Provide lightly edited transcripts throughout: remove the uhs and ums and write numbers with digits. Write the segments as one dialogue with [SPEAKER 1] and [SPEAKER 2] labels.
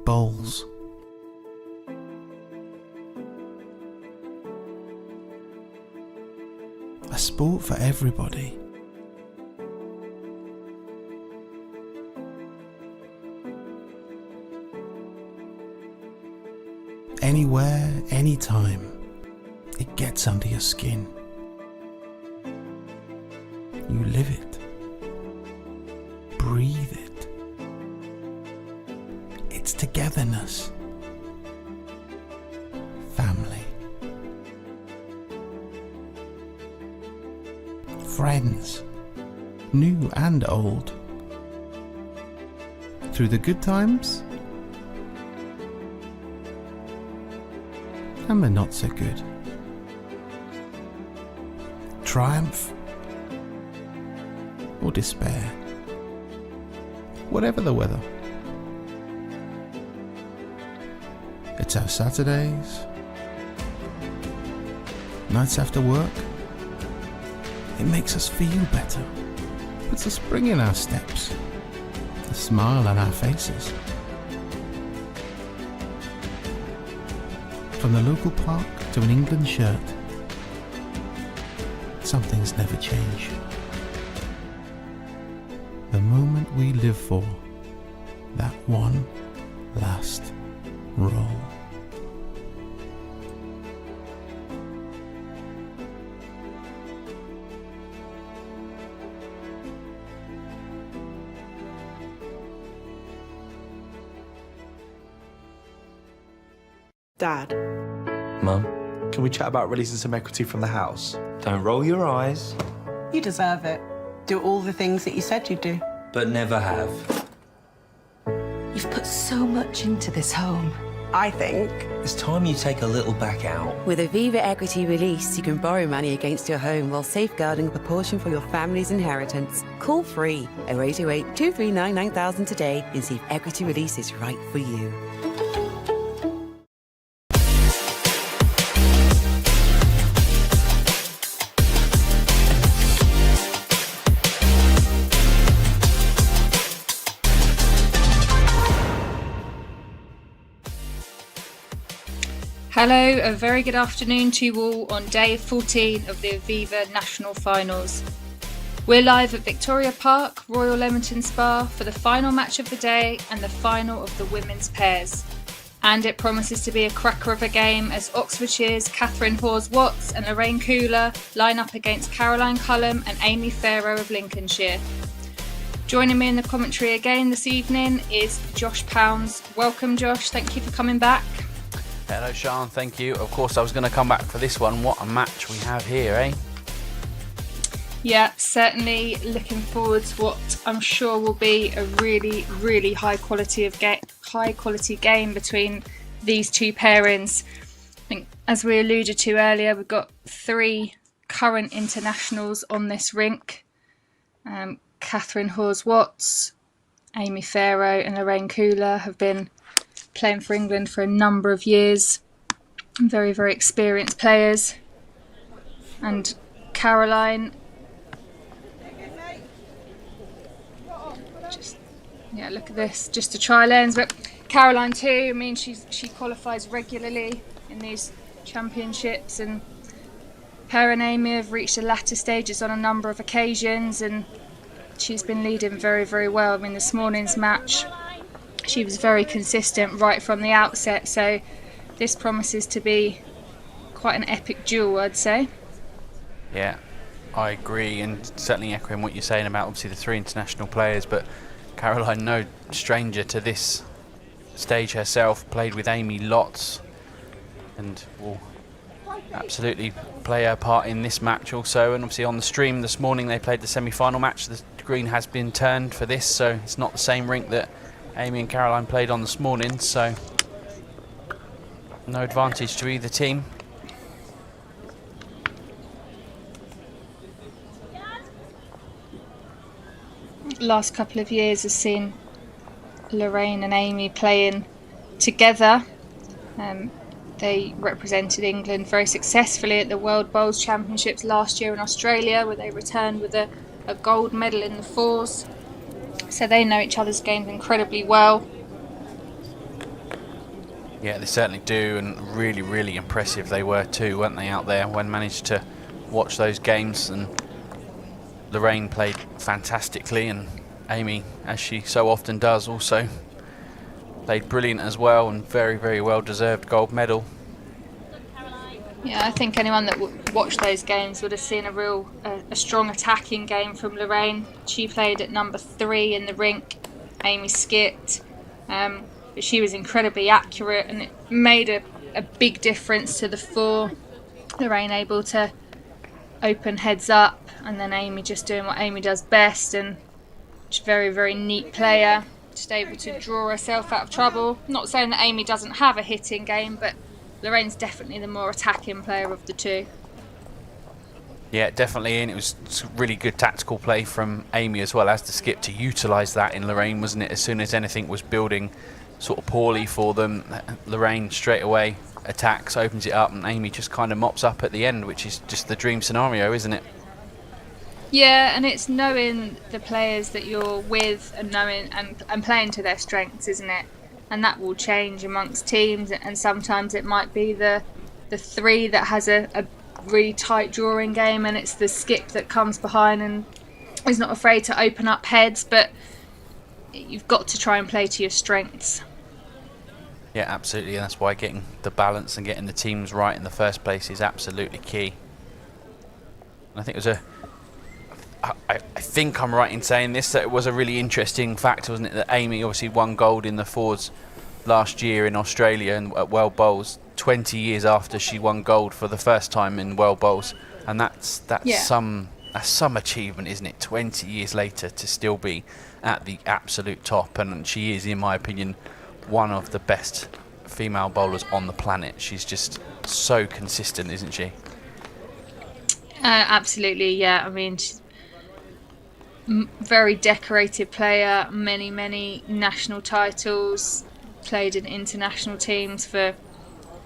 [SPEAKER 1] Bowls. A sport for everybody. Anywhere, anytime, it gets under your skin. You live it, breathe it. It's togetherness, family, friends, new and old, through the good times and the not so good, triumph or despair, whatever the weather. It's our Saturdays, nights after work. It makes us feel better, puts a spring in our steps, a smile on our faces. From the local park to an England shirt, some things never change. The moment we live for, that one last roll.
[SPEAKER 2] Dad.
[SPEAKER 3] Mum,
[SPEAKER 4] Can we chat about releasing some equity from the house?
[SPEAKER 3] don't roll your eyes,
[SPEAKER 2] You deserve it. Do all the things that you said you'd do.
[SPEAKER 3] but never have.
[SPEAKER 5] You've put so much into this home.
[SPEAKER 2] I think.
[SPEAKER 3] It's time you take a little back out.
[SPEAKER 5] With Aviva Equity Release, you can borrow money against your home while safeguarding a proportion for your family's inheritance. Call free 0808 2399 9000 today and see if Equity Release is right for you.
[SPEAKER 6] Hello, a very good afternoon to you all on day 14 of the Aviva National Finals. We're live at Victoria Park, Royal Leamington Spa for the final match of the day and the final of the women's pairs. And it promises to be a cracker of a game as Oxfordshire's Catherine Hawes-Watts and Lorraine Cooler line up against Caroline Cullum and Amy Farrow of Lincolnshire. Joining me in the commentary again this evening is Josh Pounds. Welcome Josh, thank you for coming back.
[SPEAKER 7] Hello Sian, thank you. Of course I was going to come back for this one. What a match we have here, eh?
[SPEAKER 6] Yeah, certainly looking forward to what I'm sure will be a really, really high quality game between these two pairings. I think, as we alluded to earlier, we've got 3 current internationals on this rink. Catherine Hawes-Watts, Amy Farrow and Lorraine Cooler have been playing for England for a number of years. Very, very experienced players. And Caroline, look at this, just a trial ends. But Caroline too, I mean, she qualifies regularly in these championships, and her and Amy have reached the latter stages on a number of occasions, and she's been leading very, very well. I mean, this morning's match, she was very consistent right from the outset, so this promises to be quite an epic duel, I'd say.
[SPEAKER 7] Yeah, I agree, and certainly echoing what you're saying about obviously the 3 international players, but Caroline, no stranger to this stage herself, played with Amy lots, and will absolutely play a part in this match also. And obviously on the stream this morning they played the semi-final match. The green has been turned for this, so it's not the same rink that Amy and Caroline played on this morning, so no advantage to either team.
[SPEAKER 6] Last couple of years has seen Lorraine and Amy playing together. They represented England very successfully at the World Bowls Championships last year in Australia, where they returned with a gold medal in the fours. So they know each other's games incredibly well.
[SPEAKER 7] Yeah, they certainly do, and really, really impressive they were too, weren't they, out there when managed to watch those games. And Lorraine played fantastically, and Amy, as she so often does, also played brilliant as well, and very, very well deserved gold medal.
[SPEAKER 6] Yeah, I think anyone that watched those games would have seen a strong attacking game from Lorraine. She played at number 3 in the rink. Amy skipped, but she was incredibly accurate, and it made a big difference to the 4. Lorraine able to open heads up, and then Amy just doing what Amy does best, and just very, very neat player, just able to draw herself out of trouble. Not saying that Amy doesn't have a hitting game, but Lorraine's definitely the more attacking player of the 2.
[SPEAKER 7] Yeah, definitely, and it was really good tactical play from Amy as well as the skip to utilise that in Lorraine, wasn't it? As soon as anything was building sort of poorly for them, Lorraine straight away attacks, opens it up, and Amy just kind of mops up at the end, which is just the dream scenario, isn't it?
[SPEAKER 6] Yeah, and it's knowing the players that you're with and knowing and playing to their strengths, isn't it? And that will change amongst teams, and sometimes it might be the 3 that has a really tight drawing game, and it's the skip that comes behind and is not afraid to open up heads, but you've got to try and play to your strengths.
[SPEAKER 7] Yeah, absolutely, and that's why getting the balance and getting the teams right in the first place is absolutely key. And I think it was I think I'm right in saying this, that it was a really interesting fact, wasn't it, that Amy obviously won gold in the fours last year in Australia and at World Bowls 20 years after she won gold for the first time in World Bowls, and that's some achievement, isn't it? 20 years later to still be at the absolute top, and she is, in my opinion, one of the best female bowlers on the planet. She's just so consistent, isn't she?
[SPEAKER 6] Absolutely, yeah. I mean, she's very decorated player, many national titles, played in international teams for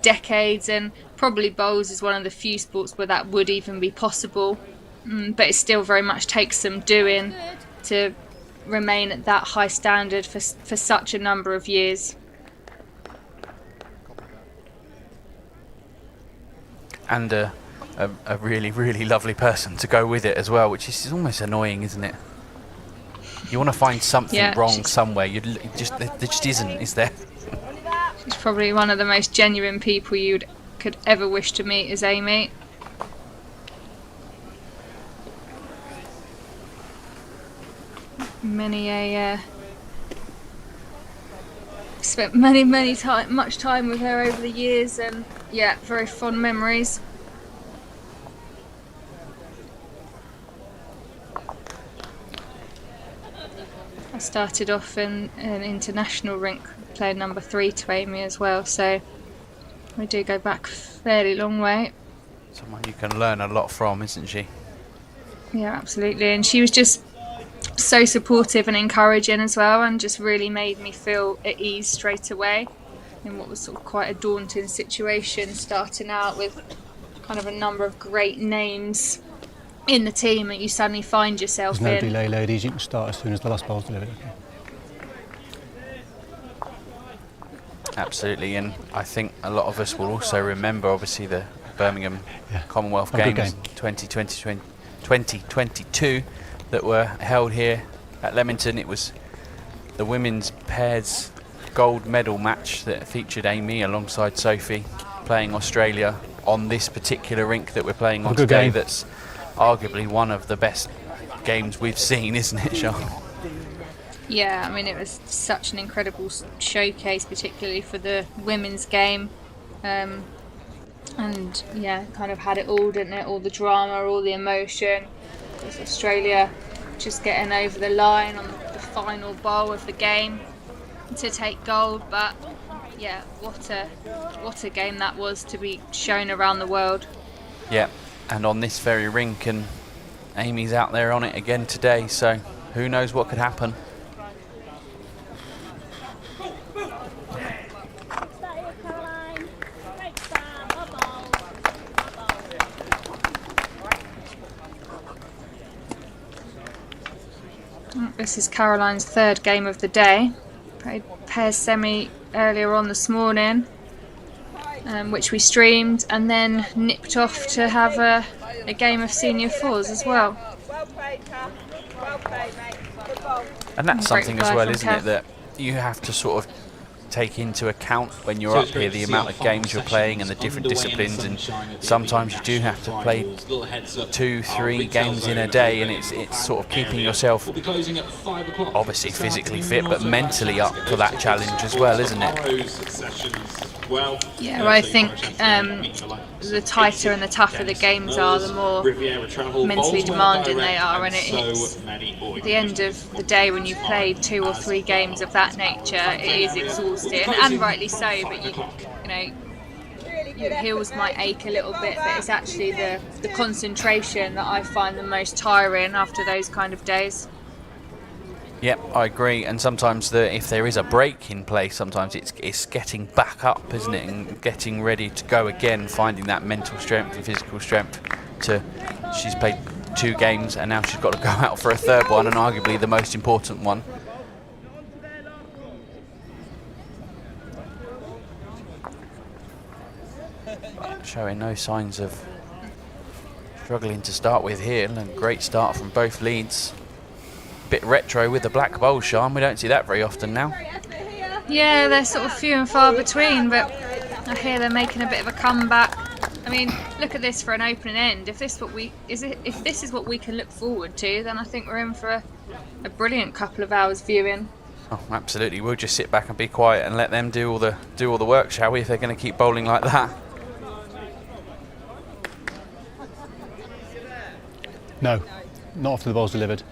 [SPEAKER 6] decades, and probably bowls is one of the few sports where that would even be possible, but it still very much takes some doing to remain at that high standard for such a number of years.
[SPEAKER 7] And a really, really lovely person to go with it as well, which is almost annoying, isn't it? You want to find something wrong somewhere. There just isn't, is there?
[SPEAKER 6] She's probably one of the most genuine people you could ever wish to meet, is Amy. Spent much time with her over the years, and yeah, very fond memories. I started off in an international rink playing number 3 to Amy as well, so we do go back a fairly long way.
[SPEAKER 7] Someone you can learn a lot from, isn't she?
[SPEAKER 6] Yeah, absolutely, and she was just so supportive and encouraging as well, and just really made me feel at ease straight away in what was sort of quite a daunting situation, starting out with kind of a number of great names in the team that you suddenly find yourself in.
[SPEAKER 8] There's no delay, ladies. You can start as soon as the last ball's delivered.
[SPEAKER 7] Absolutely, and I think a lot of us will also remember, obviously, the Birmingham Commonwealth Games 2022 that were held here at Leamington. It was the women's pairs gold medal match that featured Amy alongside Sophie playing Australia on this particular rink that we're playing on today. That's arguably one of the best games we've seen, isn't it, Sean?
[SPEAKER 6] Yeah, I mean, it was such an incredible showcase, particularly for the women's game. And yeah, kind of had it all, didn't it? All the drama, all the emotion. Of course, Australia just getting over the line on the final bowl of the game to take gold. But yeah, what a game that was to be shown around the world.
[SPEAKER 7] Yeah, and on this very rink, and Amy's out there on it again today, so who knows what could happen.
[SPEAKER 6] This is Caroline's third game of the day. Played pairs semi earlier on this morning, which we streamed, and then nipped off to have a game of senior fours as well.
[SPEAKER 7] And that's something as well, isn't it, that you have to sort of take into account when you're up here, the amount of games you're playing and the different disciplines, and sometimes you do have to play 2-3 games in a day, and it's sort of keeping yourself obviously physically fit but mentally up for that challenge as well, isn't it?
[SPEAKER 6] Yeah, well, I think the tighter and the tougher the games are, the more mentally demanding they are, and it's at the end of the day when you've played 2 or 3 games of that nature, it is exhausting, and rightly so. But you know, your heels might ache a little bit, but it's actually the concentration that I find the most tiring after those kind of days.
[SPEAKER 7] Yep, I agree. And sometimes if there is a break in play, sometimes it's getting back up, isn't it, and getting ready to go again, finding that mental strength and physical strength. She's played 2 games, and now she's got to go out for a third one, and arguably the most important one. Showing no signs of struggling to start with here, and a great start from both leads. Bit retro with the black bowl, Sean. We don't see that very often now.
[SPEAKER 6] Yeah, they're sort of few and far between, but I hear they're making a bit of a comeback. I mean, look at this for an opening end. If this is what we can look forward to, then I think we're in for a brilliant couple of hours viewing.
[SPEAKER 7] Oh, absolutely. We'll just sit back and be quiet and let them do all the work, shall we? If they're going to keep bowling like that.
[SPEAKER 8] No, not after the ball's delivered.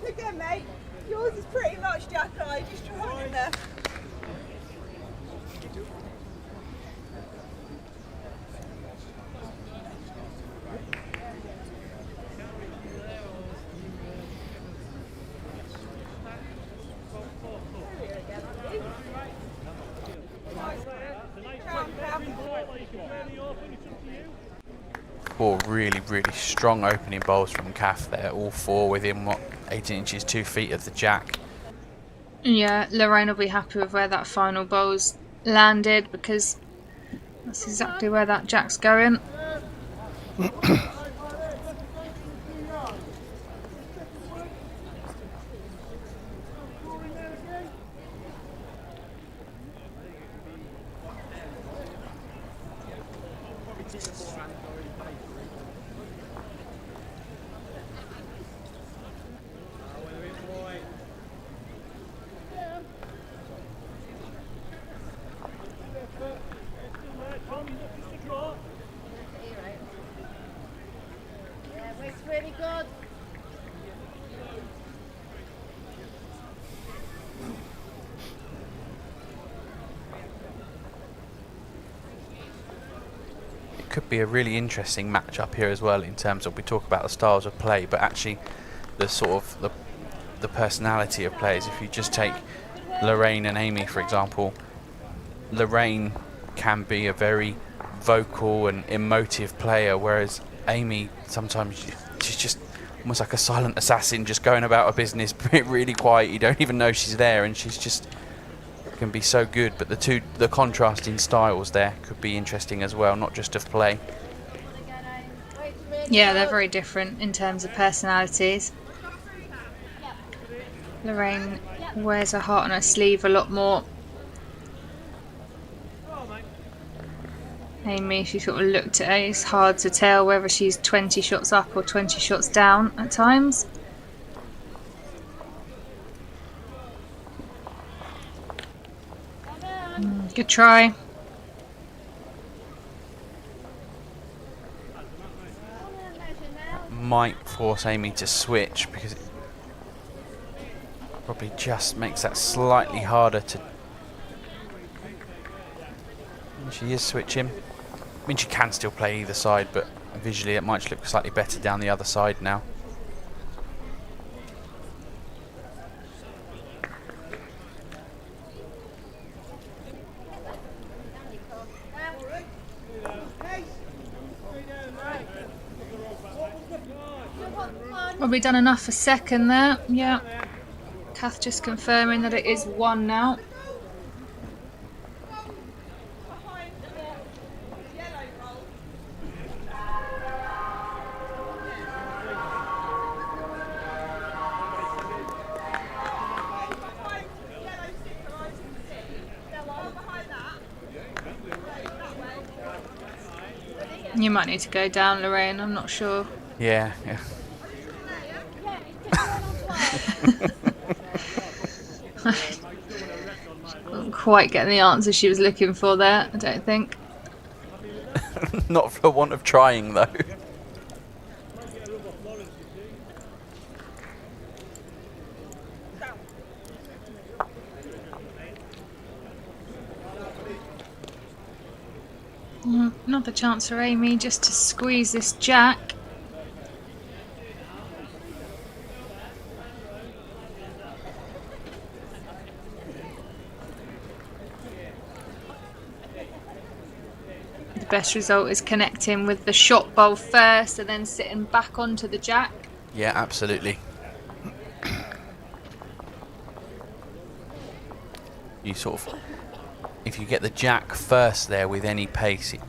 [SPEAKER 9] Again, mate, yours is pretty much Jack Eye, just trying there.
[SPEAKER 7] Four really, really strong opening bowls from Kath there. All 4 within, 18 inches, 2 feet of the jack.
[SPEAKER 6] Yeah, Lorraine will be happy with where that final bowl's landed, because that's exactly where that jack's going.
[SPEAKER 7] Could be a really interesting match up here as well, in terms of, we talk about the styles of play, but actually the sort of the personality of players. If you just take Lorraine and Amy, for example, Lorraine can be a very vocal and emotive player, whereas Amy, sometimes she's just almost like a silent assassin, just going about her business, really quiet. You don't even know she's there, and she's just can be so good. But the contrasting styles there could be interesting as well, not just of play.
[SPEAKER 6] Yeah, they're very different in terms of personalities. Lorraine wears her heart on her sleeve a lot more. Amy, if you sort of looked at her, it's hard to tell whether she's 20 shots up or 20 shots down at times. Good try.
[SPEAKER 7] Might force Amy to switch because it probably just makes that slightly harder to. And she is switching. I mean, she can still play either side, but visually it might look slightly better down the other side now.
[SPEAKER 6] Probably done enough for second there. Yeah. Kath just confirming that it is 1 now. You might need to go down, Lorraine. I'm not sure.
[SPEAKER 7] Yeah.
[SPEAKER 6] Wasn't quite getting the answer she was looking for there, I don't think.
[SPEAKER 7] Not for want of trying, though.
[SPEAKER 6] Another chance for Amy just to squeeze this jack. The best result is connecting with the shot bowl first and then sitting back onto the jack.
[SPEAKER 7] Yeah, absolutely. You sort of, if you get the jack first there with any pace, it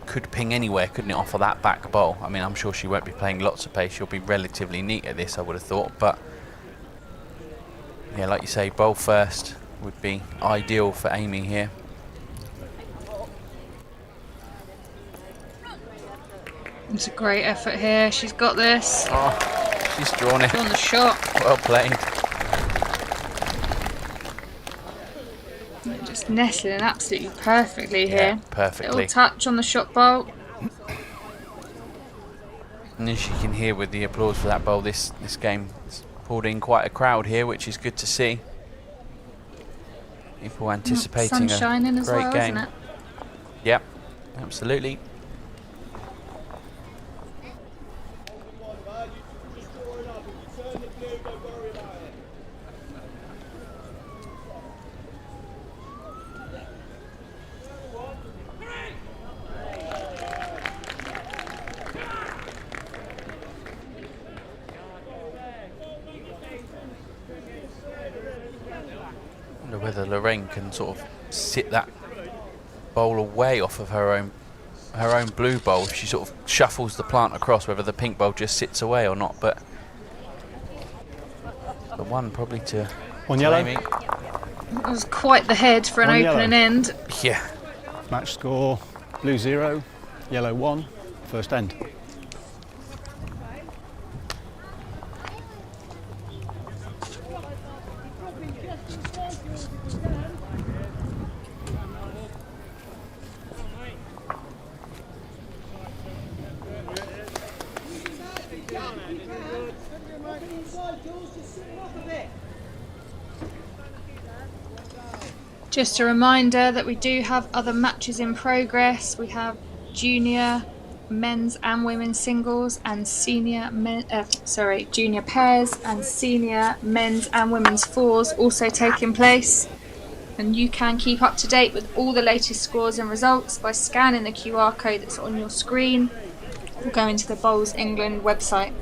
[SPEAKER 7] could ping anywhere, couldn't it, off of that back bowl? I mean, I'm sure she won't be playing lots of pace. She'll be relatively neat at this, I would have thought. But yeah, like you say, bowl first would be ideal for Amy here.
[SPEAKER 6] It's a great effort here. She's got this.
[SPEAKER 7] Oh, she's drawn it.
[SPEAKER 6] On the shot.
[SPEAKER 7] Well played.
[SPEAKER 6] Just nestling absolutely perfectly here.
[SPEAKER 7] Perfectly.
[SPEAKER 6] Little touch on the shot bowl.
[SPEAKER 7] And as you can hear with the applause for that bowl, this game has pulled in quite a crowd here, which is good to see. People anticipating
[SPEAKER 6] Sun shining
[SPEAKER 7] a
[SPEAKER 6] as
[SPEAKER 7] great
[SPEAKER 6] well,
[SPEAKER 7] game.
[SPEAKER 6] isn't it?
[SPEAKER 7] Yep, absolutely. Whether Lorraine can sort of sit that bowl away off of her own blue bowl if she sort of shuffles the plant across, whether the pink bowl just sits away or not. But the one probably to
[SPEAKER 8] yellow.
[SPEAKER 7] Amy.
[SPEAKER 6] It was quite the head for an opening end.
[SPEAKER 7] Yeah.
[SPEAKER 8] Match score, blue 0, yellow 1, first end.
[SPEAKER 6] Just a reminder that we do have other matches in progress. We have junior men's and women's singles and junior pairs and senior men's and women's fours also taking place. And you can keep up to date with all the latest scores and results by scanning the QR code that's on your screen or going to the Bowls England website.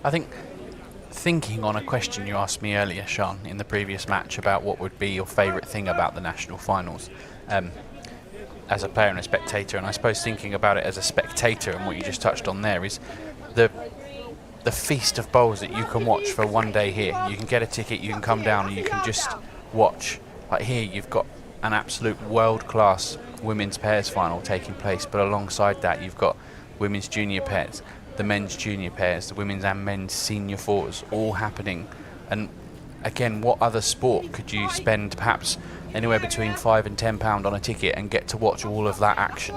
[SPEAKER 7] I think thinking on a question you asked me earlier, Sean, in the previous match about what would be your favourite thing about the national finals as a player and a spectator. And I suppose thinking about it as a spectator and what you just touched on there is the feast of bowls that you can watch for one day here. You can get a ticket, you can come down and you can just watch. Like here you've got an absolute world-class women's pairs final taking place, but alongside that you've got women's junior pairs, the men's junior pairs, the women's and men's senior fours all happening. And again, what other sport could you spend perhaps anywhere between £5 and £10 on a ticket and get to watch all of that action?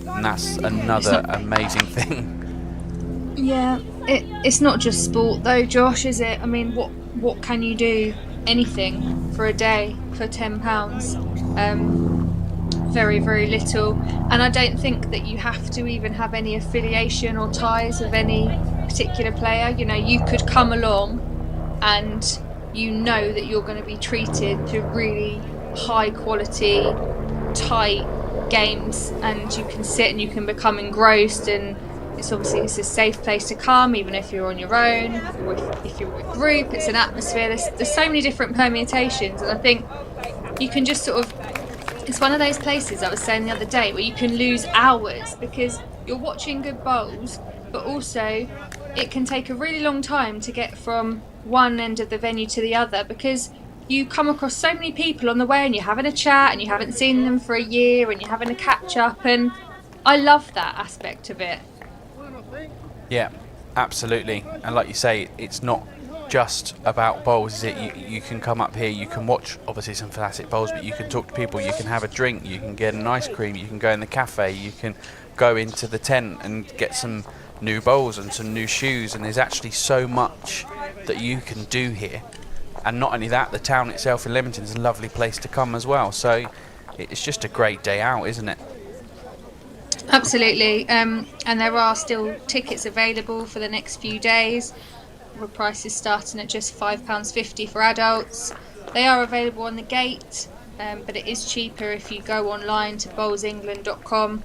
[SPEAKER 7] And that's another amazing thing.
[SPEAKER 6] Yeah, it's not just sport though, Josh, is it? I mean, what can you do? Anything for a day for £10? Very, very little. And I don't think that you have to even have any affiliation or ties with any particular player. You know, you could come along and you know that you're going to be treated to really high quality, tight games, and you can sit and you can become engrossed, and it's a safe place to come, even if you're on your own, or if you're with a group. It's an atmosphere. There's so many different permutations, and I think you can just sort of, it's one of those places I was saying the other day where you can lose hours because you're watching good bowls, but also it can take a really long time to get from one end of the venue to the other, because you come across so many people on the way and you're having a chat and you haven't seen them for a year and you're having a catch up, and I love that aspect of it.
[SPEAKER 7] Yeah, absolutely. And like you say, it's not just about bowls, is it? You can come up here, you can watch obviously some fantastic bowls, but you can talk to people, you can have a drink, you can get an ice cream, you can go in the cafe, you can go into the tent and get some new bowls and some new shoes, and there's actually so much that you can do here. And not only that, the town itself in Leamington is a lovely place to come as well, so it's just a great day out, isn't it?
[SPEAKER 6] Absolutely, and there are still tickets available for the next few days, with prices starting at just £5.50 for adults. They are available on the gate, but it is cheaper if you go online to bowlsengland.com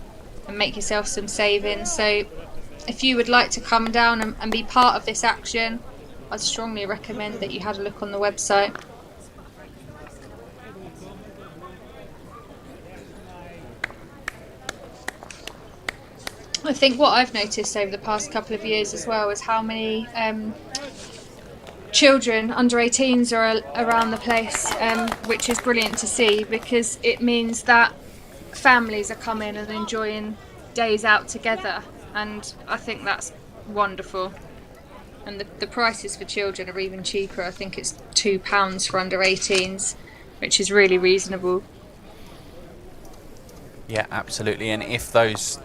[SPEAKER 6] and make yourself some savings. So if you would like to come down and be part of this action, I'd strongly recommend that you had a look on the website. I think what I've noticed over the past couple of years as well is how many children under 18s are around the place, which is brilliant to see, because it means that families are coming and enjoying days out together, and I think that's wonderful. And the prices for children are even cheaper. I think it's £2 for under 18s, which is really reasonable.
[SPEAKER 7] Yeah, absolutely. And if those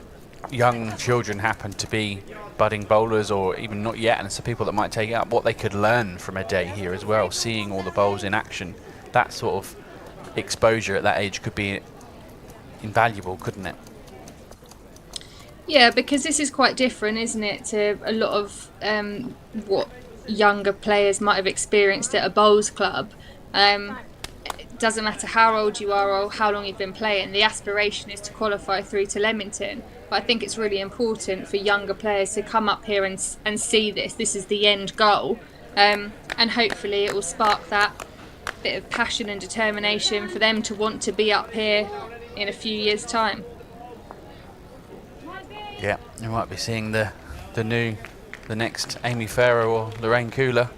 [SPEAKER 7] young children happen to be budding bowlers or even not yet, and it's the people that might take it up, what they could learn from a day here as well, seeing all the bowls in action, that sort of exposure at that age could be invaluable, couldn't it?
[SPEAKER 6] Yeah, because this is quite different, isn't it, to a lot of what younger players might have experienced at a bowls club. It doesn't matter how old you are or how long you've been playing, the aspiration is to qualify through to Leamington. But I think it's really important for younger players to come up here and see this. This is the end goal, and hopefully it will spark that bit of passion and determination for them to want to be up here in a few years' time.
[SPEAKER 7] Yeah, you might be seeing the next Amy Farrow or Lorraine Cooler.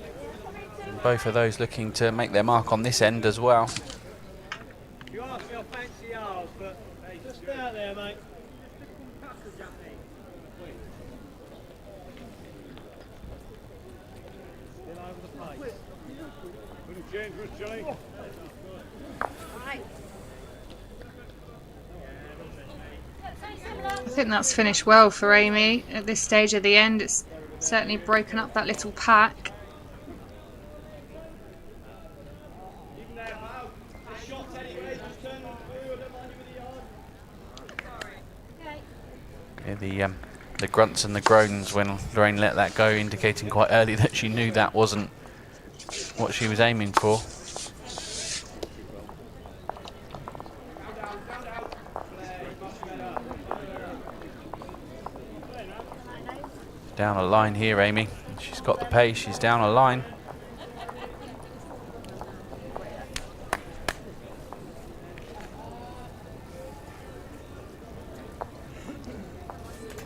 [SPEAKER 7] Both of those looking to make their mark on this end as well.
[SPEAKER 9] You ask me, I fancy ours, but just stay out there, mate. Still over the place. Would you change for us, Johnny?
[SPEAKER 6] I think that's finished well for Amy at this stage of the end. It's certainly broken up that little pack.
[SPEAKER 7] Yeah, the grunts and the groans when Lorraine let that go, indicating quite early that she knew that wasn't what she was aiming for. Down a line here, Amy. She's got the pace, she's down a line.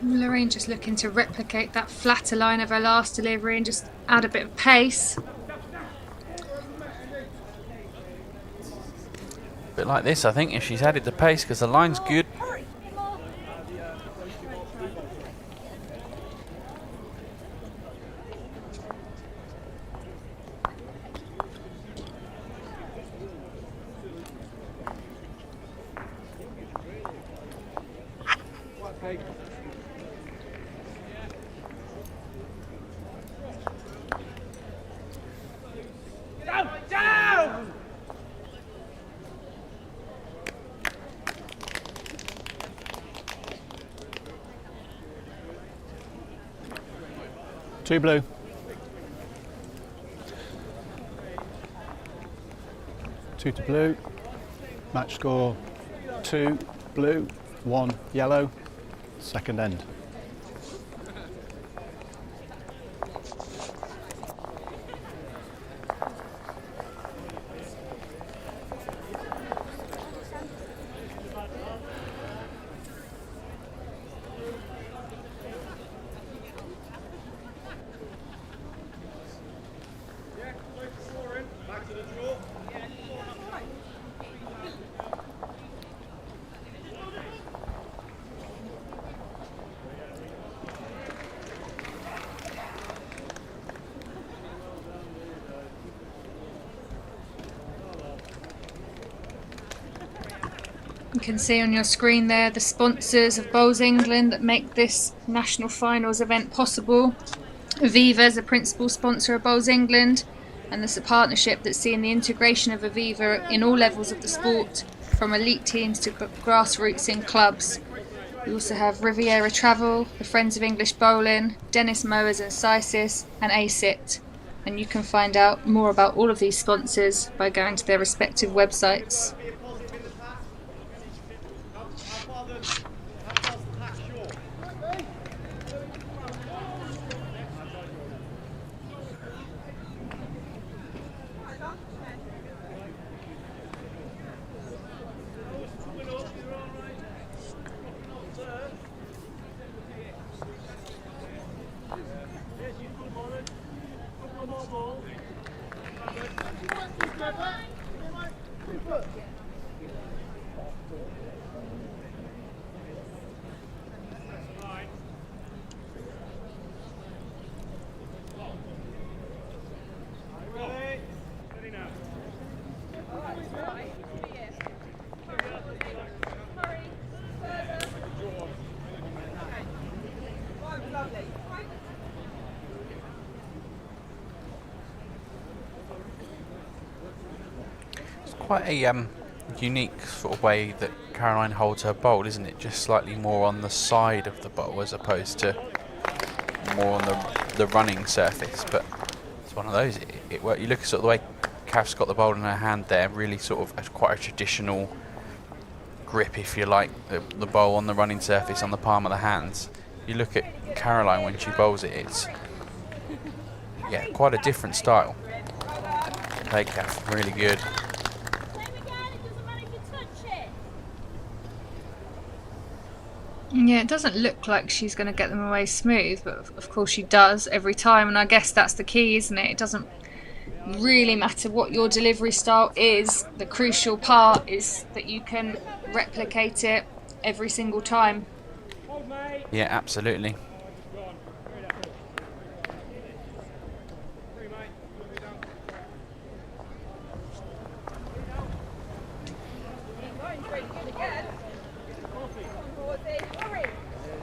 [SPEAKER 6] Lorraine just looking to replicate that flatter line of her last delivery and just add a bit of pace.
[SPEAKER 7] A bit like this, I think, if she's added the pace, because the line's good.
[SPEAKER 9] Down!
[SPEAKER 8] 2 blue. 2 to blue. Match score 2 blue, 1 yellow. Second end.
[SPEAKER 9] Back to the draw.
[SPEAKER 6] You can see on your screen there the sponsors of Bowls England that make this national finals event possible. Aviva is a principal sponsor of Bowls England, and there's a partnership that's seeing the integration of Aviva in all levels of the sport, from elite teams to grassroots in clubs. We also have Riviera Travel, the Friends of English Bowling, Dennis Mowers and Sysis, and ACIT. And you can find out more about all of these sponsors by going to their respective websites.
[SPEAKER 7] Quite a unique sort of way that Caroline holds her bowl, isn't it? Just slightly more on the side of the bowl as opposed to more on the running surface. But it's one of those. It works. You look at sort of the way Cav's got the bowl in her hand there, really sort of quite a traditional grip, if you like, the bowl on the running surface on the palm of the hands. You look at Caroline when she bowls it, it's quite a different style. Play Cav, really good.
[SPEAKER 6] Yeah, it doesn't look like she's going to get them away smooth, but of course she does every time, and I guess that's the key, isn't it? It doesn't really matter what your delivery style is. The crucial part is that you can replicate it every single time.
[SPEAKER 7] Yeah, absolutely.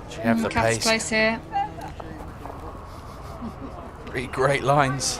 [SPEAKER 7] She have the pace.
[SPEAKER 6] Place here.
[SPEAKER 7] 3 great lines.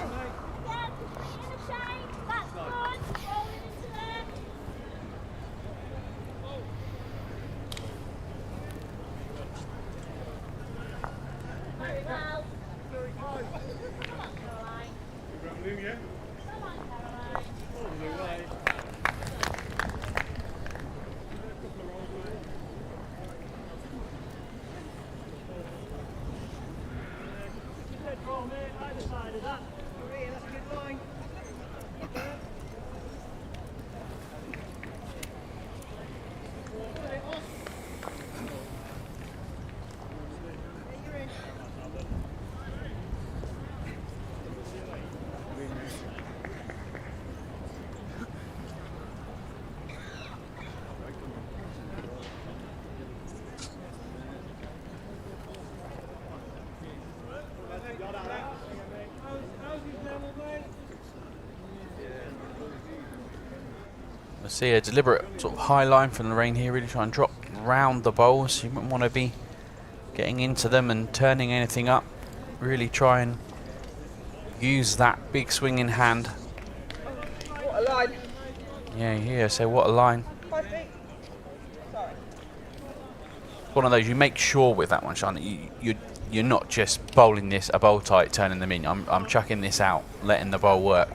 [SPEAKER 7] I see a deliberate sort of high line from Lorraine here, really trying to drop round the bowls. You wouldn't want to be getting into them and turning anything up. Really try and use that big swing in hand.
[SPEAKER 2] What a line.
[SPEAKER 7] Yeah, so what a line.
[SPEAKER 2] 5 feet. Sorry.
[SPEAKER 7] One of those, you make sure with that one, Sean, you're not just bowling this a bowl tight, turning them in. I'm chucking this out, letting the bowl work.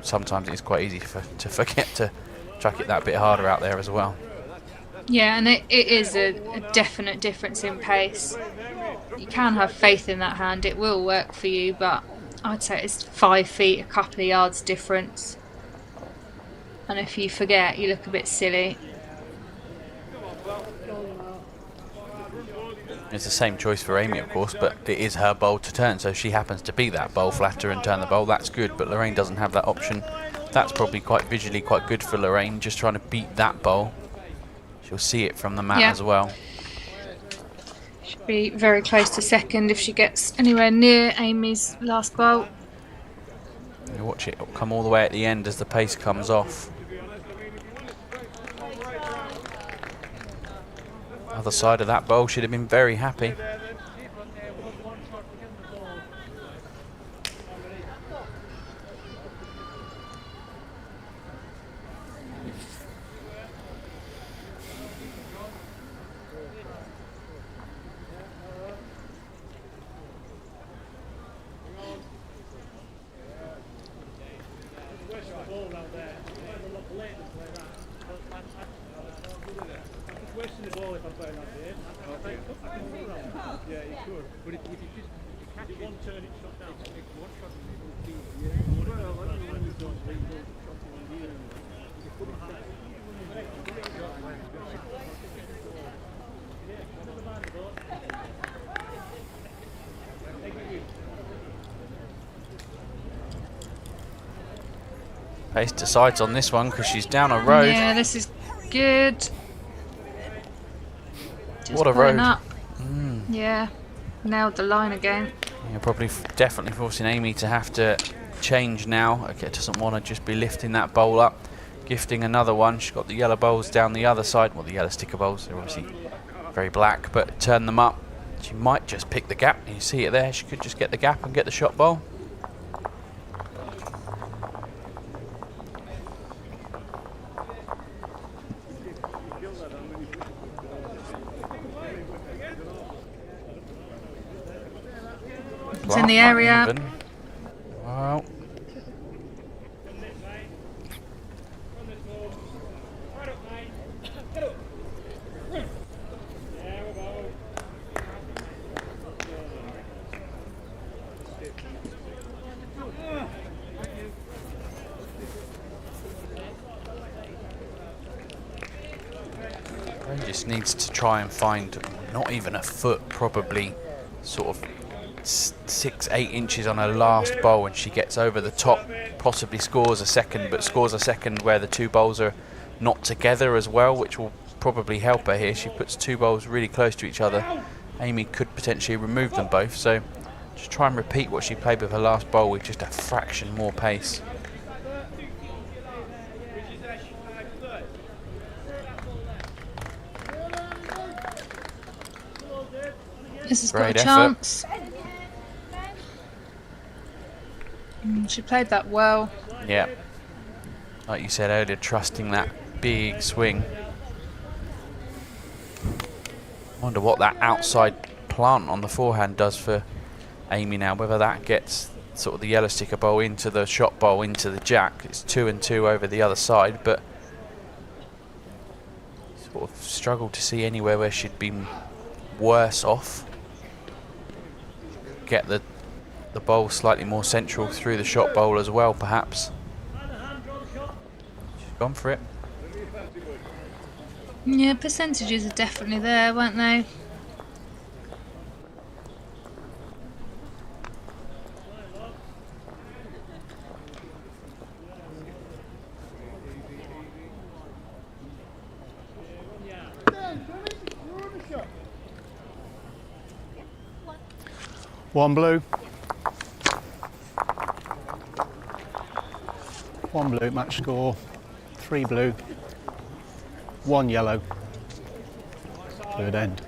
[SPEAKER 7] Sometimes it's quite easy to forget to chuck it that bit harder out there as well.
[SPEAKER 6] Yeah, and it is a definite difference in pace. You can have faith in that hand, it will work for you, but I'd say it's 5 feet, a couple of yards difference. And if you forget, you look a bit silly.
[SPEAKER 7] It's the same choice for Amy, of course, but it is her bowl to turn, so if she happens to be that bowl flatter and turn the bowl, that's good, but Lorraine doesn't have that option. That's probably quite visually quite good for Lorraine, just trying to beat that bowl. She'll see it from the mat as well.
[SPEAKER 6] Should be very close to second if she gets anywhere near Amy's last bowl.
[SPEAKER 7] You watch it come all the way at the end as the pace comes off. Other side of that bowl should have been very happy. Pace decides on this one because she's down a road.
[SPEAKER 6] Yeah, this is good. Just
[SPEAKER 7] what a road.
[SPEAKER 6] Up. Yeah, nailed the line again.
[SPEAKER 7] Yeah, probably definitely forcing Amy to have to change now. Okay, doesn't want to just be lifting that bowl up. Gifting another one. She's got the yellow bowls down the other side. Well, the yellow sticker bowls, they're obviously very black, but turn them up. She might just pick the gap. You see it there. She could just get the gap and get the shot bowl.
[SPEAKER 6] It's in the area.
[SPEAKER 7] Wow. Just needs to try and find not even a foot, probably sort of 6-8 inches on her last bowl, and she gets over the top, possibly scores a second, but scores a second where the two bowls are not together as well, which will probably help her here. She puts two bowls really close to each other. Amy could potentially remove them both, so just try and repeat what she played with her last bowl with just a fraction more pace.
[SPEAKER 6] This has got a chance. She played that well.
[SPEAKER 7] Yeah. Like you said earlier, trusting that big swing. Wonder what that outside plant on the forehand does for Amy now. Whether that gets sort of the yellow sticker bowl into the shot bowl into the jack. It's 2 and 2 over the other side, but sort of struggled to see anywhere where she'd been worse off. Get the the bowl slightly more central through the shot bowl as well, perhaps. She's gone for it.
[SPEAKER 6] Yeah, percentages are definitely there, weren't they?
[SPEAKER 8] One blue. One blue, match score. 3 blue. 1 yellow. Third end.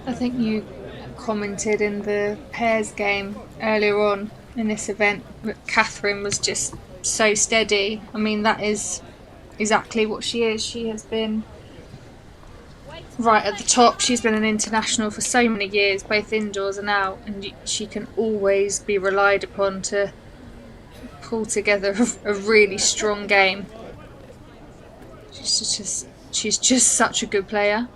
[SPEAKER 6] I think you commented in the pairs game earlier on in this event that Catherine was just so steady. I mean, that is exactly what she is. She has been right at the top. She's been an international for so many years, both indoors and out, and she can always be relied upon to pull together a really strong game. She's just such a good player.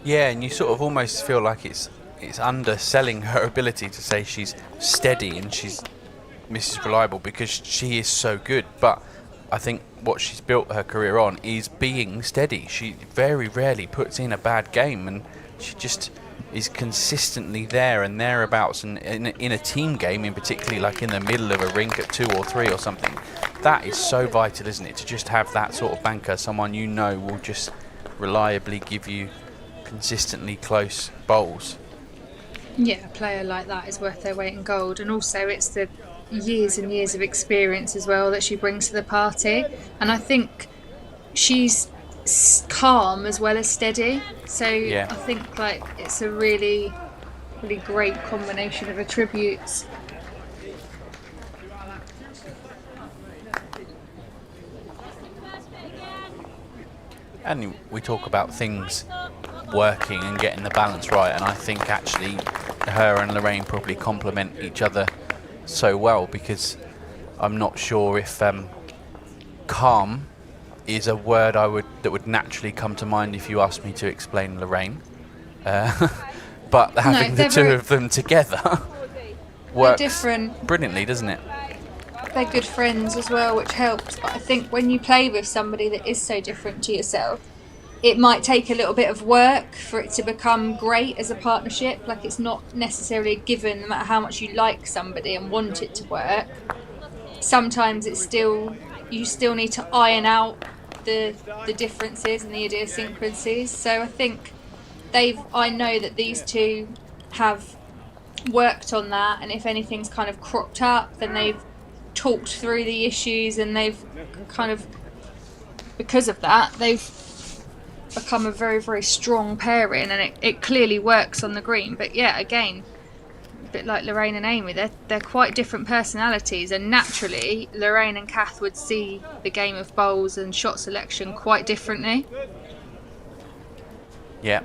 [SPEAKER 7] Yeah, and you sort of almost feel like it's underselling her ability to say she's steady and she's Mrs. Reliable, because she is so good. But I think what she's built her career on is being steady. She very rarely puts in a bad game, and she just is consistently there and thereabouts. And in a team game, in particularly, like in the middle of a rink at 2 or 3 or something, that is so vital, isn't it? To just have that sort of banker, someone you know will just reliably give you consistently close bowls.
[SPEAKER 6] Yeah, a player like that is worth their weight in gold, and also it's the years and years of experience as well that she brings to the party, and I think she's calm as well as steady, so yeah. I think like it's a really great combination of attributes.
[SPEAKER 7] And we talk about things working and getting the balance right, and I think actually her and Lorraine probably complement each other so well, because I'm not sure if calm is a word that would naturally come to mind if you asked me to explain Lorraine, but having the two of them together works
[SPEAKER 6] different.
[SPEAKER 7] Brilliantly, doesn't it?
[SPEAKER 6] They're good friends as well, which helps. But I think when you play with somebody that is so different to yourself, it might take a little bit of work for it to become great as a partnership. Like, it's not necessarily a given, no matter how much you like somebody and want it to work. Sometimes you still need to iron out the differences and the idiosyncrasies. So I think I know that these two have worked on that, and if anything's kind of cropped up, then they've talked through the issues, and they've kind of, because of that, they've become a very, very strong pairing, and it clearly works on the green. But yeah, again, a bit like Lorraine and Amy, they're quite different personalities, and naturally Lorraine and Kath would see the game of bowls and shot selection quite differently.
[SPEAKER 7] Yeah,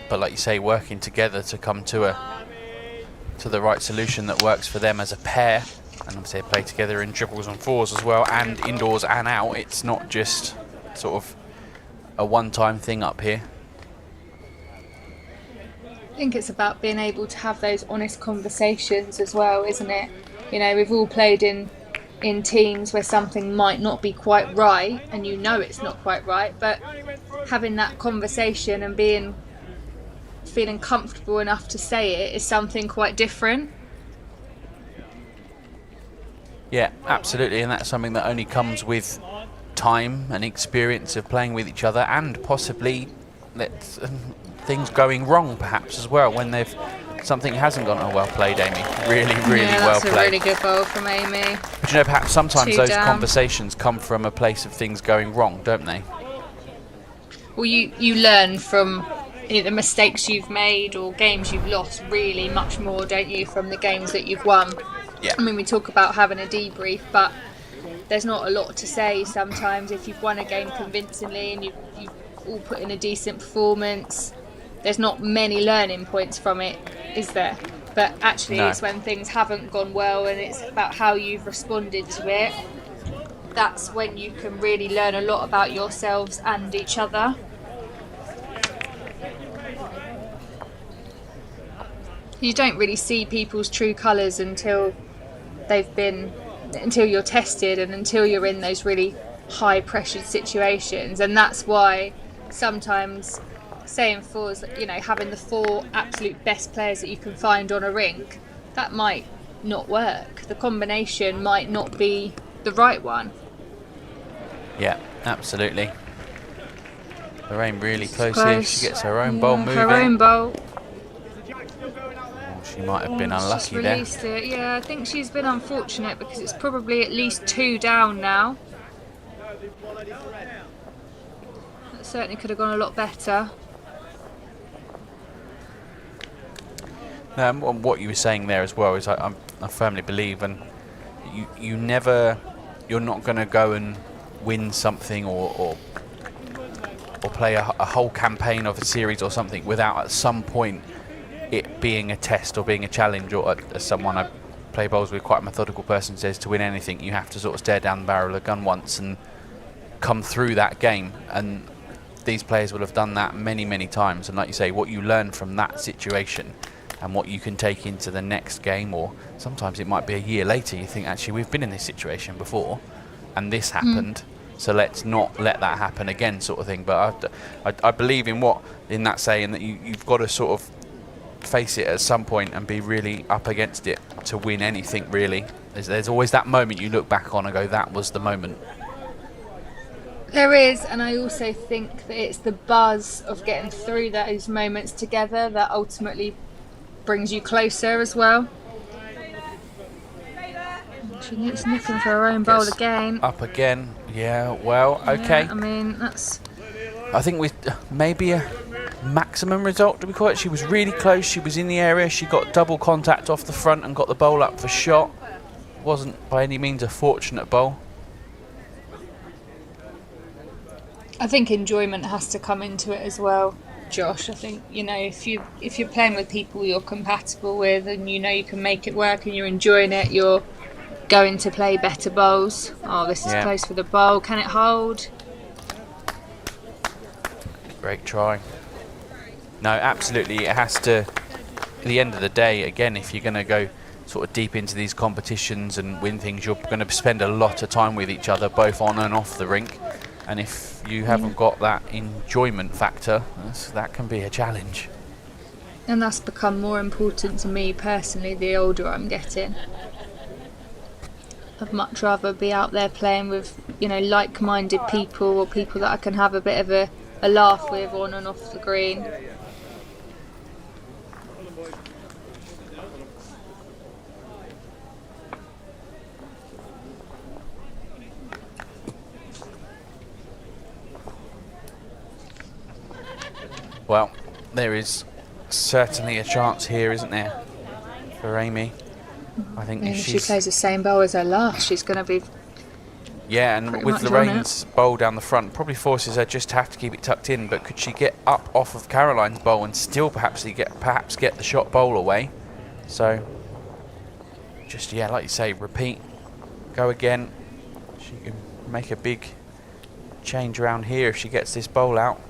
[SPEAKER 7] but like you say, working together to come to the right solution that works for them as a pair. And obviously they play together in triples and fours as well, and indoors and out. It's not just sort of a one-time thing up here?
[SPEAKER 6] I think it's about being able to have those honest conversations as well, isn't it? You know, we've all played in teams where something might not be quite right, and you know it's not quite right, but having that conversation and feeling comfortable enough to say it is something quite different.
[SPEAKER 7] Yeah, absolutely, and that's something that only comes with time and experience of playing with each other, and possibly things going wrong perhaps as well when something hasn't gone. Oh, well played, Amy. Really well played.
[SPEAKER 6] That's a really good ball from Amy.
[SPEAKER 7] But you know, perhaps sometimes
[SPEAKER 6] Two
[SPEAKER 7] those
[SPEAKER 6] down.
[SPEAKER 7] conversations come from a place of things going wrong, don't they?
[SPEAKER 6] Well, you learn from the mistakes you've made or games you've lost really much more, don't you, from the games that you've won?
[SPEAKER 7] Yeah.
[SPEAKER 6] I mean, we talk about having a debrief, but there's not a lot to say sometimes if you've won a game convincingly and you've all put in a decent performance. There's not many learning points from it, is there? But actually,
[SPEAKER 7] No.
[SPEAKER 6] It's when things haven't gone well and it's about how you've responded to it. That's when you can really learn a lot about yourselves and each other. You don't really see people's true colours until you're tested and until you're in those really high pressured situations, and that's why sometimes saying fours, you know, having the 4 absolute best players that you can find on a rink, that might not work. The combination might not be the right one.
[SPEAKER 7] Yeah, absolutely. Lorraine really close,
[SPEAKER 6] Close.
[SPEAKER 7] here. She gets her own bowl moving.
[SPEAKER 6] Her own bowl.
[SPEAKER 7] Oh, she might have been
[SPEAKER 6] She's
[SPEAKER 7] unlucky there.
[SPEAKER 6] released it. Yeah, I think she's been unfortunate because it's probably at least 2 down now. That certainly could have gone a lot better.
[SPEAKER 7] And what you were saying there as well is I firmly believe, and you're not going to go and win something or play a whole campaign of a series or something without at some point it being a test or being a challenge, or as someone I play bowls with, quite a methodical person, says, to win anything you have to sort of stare down the barrel of a gun once and come through that game. And these players will have done that many times, and like you say, what you learn from that situation and what you can take into the next game, or sometimes it might be a year later, you think, actually, we've been in this situation before and this happened, so let's not let that happen again, sort of thing. But I believe in that saying that you've got to sort of face it at some point and be really up against it to win anything, really. There's always that moment you look back on and go, that was the moment.
[SPEAKER 6] There is, and I also think that it's the buzz of getting through those moments together that ultimately brings you closer as well. She's looking for her own bowl
[SPEAKER 7] Gets
[SPEAKER 6] again.
[SPEAKER 7] Up again. Yeah, well, okay.
[SPEAKER 6] Yeah, I mean, that's...
[SPEAKER 7] I think with maybe a maximum result, do we call it? She was really close. She was in the area. She got double contact off the front and got the bowl up for shot. Wasn't by any means a fortunate bowl.
[SPEAKER 6] I think enjoyment has to come into it as well, Josh. I think, you know, if you're playing with people you're compatible with and you know you can make it work and you're enjoying it, you're going to play better bowls. Oh, this is close for the bowl. Can it hold?
[SPEAKER 7] Great try. No, absolutely. It has to, at the end of the day, again, if you're going to go sort of deep into these competitions and win things, you're going to spend a lot of time with each other, both on and off the rink. And if you haven't got that enjoyment factor, that can be a challenge.
[SPEAKER 6] And that's become more important to me personally the older I'm getting. I'd much rather be out there playing with, you know, like-minded people, or people that I can have a bit of a laugh with on and off the green.
[SPEAKER 7] Well, there is certainly a chance here, isn't there, for Amy? I think
[SPEAKER 6] If she plays the same bowl as her last, she's going to be...
[SPEAKER 7] Yeah, and
[SPEAKER 6] pretty
[SPEAKER 7] with
[SPEAKER 6] much
[SPEAKER 7] Lorraine's bowl down the front, probably forces her just to have to keep it tucked in. But could she get up off of Caroline's bowl and still perhaps get the shot bowl away? So, just, yeah, like you say, repeat, go again. She can make a big change around here if she gets this bowl out.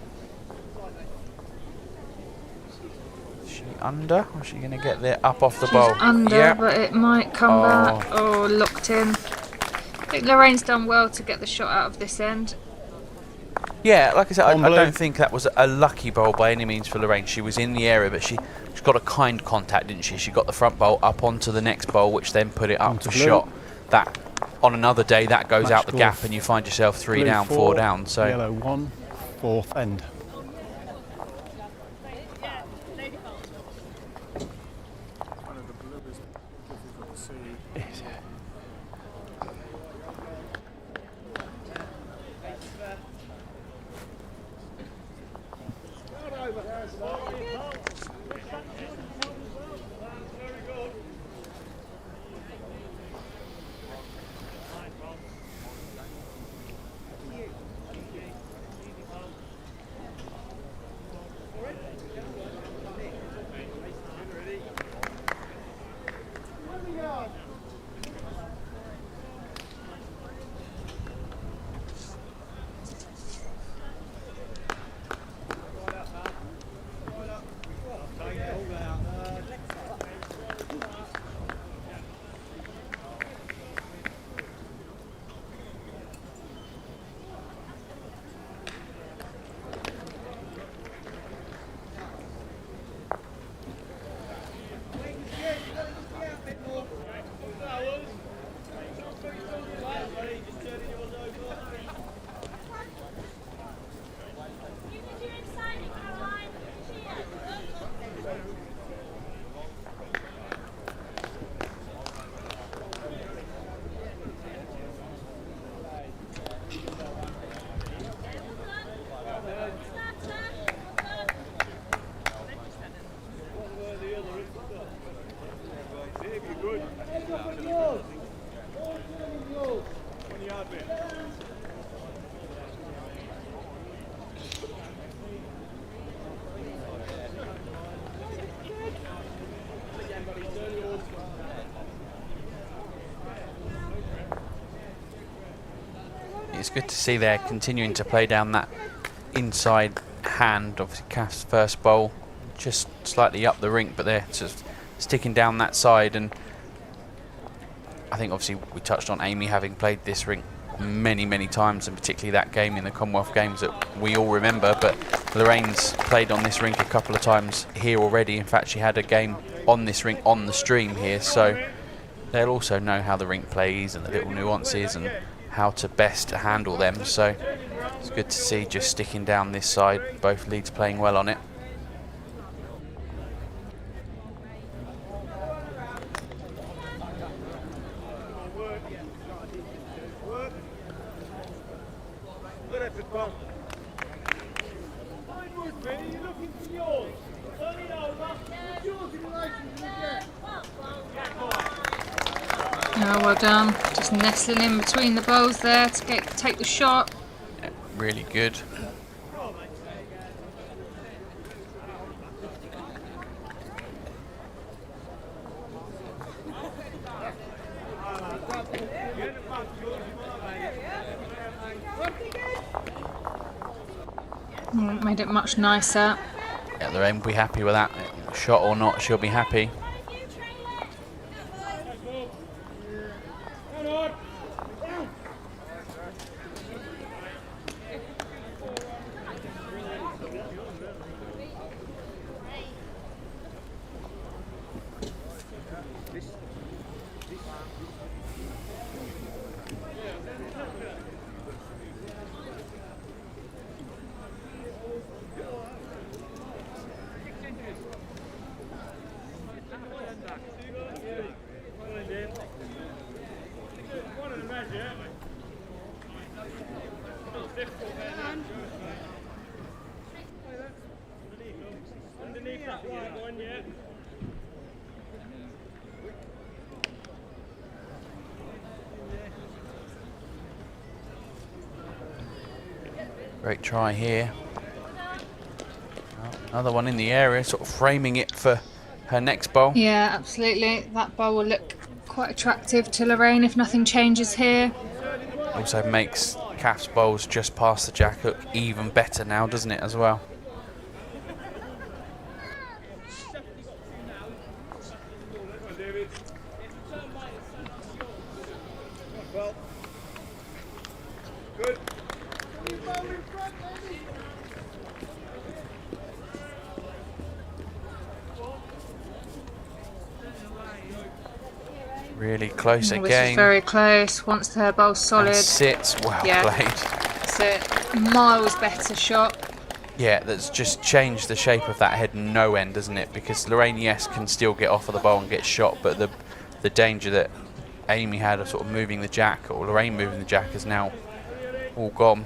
[SPEAKER 7] Is she under, or is she going to get there up off the bowl?
[SPEAKER 6] She's under,
[SPEAKER 7] Yeah.
[SPEAKER 6] but it might come back. Oh, locked in. I think Lorraine's done well to get the shot out of this end.
[SPEAKER 7] Yeah, like I said, I
[SPEAKER 8] blue.
[SPEAKER 7] don't think that was a lucky bowl by any means for Lorraine. She was in the area, but she got a kind contact, didn't she? She got the front bowl up onto the next bowl, which then put it up
[SPEAKER 8] Onto
[SPEAKER 7] for
[SPEAKER 8] blue.
[SPEAKER 7] shot. That, on another day, that goes
[SPEAKER 8] Match
[SPEAKER 7] out the
[SPEAKER 8] score
[SPEAKER 7] gap and you find yourself 3
[SPEAKER 8] Blue
[SPEAKER 7] down, 4 down. So
[SPEAKER 8] Yellow 1, 4th end.
[SPEAKER 7] it's good to see they're continuing to play down that inside hand. Obviously, Kath's first bowl just slightly up the rink, but they're just sticking down that side. And I think obviously we touched on Amy having played this rink many times, and particularly that game in the Commonwealth Games that we all remember. But Lorraine's played on this rink a couple of times here already. In fact, she had a game on this rink on the stream here, so they'll also know how the rink plays and the little nuances and how to best handle them. So it's good to see just sticking down this side, both leads playing well on it.
[SPEAKER 6] Oh, well done. Just nestling in between the bowls there to take the shot.
[SPEAKER 7] Really good.
[SPEAKER 6] Made it much nicer.
[SPEAKER 7] Yeah, Lorraine will be happy with that. Shot or not, she'll be happy. Great try here. Another one in the area, sort of framing it for her next bowl.
[SPEAKER 6] Yeah, absolutely. That bowl will look quite attractive to Lorraine if nothing changes here.
[SPEAKER 7] Also makes Kath's bowls just past the jack look even better now, doesn't it, as well?
[SPEAKER 9] Good.
[SPEAKER 7] Really close
[SPEAKER 6] This
[SPEAKER 7] again.
[SPEAKER 6] is very close. Once her bowl's solid.
[SPEAKER 7] And sits. Well played.
[SPEAKER 6] It's a miles better shot.
[SPEAKER 7] Yeah, that's just changed the shape of that head no end, doesn't it? Because Lorraine, yes, can still get off of the bowl and get shot, but the danger that Amy had of sort of moving the jack, or Lorraine moving the jack, is now all gone.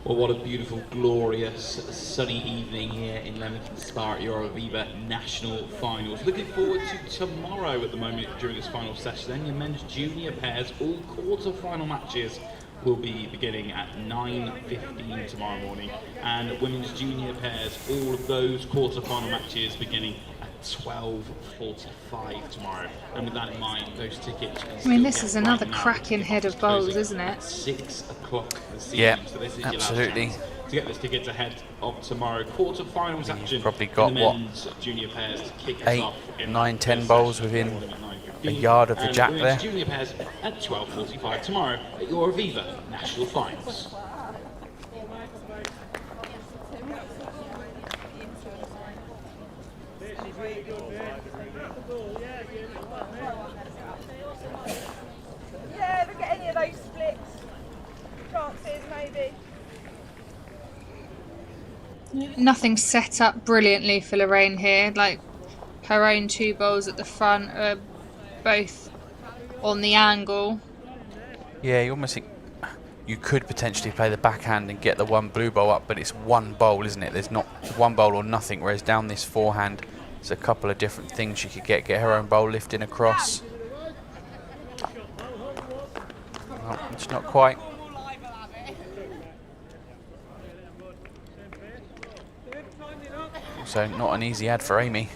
[SPEAKER 10] Well, what a beautiful, glorious, sunny evening here in Lincolnshire at your Aviva National Finals. Looking forward to tomorrow at the moment during this final session. Then your men's junior pairs, all quarter-final matches will be beginning at 9:15 tomorrow morning. And women's junior pairs, all of those quarter-final matches beginning at 12:45 tomorrow. And with that in mind, those tickets...
[SPEAKER 6] I mean, this is another cracking head of bowls, isn't it?
[SPEAKER 10] 6 o'clock this evening.
[SPEAKER 7] Yeah,
[SPEAKER 10] So this is
[SPEAKER 7] absolutely.
[SPEAKER 10] Your last chance to get those tickets ahead of tomorrow. Quarter-finals action.
[SPEAKER 7] Probably got,
[SPEAKER 10] the
[SPEAKER 7] what,
[SPEAKER 10] men's junior pairs to kick us
[SPEAKER 7] 8,
[SPEAKER 10] off in
[SPEAKER 7] 9,
[SPEAKER 10] that
[SPEAKER 7] 10
[SPEAKER 10] first
[SPEAKER 7] bowls
[SPEAKER 10] session
[SPEAKER 7] within
[SPEAKER 10] morning at 9:15.
[SPEAKER 7] a yard of the
[SPEAKER 10] And
[SPEAKER 7] jack
[SPEAKER 10] women's
[SPEAKER 7] there.
[SPEAKER 10] Junior pairs at 12:45 tomorrow at your Aviva National Finals.
[SPEAKER 11] Yeah, look at any of those splits. Chances, maybe.
[SPEAKER 6] Nothing set up brilliantly for Lorraine here. Like, her own 2 bowls at the front are both on the angle.
[SPEAKER 7] Yeah, you almost think you could potentially play the backhand and get the one blue bowl up, but it's one bowl, isn't it? There's not one bowl or nothing, whereas down this forehand, there's a couple of different things she could get her own bowl lifting across. Oh, it's not quite. So not an easy ad for Amy.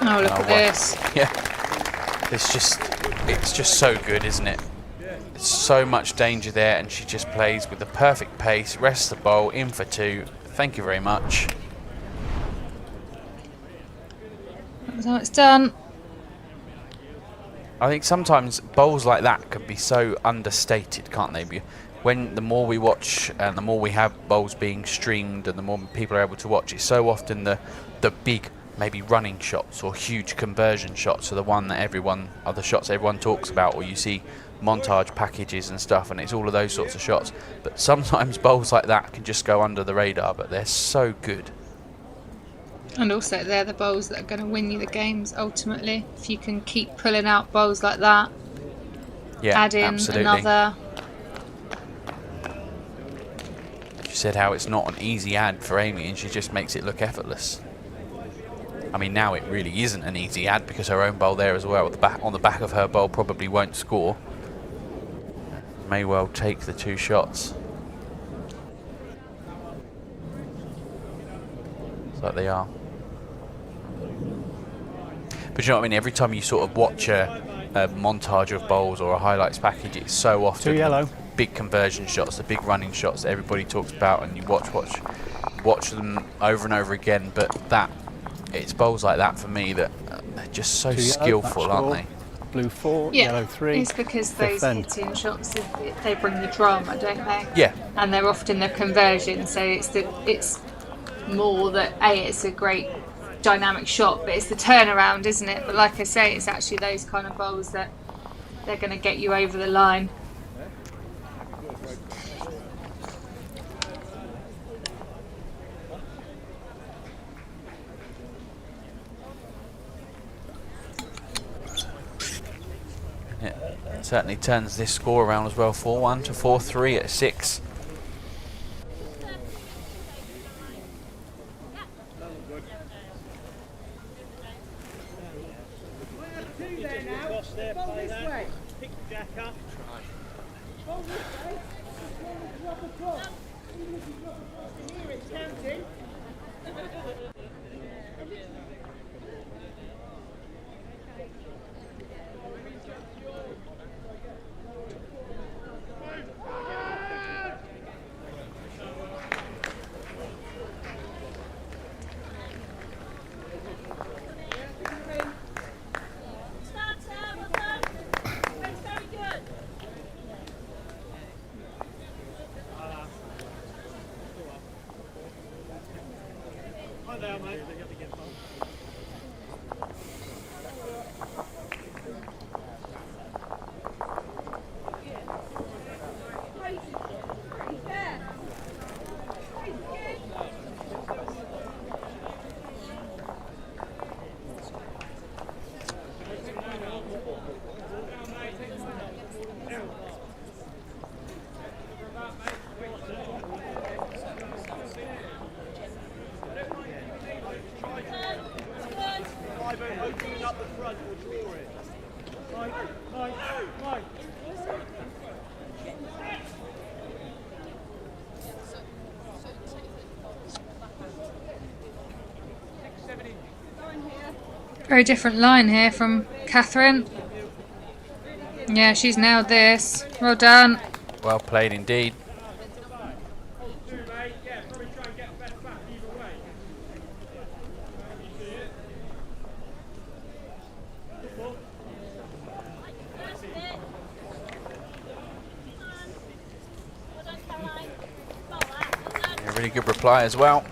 [SPEAKER 6] Oh, look at this.
[SPEAKER 7] Yeah. It's just so good, isn't it? There's so much danger there, and she just plays with the perfect pace, rests the bowl, in for 2. Thank you very much.
[SPEAKER 6] That's how it's done.
[SPEAKER 7] I think sometimes bowls like that can be so understated, can't they? When the more we watch and the more we have bowls being streamed and the more people are able to watch, it's so often the big, maybe running shots or huge conversion shots are the one that are the shots everyone talks about, or you see montage packages and stuff, and it's all of those sorts of shots. But sometimes bowls like that can just go under the radar, but they're so good.
[SPEAKER 6] And also, they're the bowls that are going to win you the games ultimately. If you can keep pulling out bowls like that,
[SPEAKER 7] Yeah,
[SPEAKER 6] add in
[SPEAKER 7] absolutely.
[SPEAKER 6] another.
[SPEAKER 7] She said how it's not an easy ad for Amy, and she just makes it look effortless. I mean, now it really isn't an easy ad because her own bowl there as well, on the back of her bowl, probably won't score. May well take the 2 shots. It's like they are. But you know what I mean? Every time you sort of watch a montage of bowls or a highlights package, it's so often
[SPEAKER 8] 2 yellow.
[SPEAKER 7] big conversion shots, the big running shots that everybody talks about, and you watch them over and over again. But it's bowls like that for me that they're just so
[SPEAKER 8] 2 yellow,
[SPEAKER 7] skillful, aren't they?
[SPEAKER 8] Blue 4,
[SPEAKER 6] Yeah,
[SPEAKER 8] yellow 3.
[SPEAKER 6] it's because
[SPEAKER 8] fifth
[SPEAKER 6] those
[SPEAKER 8] end.
[SPEAKER 6] hitting shots, they bring the drama, don't they?
[SPEAKER 7] Yeah.
[SPEAKER 6] And they're often the conversion, so it's more that it's a great dynamic shot, but it's the turnaround, isn't it? But like I say, it's actually those kind of bowls that they're going to get you over the line.
[SPEAKER 7] It certainly turns this score around as well, 4-1 to 4-3 at 6.
[SPEAKER 9] Pick the jack up. Here it's counting.
[SPEAKER 6] Very different line here from Catherine. Yeah, she's nailed this. Well done.
[SPEAKER 7] Well played indeed. A really good reply as well.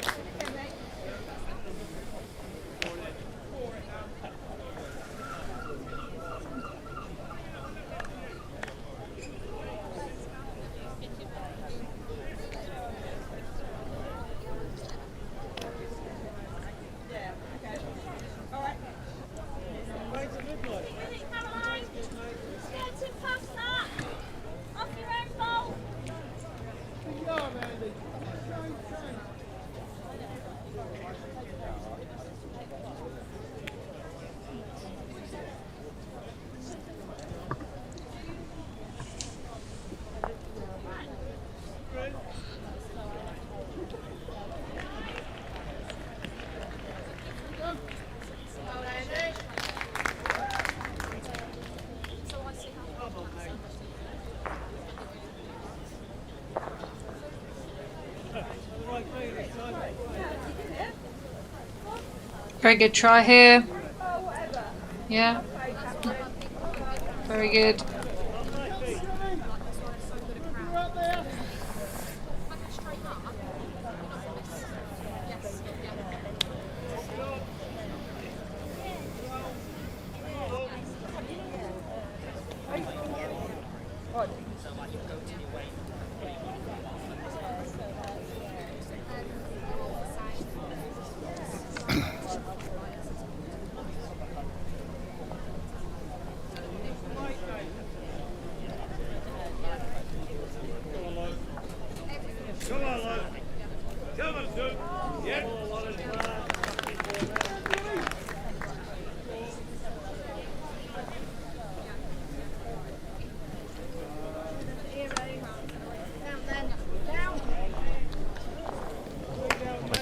[SPEAKER 6] Very good try here. Yeah. Very good.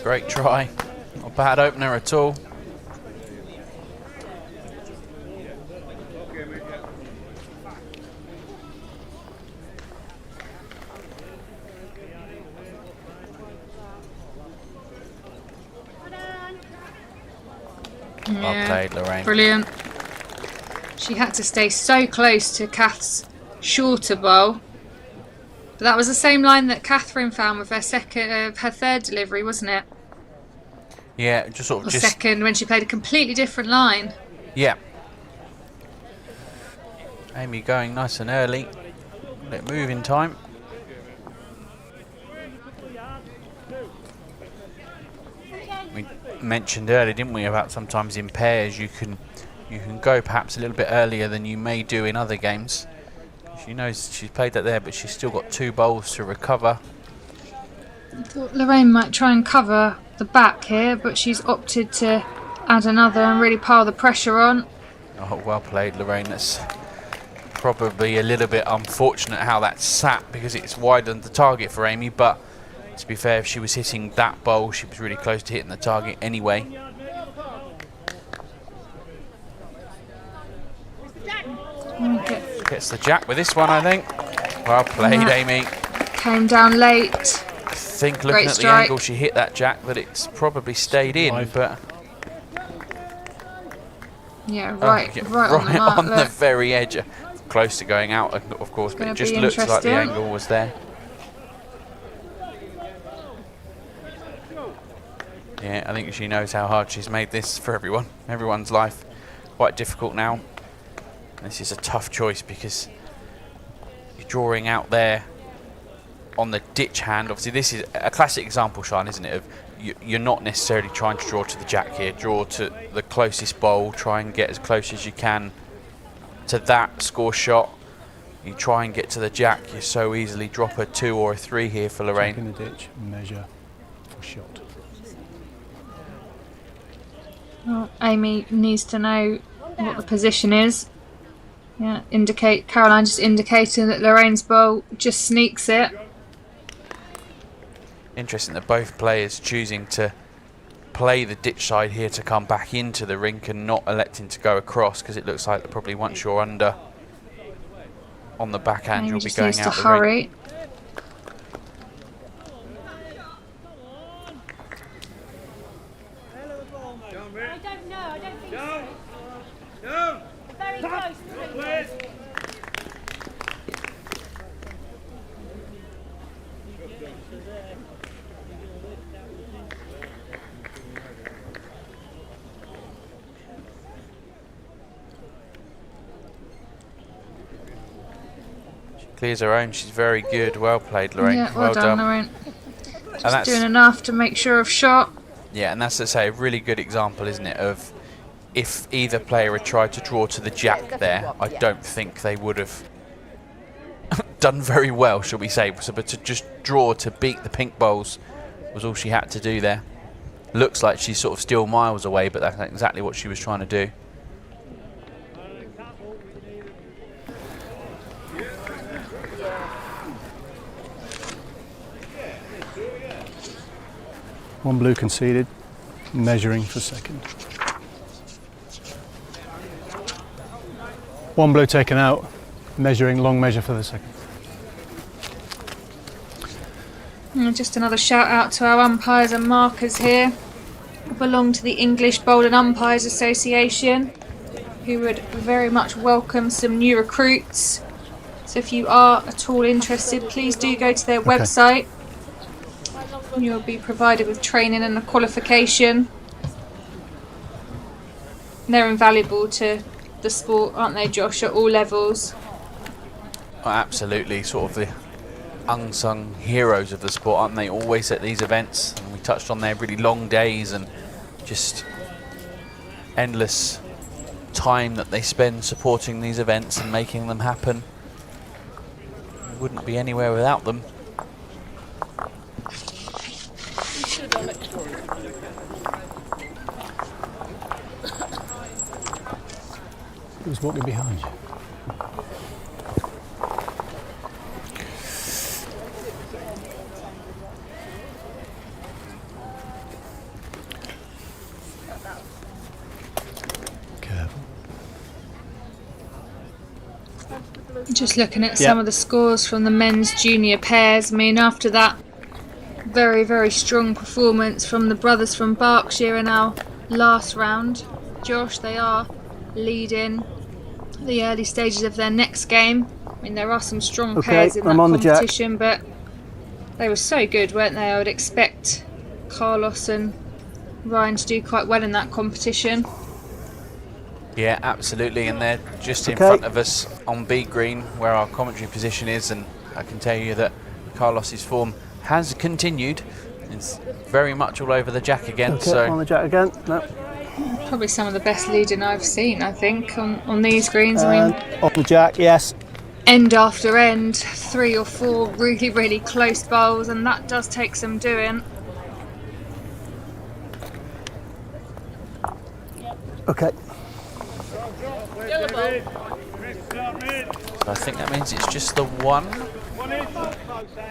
[SPEAKER 7] Great try. Not a bad opener at all. Well played, Lorraine.
[SPEAKER 6] Brilliant. She had to stay so close to Kath's shorter bowl. But that was the same line that Catherine found with her her third delivery, wasn't it?
[SPEAKER 7] Yeah, just sort of
[SPEAKER 6] Or second, when she played a completely different line.
[SPEAKER 7] Yeah. Amy going nice and early. Let move in time. We mentioned earlier, didn't we, about sometimes in pairs you can go perhaps a little bit earlier than you may do in other games. She knows she's played that there, but she's still got 2 bowls to recover.
[SPEAKER 6] I thought Lorraine might try and cover the back here, but she's opted to add another and really pile the pressure on.
[SPEAKER 7] Oh, well played, Lorraine. That's probably a little bit unfortunate how that sat, because it's widened the target for Amy, but to be fair, if she was hitting that bowl, she was really close to hitting the target anyway. Gets the jack with this one, I think. Well played, Amy.
[SPEAKER 6] Came down late.
[SPEAKER 7] I think looking at the angle she hit that jack that it's probably stayed in, but
[SPEAKER 6] yeah, right on the mark,
[SPEAKER 7] on the very edge, close to going out, of course, but it just looks like the angle was there. Yeah, I think she knows how hard she's made this for everyone. Everyone's life quite difficult now. This is a tough choice because you're drawing out there on the ditch hand. Obviously, this is a classic example, Sean, isn't it? Of you're not necessarily trying to draw to the jack here. Draw to the closest bowl. Try and get as close as you can to that score shot. You try and get to the jack. You so easily drop a 2 or a 3 here for Lorraine.
[SPEAKER 8] Jack in the ditch, measure for shot.
[SPEAKER 6] Well, Amy needs to know what the position is. Yeah, Caroline just indicating that Lorraine's bowl just sneaks it.
[SPEAKER 7] Interesting that both players choosing to play the ditch side here to come back into the rink and not electing to go across, because it looks like that probably once you're under on the backhand, you'll be going out the rink. Clears her own. She's very good. Well played, Lorraine.
[SPEAKER 6] Yeah, well done, Lorraine. Just doing enough to make sure of shot.
[SPEAKER 7] Yeah, and that's, to say, a really good example, isn't it, of if either player had tried to draw to the jack there, I don't think they would have done very well, shall we say. So, but to just draw to beat the pink bowls was all she had to do there. Looks like she's sort of still miles away, but that's exactly what she was trying to do.
[SPEAKER 8] One blue conceded, measuring for second. One blue taken out, measuring, long measure for the second.
[SPEAKER 6] And just another shout out to our umpires and markers here, who belong to the English Bowling Umpires Association, who would very much welcome some new recruits. So if you are at all interested, please do go to their website. You'll be provided with training and a qualification. They're invaluable to the sport, aren't they, Josh, at all levels?
[SPEAKER 7] Oh, absolutely, sort of the unsung heroes of the sport, aren't they? Always at these events. And we touched on their really long days and just endless time that they spend supporting these events and making them happen. We wouldn't be anywhere without them.
[SPEAKER 8] Who's walking behind you? Careful.
[SPEAKER 6] Just looking at some of the scores from the men's junior pairs. I mean, after that very, very strong performance from the brothers from Berkshire in our last round, Josh, they are leading the early stages of their next game. I mean, there are some strong pairs in that competition, but they were so good, weren't they? I would expect Carlos and Ryan to do quite well in that competition.
[SPEAKER 7] Yeah, absolutely, and they're just in front of us on B green where our commentary position is, and I can tell you that Carlos's form has continued. It's very much all over the jack again. So
[SPEAKER 8] on the jack again. No.
[SPEAKER 6] Probably some of the best leading I've seen, I think, on these greens. I mean,
[SPEAKER 8] on the jack, yes.
[SPEAKER 6] End after end, 3 or 4 really, really close bowls, and that does take some doing.
[SPEAKER 8] Okay.
[SPEAKER 7] So I think that means it's just the one.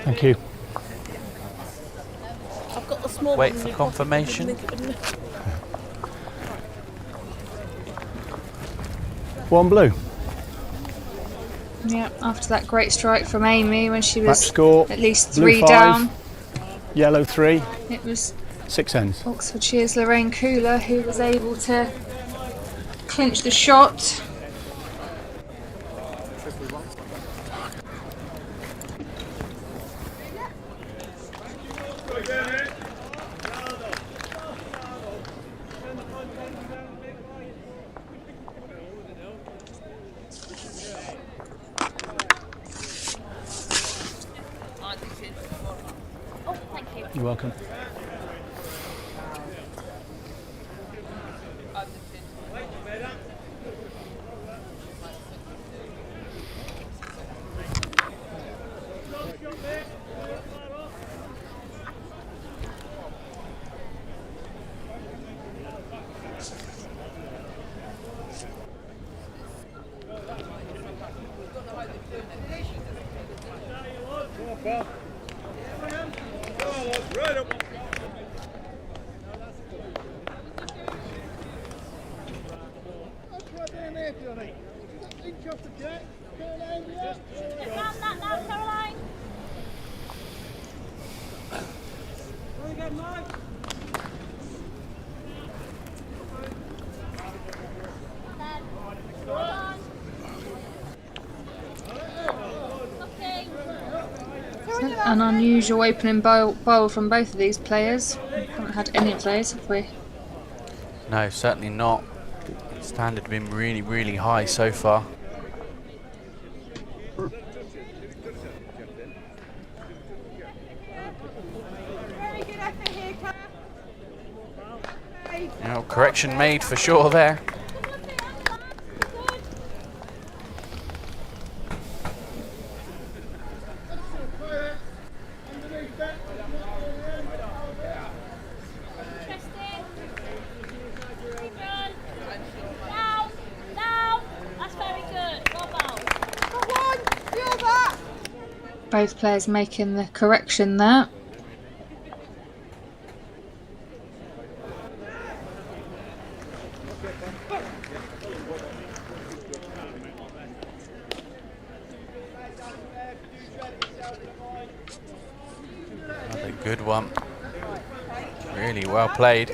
[SPEAKER 8] Thank you.
[SPEAKER 11] I've got the small
[SPEAKER 7] Wait for confirmation.
[SPEAKER 8] One blue.
[SPEAKER 6] Yeah, after that great strike from Amy when she was
[SPEAKER 8] score,
[SPEAKER 6] at least
[SPEAKER 8] blue
[SPEAKER 6] 3
[SPEAKER 8] 5,
[SPEAKER 6] down.
[SPEAKER 8] Yellow 3.
[SPEAKER 6] It was
[SPEAKER 8] 6 ends.
[SPEAKER 6] Oxfordshire's Lorraine Cooler who was able to clinch the shot.
[SPEAKER 8] You're welcome.
[SPEAKER 6] An unusual opening bowl from both of these players. We haven't had any of those, have we?
[SPEAKER 7] No, certainly not. Standard been really, really high so far. Now, correction made for sure there.
[SPEAKER 6] Both players making the correction there.
[SPEAKER 7] Another good one. Really well played.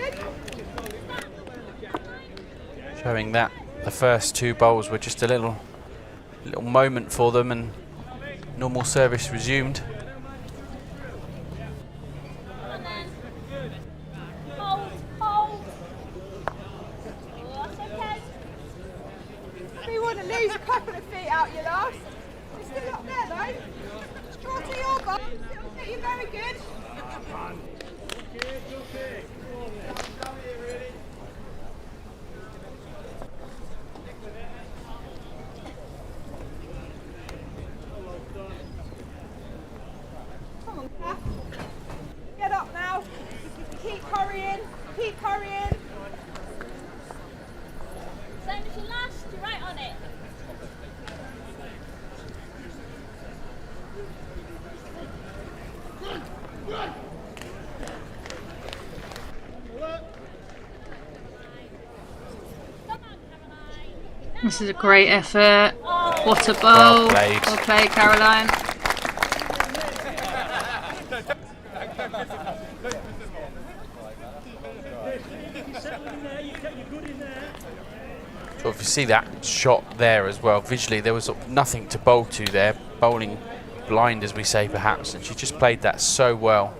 [SPEAKER 7] Showing that the first 2 bowls were just a little moment for them, and normal service resumed.
[SPEAKER 11] Hold. Oh, that's okay. If you want to lose a couple of feet out your last, you're still up there though. Draw to your box, it'll get you very good. Get up now. Keep hurrying. Keep hurrying. Same as your last. You're right on it.
[SPEAKER 6] This is a great effort. What a bowl.
[SPEAKER 7] Well played.
[SPEAKER 6] Well played, Caroline.
[SPEAKER 9] Settle in there.
[SPEAKER 7] So if you see that shot there as well, visually there was sort of nothing to bowl to there, bowling blind as we say perhaps, and she just played that so well.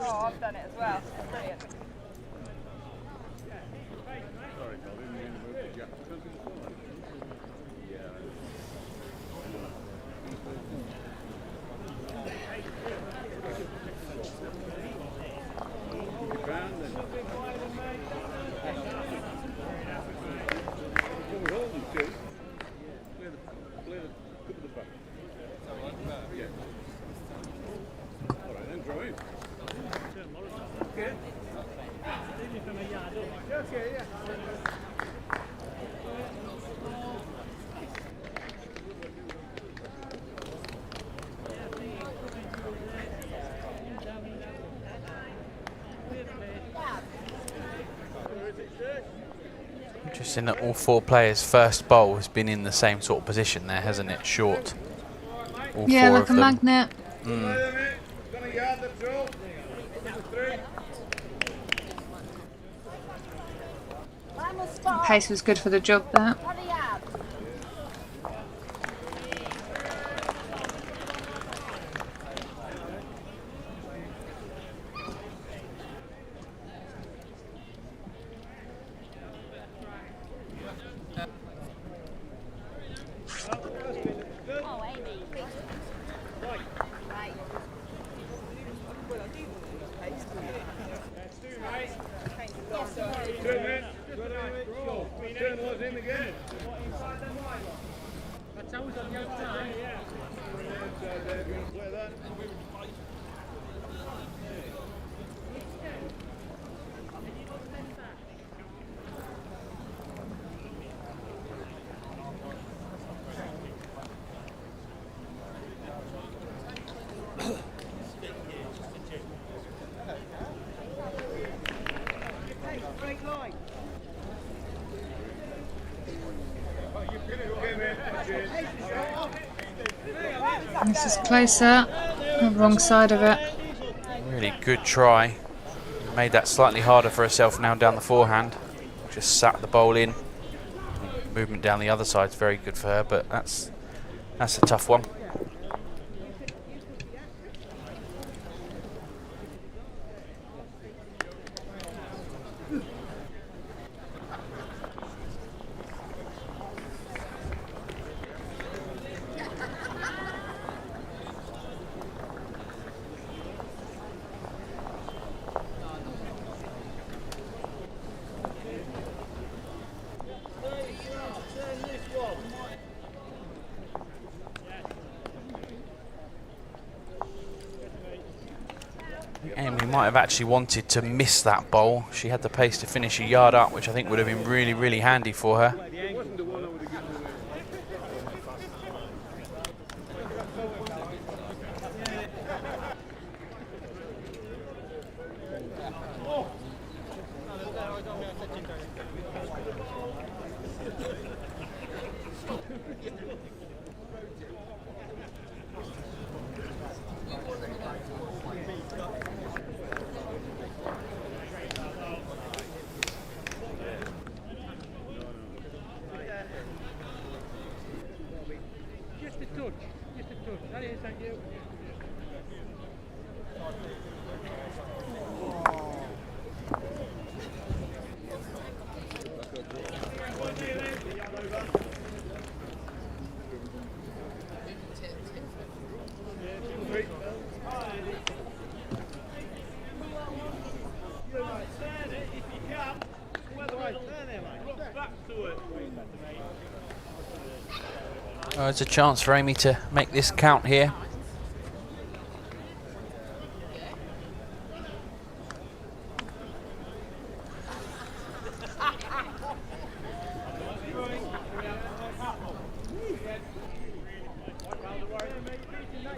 [SPEAKER 11] Oh, I've done it as well. Brilliant.
[SPEAKER 7] Interesting that all four players' first bowl has been in the same sort of position there, hasn't it? Short. All
[SPEAKER 6] Yeah,
[SPEAKER 7] four
[SPEAKER 6] like
[SPEAKER 7] of
[SPEAKER 6] a
[SPEAKER 7] them.
[SPEAKER 6] magnet. Pace was good for the job there. This is closer, the wrong side of it.
[SPEAKER 7] Really good try. Made that slightly harder for herself now down the forehand. Just sat the bowl in. Movement down the other side is very good for her, but that's a tough one. And we might have actually wanted to miss that bowl. She had the pace to finish a yard up, which I think would have been really, really handy for her. It's a chance for Amy to make this count here.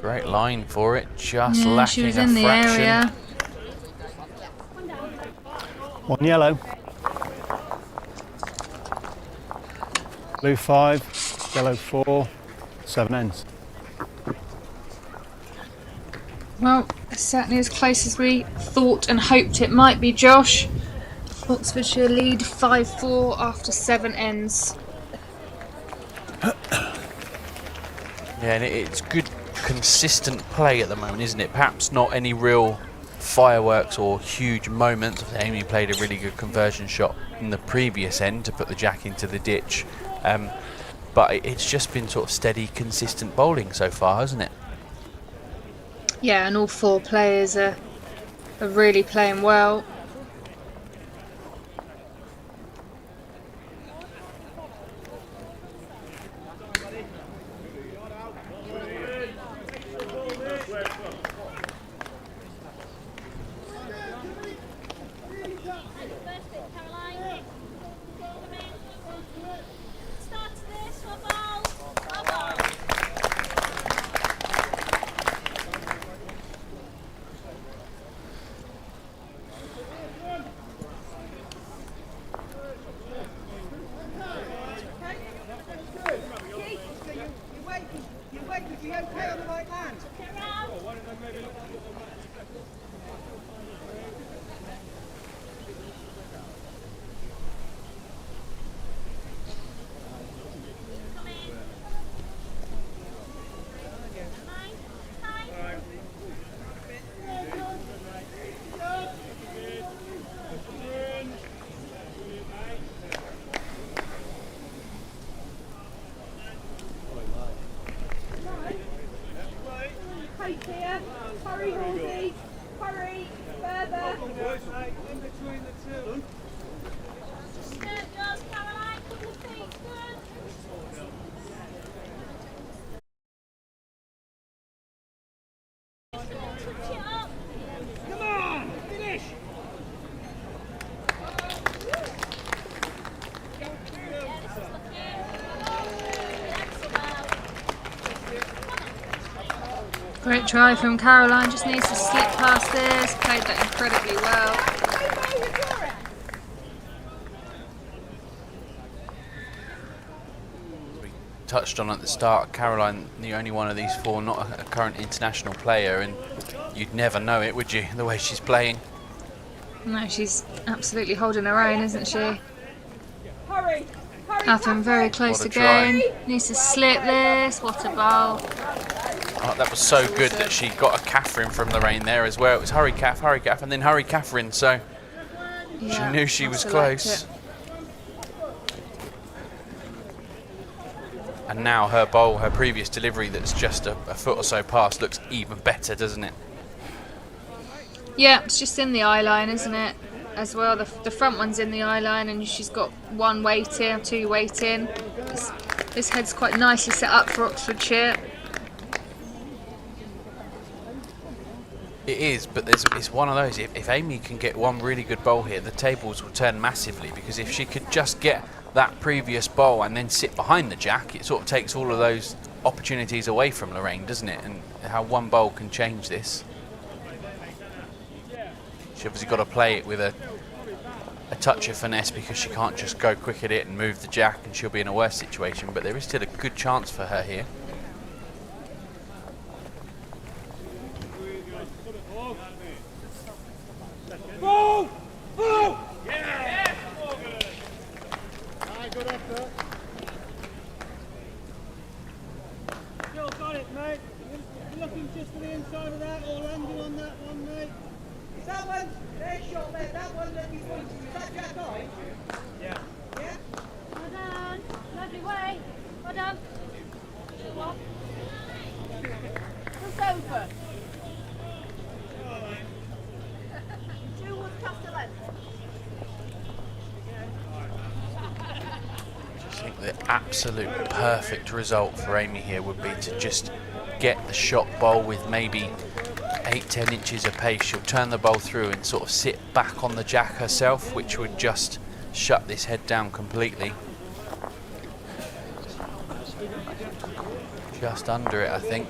[SPEAKER 7] Great line for it, just
[SPEAKER 6] Yeah,
[SPEAKER 7] lacking
[SPEAKER 6] she was
[SPEAKER 7] a
[SPEAKER 6] in the
[SPEAKER 7] fraction.
[SPEAKER 6] area.
[SPEAKER 8] 1 yellow. Blue 5, yellow 4, 7 ends.
[SPEAKER 6] Well, it's certainly as close as we thought and hoped it might be, Josh. Oxfordshire lead 5-4 after 7 ends.
[SPEAKER 7] Yeah, and it's good, consistent play at the moment, isn't it? Perhaps not any real fireworks or huge moments. Amy played a really good conversion shot in the previous end to put the jack into the ditch. But it's just been sort of steady, consistent bowling so far, hasn't it?
[SPEAKER 6] Yeah, and all 4 players are really playing well.
[SPEAKER 11] Hurry, Halsey. Hurry. Further.
[SPEAKER 9] In between the two.
[SPEAKER 11] Caroline. Couple of feet. Good.
[SPEAKER 9] Come on, finish.
[SPEAKER 6] Great try from Caroline, just needs to slip past this. Played that incredibly well.
[SPEAKER 7] We touched on at the start, Caroline, the only one of these 4 not a current international player, and you'd never know it, would you, the way she's playing?
[SPEAKER 6] No, she's absolutely holding her own, isn't she?
[SPEAKER 11] Hurry.
[SPEAKER 6] Catherine very close
[SPEAKER 7] What a try.
[SPEAKER 6] again. Needs to slip this. What a bowl.
[SPEAKER 7] Oh, that was so good that she got a Catherine from Lorraine there as well. It was hurry Kath, and then hurry Catherine, so
[SPEAKER 6] Yeah,
[SPEAKER 7] she knew she was
[SPEAKER 6] also liked
[SPEAKER 7] close.
[SPEAKER 6] it.
[SPEAKER 7] And now her bowl, her previous delivery that's just a foot or so past, looks even better, doesn't it?
[SPEAKER 6] Yeah, it's just in the eye line, isn't it? As well, the front one's in the eye line, and she's got 1 waiting, 2 waiting. This head's quite nicely set up for Oxfordshire.
[SPEAKER 7] It is, but it's one of those. If Amy can get one really good bowl here, the tables will turn massively, because if she could just get that previous bowl and then sit behind the jack, it sort of takes all of those opportunities away from Lorraine, doesn't it? And how one bowl can change this. She obviously got to play it with a touch of finesse, because she can't just go quick at it and move the jack, and she'll be in a worse situation, but there is still a good chance for her here.
[SPEAKER 9] Ball! Ball! Yeah! Good effort. Still got it, mate. You're looking just for the inside of that, or landing on that one, mate.
[SPEAKER 11] That one, their shot there, that one that we pointed to. Is that Jack Eye?
[SPEAKER 9] Yeah.
[SPEAKER 11] Yeah?
[SPEAKER 12] Well done. Lovely way. Well done. Who's over?
[SPEAKER 11] Two would cast a length.
[SPEAKER 7] I think the absolute perfect result for Amy here would be to just get the shot bowl with maybe 8-10 inches of pace. She'll turn the bowl through and sort of sit back on the jack herself, which would just shut this head down completely. Just under it, I think.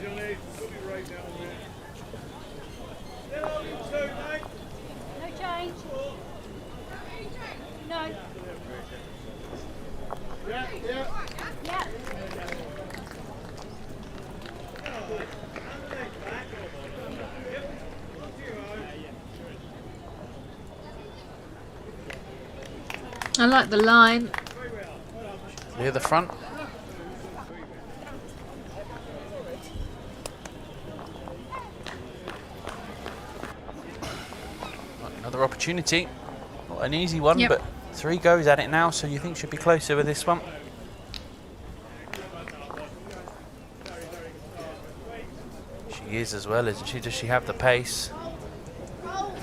[SPEAKER 6] I like the line.
[SPEAKER 7] Near the front. Another opportunity. Not an easy one,
[SPEAKER 6] Yep.
[SPEAKER 7] but 3 goes at it now, so you think she'll be closer with this one. She is as well, isn't she? Does she have the pace?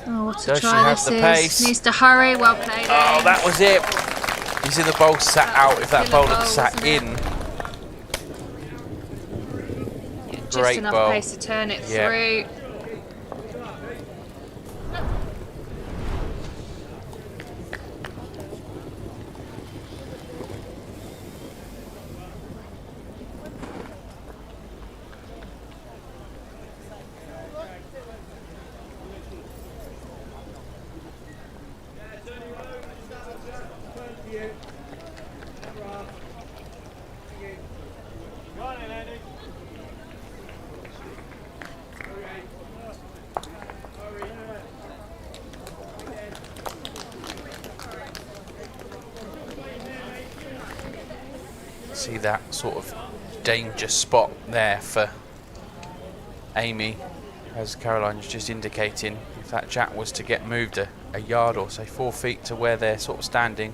[SPEAKER 6] Oh, what a
[SPEAKER 7] Does she
[SPEAKER 6] try
[SPEAKER 7] have
[SPEAKER 6] this
[SPEAKER 7] the
[SPEAKER 6] is.
[SPEAKER 7] pace?
[SPEAKER 6] Needs to hurry. Well played.
[SPEAKER 7] Oh,
[SPEAKER 6] Ames.
[SPEAKER 7] that was it. You see the bowl sat out. If that
[SPEAKER 6] killer
[SPEAKER 7] bowl had
[SPEAKER 6] bowl,
[SPEAKER 7] sat
[SPEAKER 6] wasn't it?
[SPEAKER 7] in.
[SPEAKER 6] Just
[SPEAKER 7] Great
[SPEAKER 6] enough
[SPEAKER 7] bowl.
[SPEAKER 6] pace to turn it
[SPEAKER 7] Yeah.
[SPEAKER 6] through.
[SPEAKER 7] See that sort of danger spot there for Amy, as Caroline's just indicating. If that jack was to get moved a yard or say 4 feet to where they're sort of standing,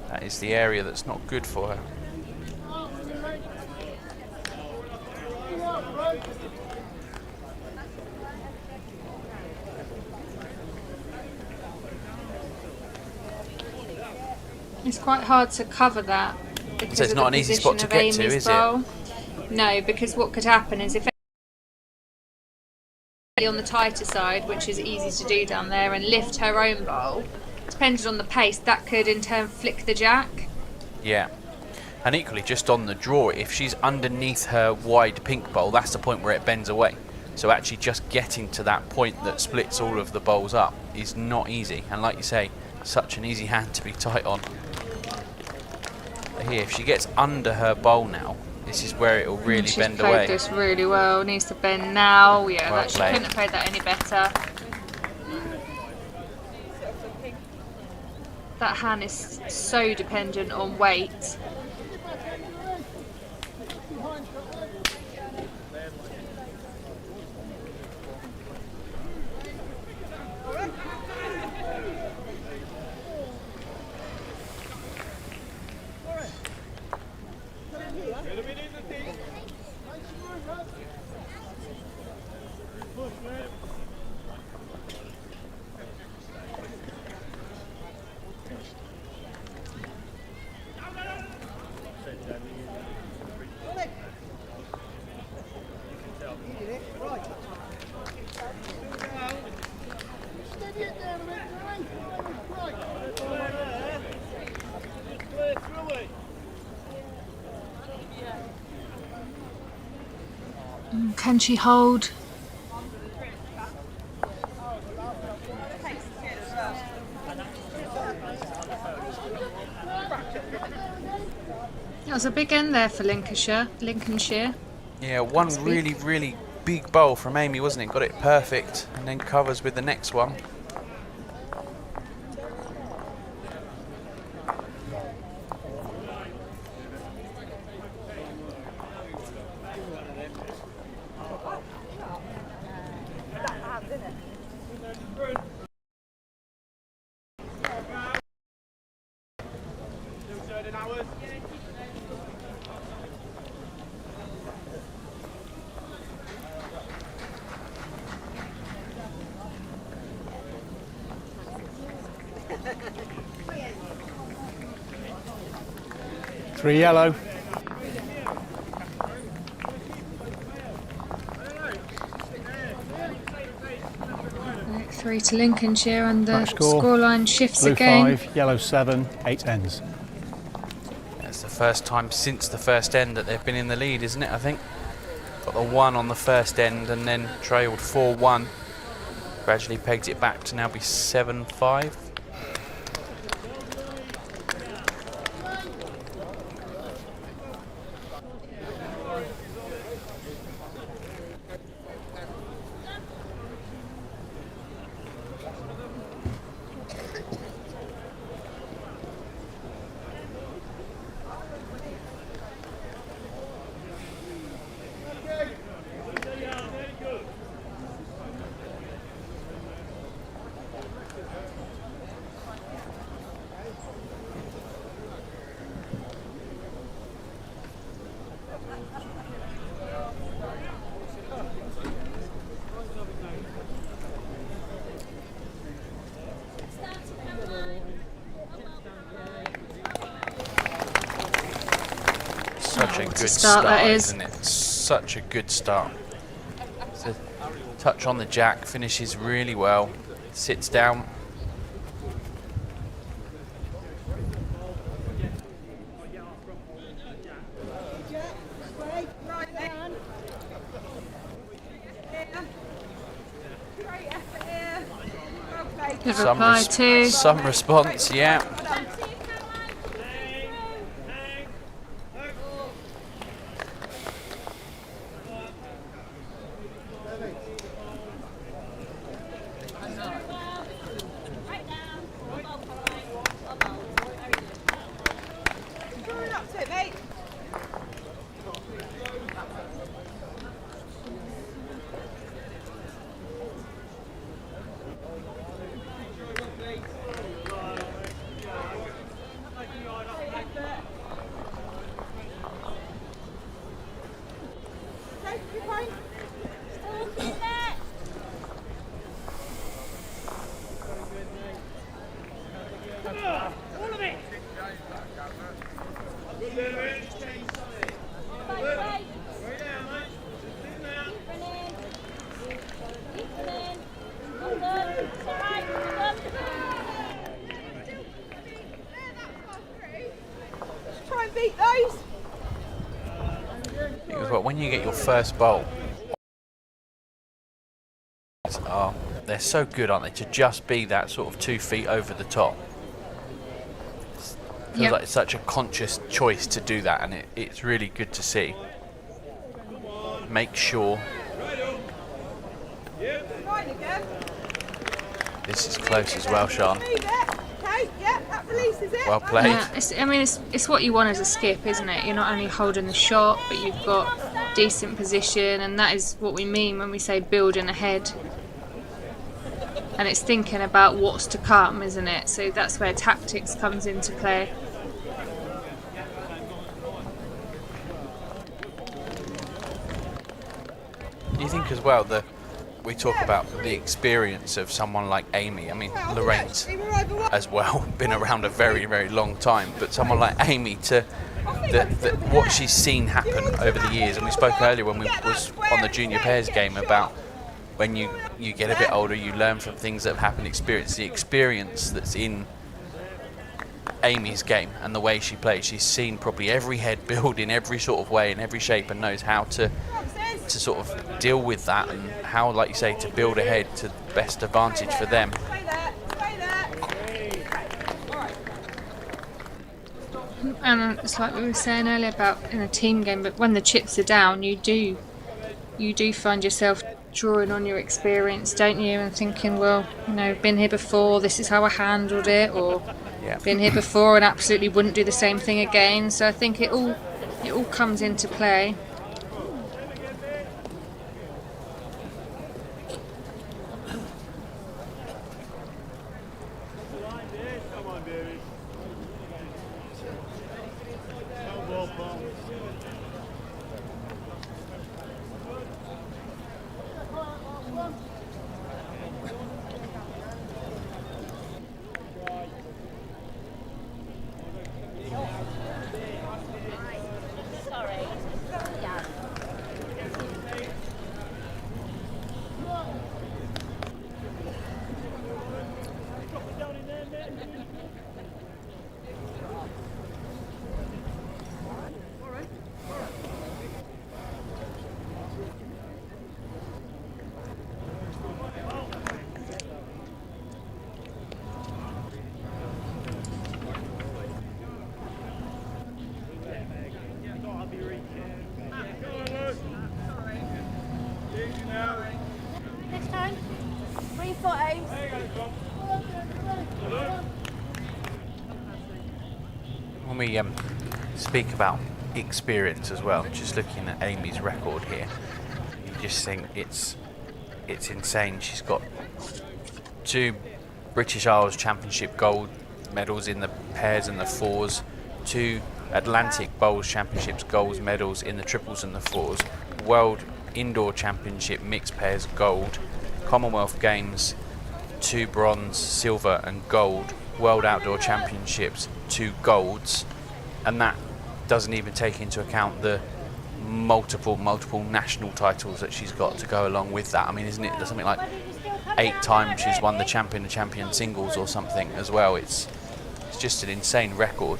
[SPEAKER 7] that is the area that's not good for her.
[SPEAKER 6] It's quite hard to cover that because
[SPEAKER 7] So it's
[SPEAKER 6] of
[SPEAKER 7] not
[SPEAKER 6] the
[SPEAKER 7] an easy spot to
[SPEAKER 6] position of
[SPEAKER 7] get to,
[SPEAKER 6] Amy's
[SPEAKER 7] is
[SPEAKER 6] bowl. No, because what could happen is if on the tighter side, which is easy to do down there, and lift her own bowl, depending on the pace, that could in turn flick the jack.
[SPEAKER 7] Yeah. And equally, just on the draw, if she's underneath her wide pink bowl, that's the point where it bends away. So actually just getting to that point that splits all of the bowls up is not easy. And like you say, such an easy hand to be tight on. But here, if she gets under her bowl now, this is where it will really
[SPEAKER 6] She's
[SPEAKER 7] bend
[SPEAKER 6] played
[SPEAKER 7] away.
[SPEAKER 6] this really well. Needs to bend now. Yeah,
[SPEAKER 7] Well
[SPEAKER 6] that, she
[SPEAKER 7] played.
[SPEAKER 6] couldn't have played that any better. That hand is so dependent on weight. Can she hold? That was a big end there for Lincolnshire.
[SPEAKER 7] Yeah, one really, really big bowl from Amy, wasn't it? Got it perfect, and then covers with the next one.
[SPEAKER 8] Three yellow.
[SPEAKER 6] Right, 3 to Lincolnshire, and the
[SPEAKER 8] Match score.
[SPEAKER 6] scoreline shifts
[SPEAKER 8] Blue
[SPEAKER 6] again.
[SPEAKER 8] 5, yellow 7, 8 ends.
[SPEAKER 7] It's the first time since the first end that they've been in the lead, isn't it, I think? Got the 1 on the first end and then trailed 4-1. Gradually pegged it back to now be 7-5. a
[SPEAKER 6] What a
[SPEAKER 7] good
[SPEAKER 6] start that is.
[SPEAKER 7] isn't it? Such a good start. So, touch on the jack, finishes really well, sits down.
[SPEAKER 6] Good reply too.
[SPEAKER 7] Some response, yeah.
[SPEAKER 11] Try and beat those.
[SPEAKER 7] Because when you get your first bowl, they're so good, aren't they, to just be that sort of 2 feet over the top. Feels like it's such a conscious choice to do that, and it's really good to see. Make sure this is close as well, Sean. Well played.
[SPEAKER 6] Yeah, it's what you want as a skip, isn't it? You're not only holding the shot, but you've got decent position, and that is what we mean when we say building ahead. And it's thinking about what's to come, isn't it? So that's where tactics comes into play.
[SPEAKER 7] Do you think as well that we talk about the experience of someone like Amy? I mean, Lorraine's as well been around a very, very long time, but someone like Amy, what she's seen happen over the years, and we spoke earlier when we was on the junior pairs game about when you get a bit older, you learn from things that have happened, the experience that's in Amy's game and the way she plays. She's seen probably every head build in every sort of way, in every shape, and knows how to sort of deal with that, and how, like you say, to build ahead to best advantage for them.
[SPEAKER 6] And it's like we were saying earlier about in a team game, but when the chips are down, you do find yourself drawing on your experience, don't you, and thinking, well, been here before, this is how I handled it, or been here before and absolutely wouldn't do the same thing again. So I think it all comes into play.
[SPEAKER 12] Next time, 3 foot aims.
[SPEAKER 7] When we speak about experience as well, just looking at Amy's record here, you just think it's insane. She's got 2 British Isles Championship gold medals in the pairs and the fours, 2 Atlantic Bowls Championships gold medals in the triples and the fours, World Indoor Championship mixed pairs gold, Commonwealth Games 2 bronze, silver and gold, World Outdoor Championships 2 golds, and that doesn't even take into account the multiple national titles that she's got to go along with that. I mean, isn't it something like 8 times she's won the champion singles or something as well? It's just an insane record.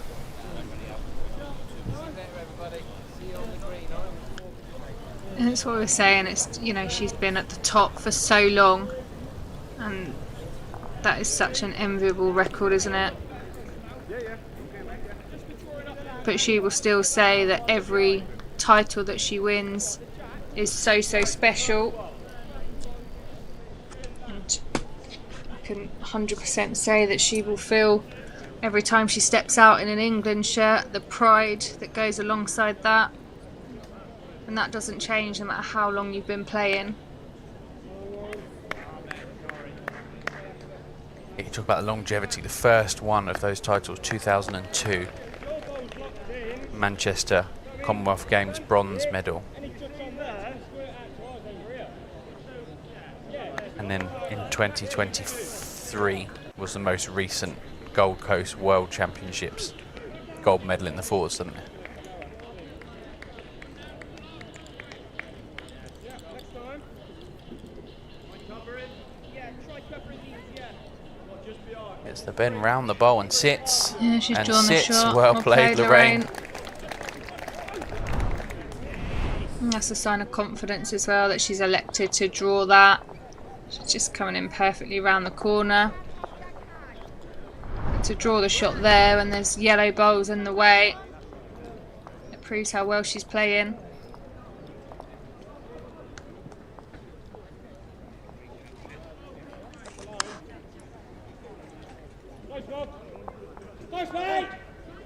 [SPEAKER 6] And it's what we were saying, it's, you know, she's been at the top for so long, and that is such an enviable record, isn't it? But she will still say that every title that she wins is so special, and I can 100% say that she will feel every time she steps out in an England shirt the pride that goes alongside that. And that doesn't change no matter how long you've been playing.
[SPEAKER 7] You talk about the longevity. The first one of those titles, 2002, Manchester Commonwealth Games bronze medal. And then in 2023 was the most recent Gold Coast World Championships gold medal in the fours, didn't it? It's the bend round the bowl and sits.
[SPEAKER 6] Yeah, she's
[SPEAKER 7] and
[SPEAKER 6] drawn
[SPEAKER 7] sits.
[SPEAKER 6] the shot.
[SPEAKER 7] Well played, Lorraine.
[SPEAKER 6] And that's a sign of confidence as well, that she's elected to draw that. She's just coming in perfectly round the corner. To draw the shot there, and there's yellow bowls in the way. It proves how well she's playing.
[SPEAKER 9] Nice, mate!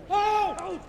[SPEAKER 9] Oh!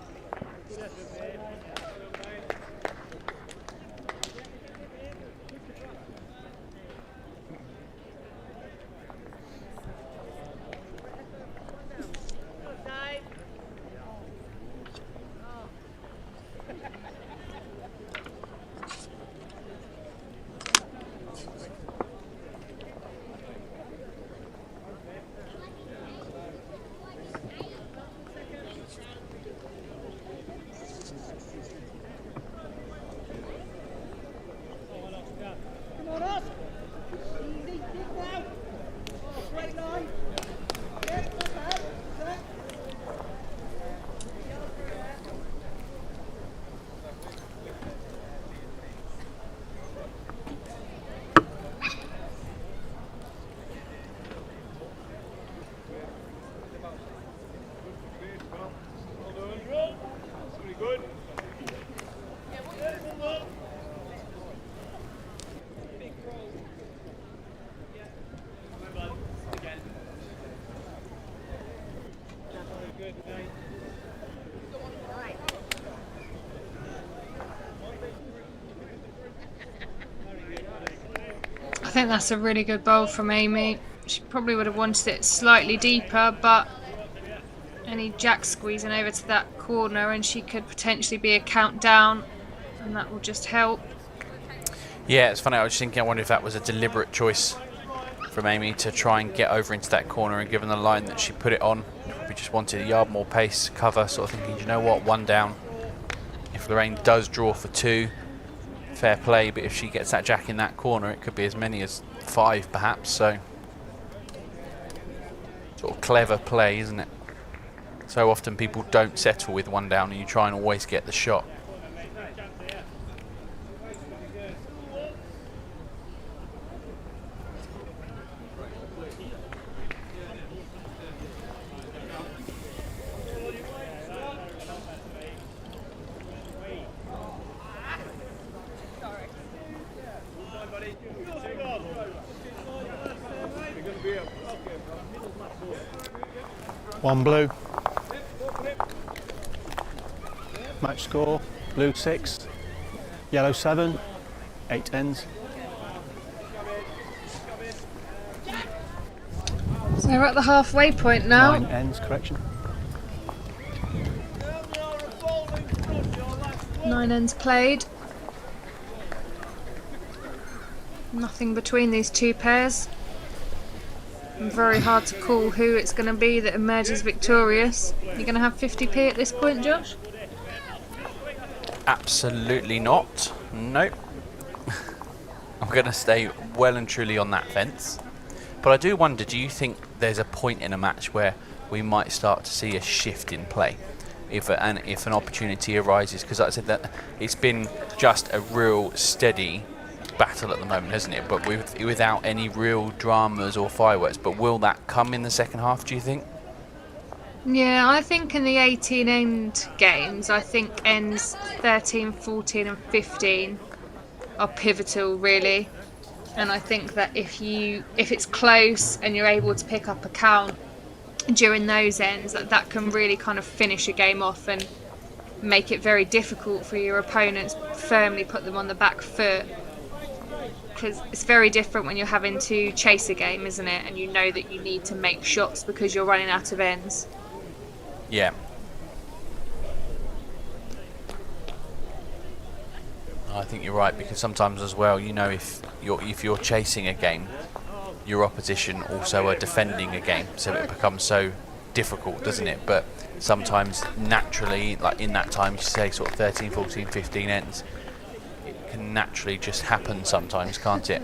[SPEAKER 6] I think that's a really good bowl from Amy. She probably would have wanted it slightly deeper, but any jack squeezing over to that corner and she could potentially be a countdown, and that will just help.
[SPEAKER 7] Yeah, it's funny. I was thinking, I wonder if that was a deliberate choice from Amy to try and get over into that corner, and given the line that she put it on, we just wanted a yard more pace cover, sort of thinking, you know what, 1 down. If Lorraine does draw for 2, fair play, but if she gets that jack in that corner, it could be as many as 5 perhaps, so sort of clever play, isn't it? So often people don't settle with 1 down, and you try and always get the shot.
[SPEAKER 8] One blue. Match score, blue 6, yellow 7, 8 ends.
[SPEAKER 6] So we're at the halfway point now.
[SPEAKER 8] 9 ends, correction.
[SPEAKER 6] 9 ends played. Nothing between these two pairs. And very hard to call who it's going to be that emerges victorious. You're going to have 50p at this point, Josh?
[SPEAKER 7] Absolutely not. Nope. I'm going to stay well and truly on that fence. But I do wonder, do you think there's a point in a match where we might start to see a shift in play if an opportunity arises? Because like I said, that it's been just a real steady battle at the moment, hasn't it? But without any real dramas or fireworks. But will that come in the second half, do you think?
[SPEAKER 6] Yeah, I think in the 18 end games, I think ends 13, 14 and 15 are pivotal, really. And I think that if it's close and you're able to pick up a count during those ends, that can really kind of finish a game off and make it very difficult for your opponents, firmly put them on the back foot. Because it's very different when you're having to chase a game, isn't it? And you know that you need to make shots because you're running out of ends.
[SPEAKER 7] Yeah. I think you're right, because sometimes as well, you know, if you're chasing a game, your opposition also are defending a game, so it becomes so difficult, doesn't it? But sometimes naturally, like in that time, you say sort of 13, 14, 15 ends, it can naturally just happen sometimes, can't it?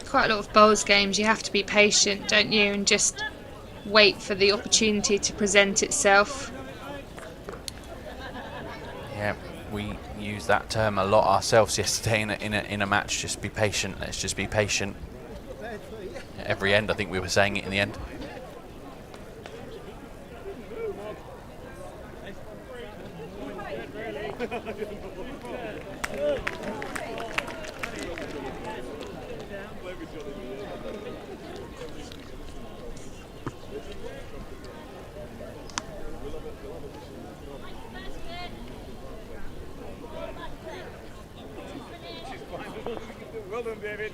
[SPEAKER 6] Quite a lot of bowls games, you have to be patient, don't you, and just wait for the opportunity to present itself.
[SPEAKER 7] Yeah, we used that term a lot ourselves yesterday in a match. Just be patient. Let's just be patient. Every end, I think we were saying it in the end.
[SPEAKER 9] Well done, David.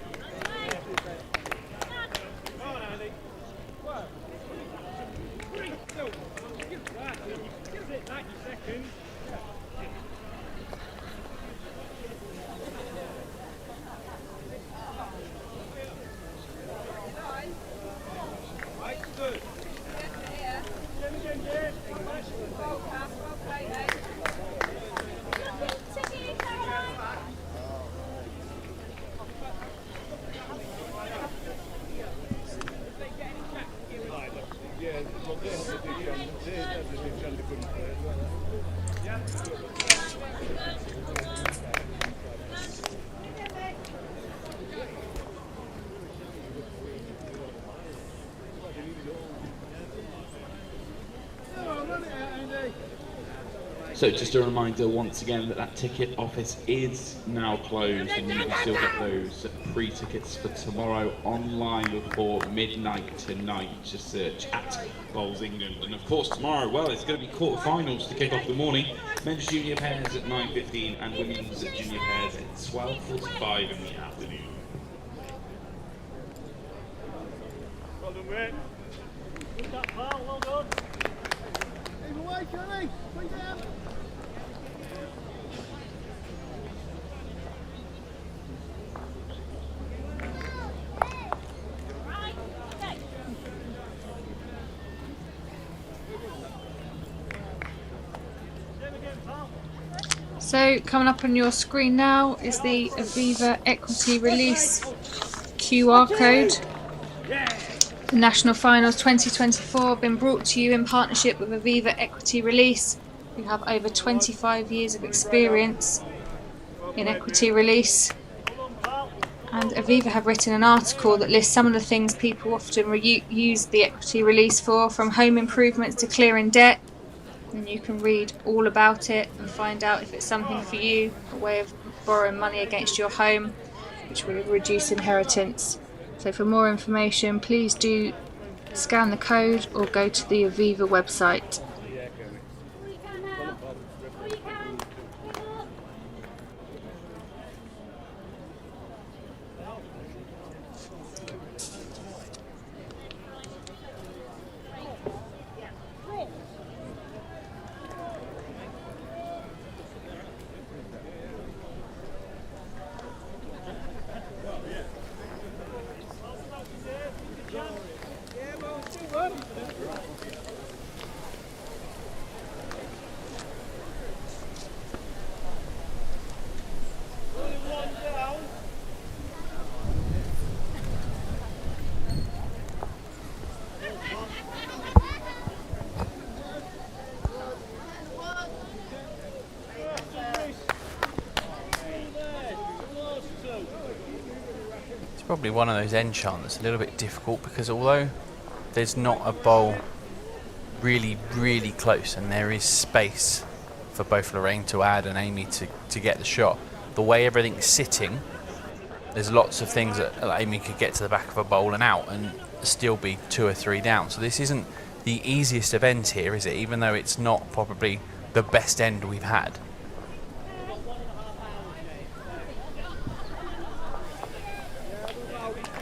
[SPEAKER 10] So just a reminder once again that ticket office is now closed, and you can still get those pre-tickets for tomorrow online before midnight tonight. Just search at Bowls England. And of course tomorrow, well, it's going to be quarter-finals to kick off the morning. Men's junior pairs at 9:15 and women's junior pairs at 12:45 in the afternoon.
[SPEAKER 9] Well done, mate. Good that, pal. Well done. Aim away, Kelly. Bring it up.
[SPEAKER 6] So coming up on your screen now is the Aviva Equity Release QR code. The National Finals 2024 have been brought to you in partnership with Aviva Equity Release, who have over 25 years of experience in equity release. And Aviva have written an article that lists some of the things people often use the equity release for, from home improvements to clearing debt. And you can read all about it and find out if it's something for you, a way of borrowing money against your home, which will reduce inheritance. So for more information, please do scan the code or go to the Aviva website.
[SPEAKER 7] Probably one of those end chants that's a little bit difficult, because although there's not a bowl really close and there is space for both Lorraine to add and Amy to get the shot, the way everything's sitting, there's lots of things that Amy could get to the back of a bowl and out and still be 2 or 3 down. So this isn't the easiest of ends here, is it? Even though it's not probably the best end we've had.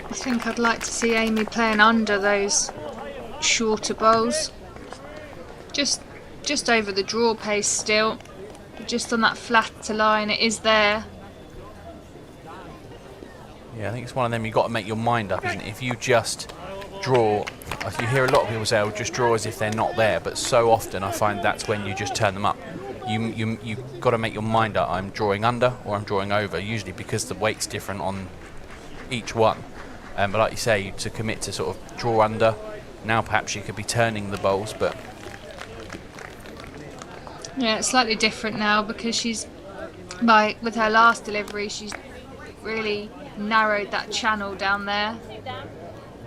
[SPEAKER 6] I think I'd like to see Amy playing under those shorter bowls. Just over the draw pace still, but just on that flatter line, it is there.
[SPEAKER 7] Yeah, I think it's one of them you've got to make your mind up, isn't it? If you just draw, you hear a lot of people say, "Oh, just draw as if they're not there," but so often I find that's when you just turn them up. You've got to make your mind up. I'm drawing under or I'm drawing over, usually because the weight's different on each one. But like you say, to commit to sort of draw under, now perhaps you could be turning the bowls, but...
[SPEAKER 6] Yeah, it's slightly different now because she's, with her last delivery, she's really narrowed that channel down there.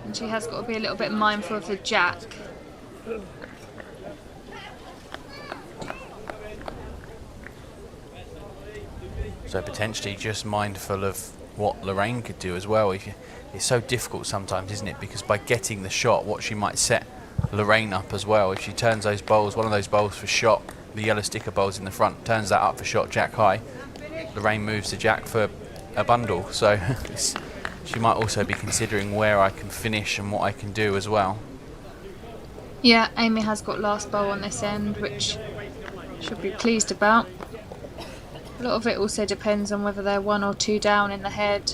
[SPEAKER 6] And she has got to be a little bit mindful of the jack.
[SPEAKER 7] So potentially just mindful of what Lorraine could do as well. It's so difficult sometimes, isn't it? Because by getting the shot, what she might set Lorraine up as well. If she turns those bowls, one of those bowls for shot, the yellow sticker bowls in the front, turns that up for shot jack high, Lorraine moves to jack for a bundle. So she might also be considering where I can finish and what I can do as well.
[SPEAKER 6] Yeah, Amy has got last bowl on this end, which should be pleased about. A lot of it also depends on whether they're 1 or 2 down in the head.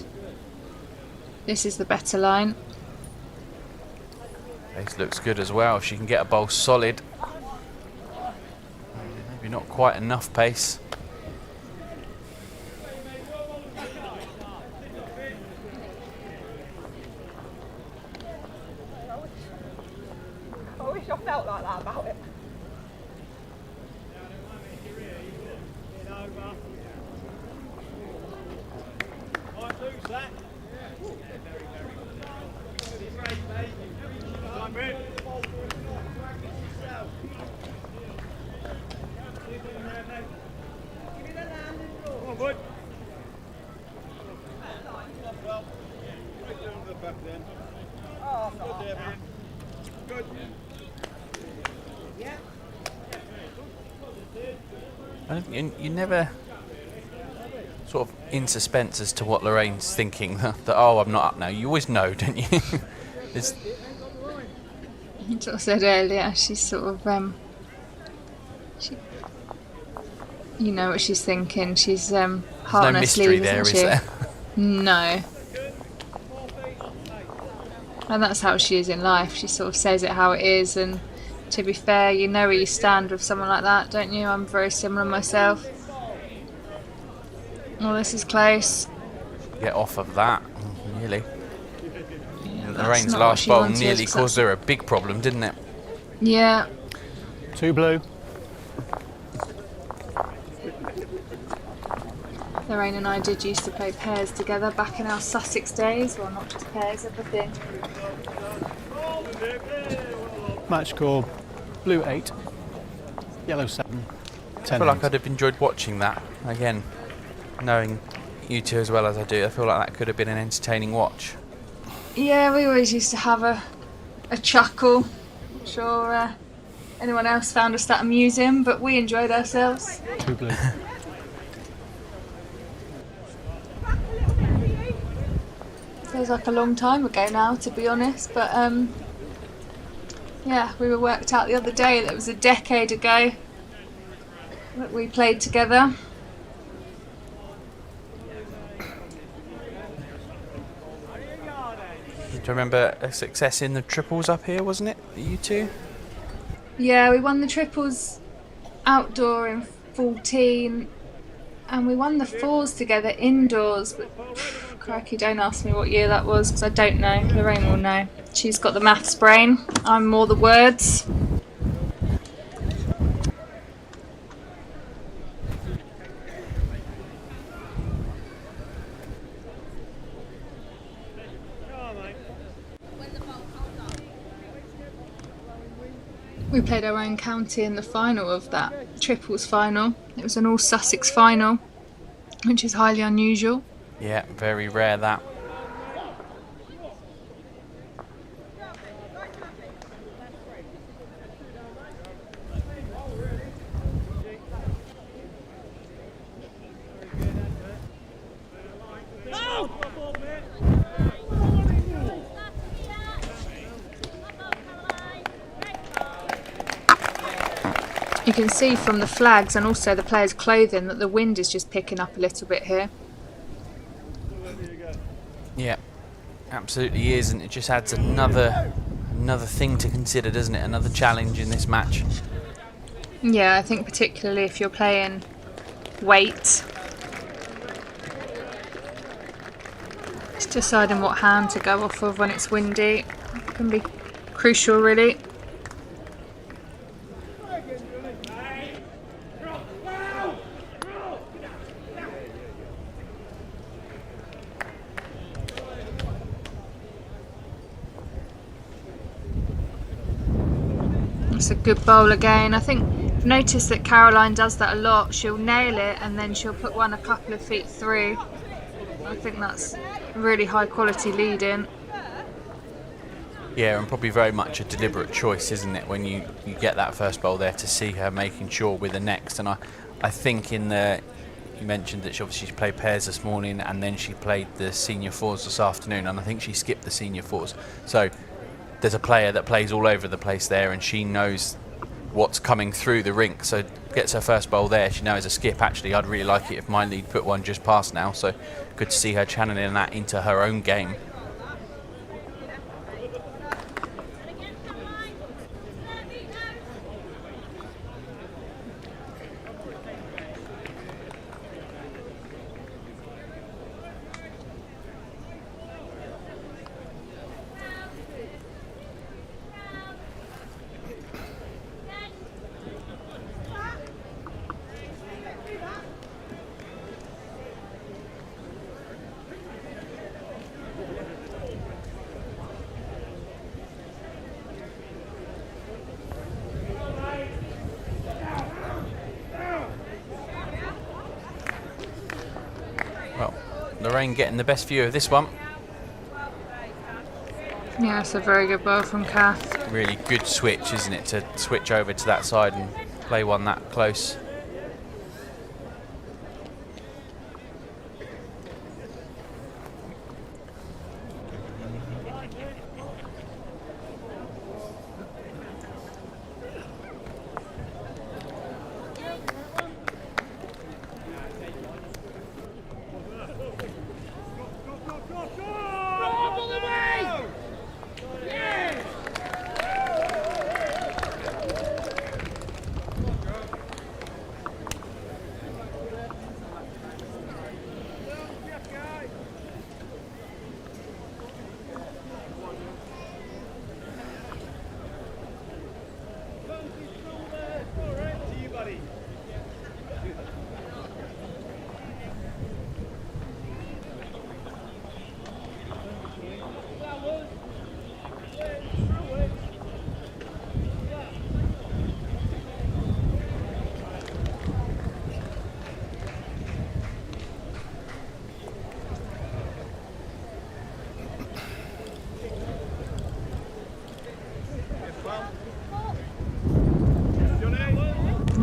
[SPEAKER 6] This is the better line.
[SPEAKER 7] This looks good as well. If she can get a bowl solid, maybe not quite enough pace.
[SPEAKER 11] I wish I felt like that about it.
[SPEAKER 7] You never sort of in suspense as to what Lorraine's thinking, that oh, I'm not up now. You always know, don't you? It's
[SPEAKER 6] That's what I said earlier. She's sort of you know what she's thinking. She's heart on her sleeve,
[SPEAKER 7] there,
[SPEAKER 6] isn't
[SPEAKER 7] is
[SPEAKER 6] she?
[SPEAKER 7] there?
[SPEAKER 6] No. And that's how she is in life. She sort of says it how it is, and to be fair, you know where you stand with someone like that, don't you? I'm very similar myself. Well, this is close.
[SPEAKER 7] Get off of that, nearly.
[SPEAKER 6] Yeah,
[SPEAKER 7] Lorraine's last bowl nearly caused her a big problem, didn't it?
[SPEAKER 6] Yeah.
[SPEAKER 8] 2 blue.
[SPEAKER 6] Lorraine and I did used to play pairs together back in our Sussex days. Well, not just pairs, everything.
[SPEAKER 8] Match score, blue 8, yellow 7, 10.
[SPEAKER 7] I feel like I'd have enjoyed watching that. Again, knowing you two as well as I do, I feel like that could have been an entertaining watch.
[SPEAKER 6] Yeah, we always used to have a chuckle. I'm sure anyone else found us that amusing, but we enjoyed ourselves.
[SPEAKER 8] 2 blue.
[SPEAKER 6] Feels like a long time ago now, to be honest, but yeah, we were worked out the other day that it was a decade ago that we played together.
[SPEAKER 7] Do you remember a success in the triples up here, wasn't it, you two?
[SPEAKER 6] Yeah, we won the triples outdoor in 14, and we won the fours together indoors, but crikey, don't ask me what year that was, because I don't know. Lorraine will know. She's got the maths brain. I'm more the words. We played our own county in the final of that triples final. It was an all Sussex final, which is highly unusual.
[SPEAKER 7] Yeah, very rare that.
[SPEAKER 6] You can see from the flags and also the players' clothing that the wind is just picking up a little bit here.
[SPEAKER 7] Yeah, absolutely is, and it just adds another thing to consider, doesn't it? Another challenge in this match.
[SPEAKER 6] Yeah, I think particularly if you're playing weight. It's deciding what hand to go off of when it's windy. It can be crucial, really. It's a good bowl again. I think I've noticed that Caroline does that a lot. She'll nail it and then she'll put one a couple of feet through. I think that's really high quality leading.
[SPEAKER 7] Yeah, and probably very much a deliberate choice, isn't it, when you get that first bowl there, to see her making sure with the next. And I think in the, you mentioned that she obviously played pairs this morning and then she played the senior fours this afternoon, and I think she skipped the senior fours. So there's a player that plays all over the place there, and she knows what's coming through the rink, so gets her first bowl there. She knows a skip. Actually, I'd really like it if my lead put one just past now, so good to see her channeling that into her own game. Lorraine getting the best view of this one.
[SPEAKER 6] Yeah, it's a very good bowl from Kath.
[SPEAKER 7] Really good switch, isn't it, to switch over to that side and play one that close.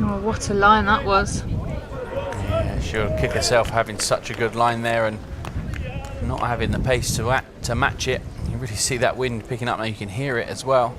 [SPEAKER 6] Oh, what a line that was.
[SPEAKER 7] Yeah, she'll kick herself having such a good line there and not having the pace to match it. You really see that wind picking up now, you can hear it as well.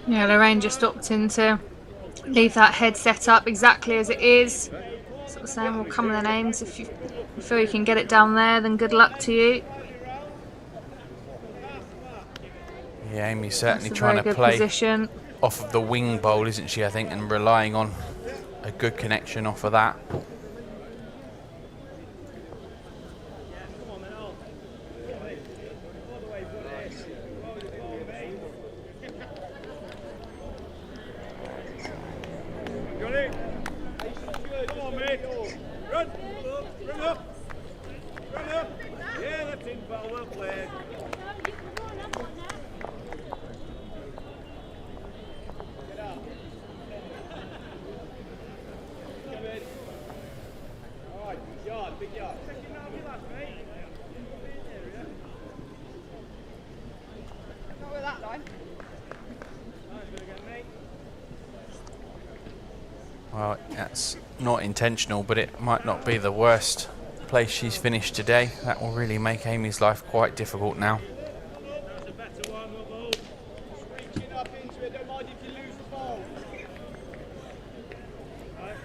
[SPEAKER 6] Yeah, Lorraine just opting to leave that head set up exactly as it is. Sort Sam will come with the names. If you feel you can get it down there, then good luck to you.
[SPEAKER 7] Yeah, Amy's certainly
[SPEAKER 6] That's a
[SPEAKER 7] trying
[SPEAKER 6] very
[SPEAKER 7] to
[SPEAKER 6] good
[SPEAKER 7] play
[SPEAKER 6] position.
[SPEAKER 7] off of the wing bowl, isn't she, I think, and relying on a good connection off of that.
[SPEAKER 9] Come on, mate. Run. Run up. Run up. Yeah, that's in, pal. Well played. Get out. Come in. All right, yard, big yard. Second round, your last, mate.
[SPEAKER 11] Not with that line.
[SPEAKER 9] Nice one again, mate.
[SPEAKER 7] Well, that's not intentional, but it might not be the worst place she's finished today. That will really make Amy's life quite difficult now.
[SPEAKER 9] That's a better one, Robbo. Reaching up into it. Don't mind if you lose the ball. Right.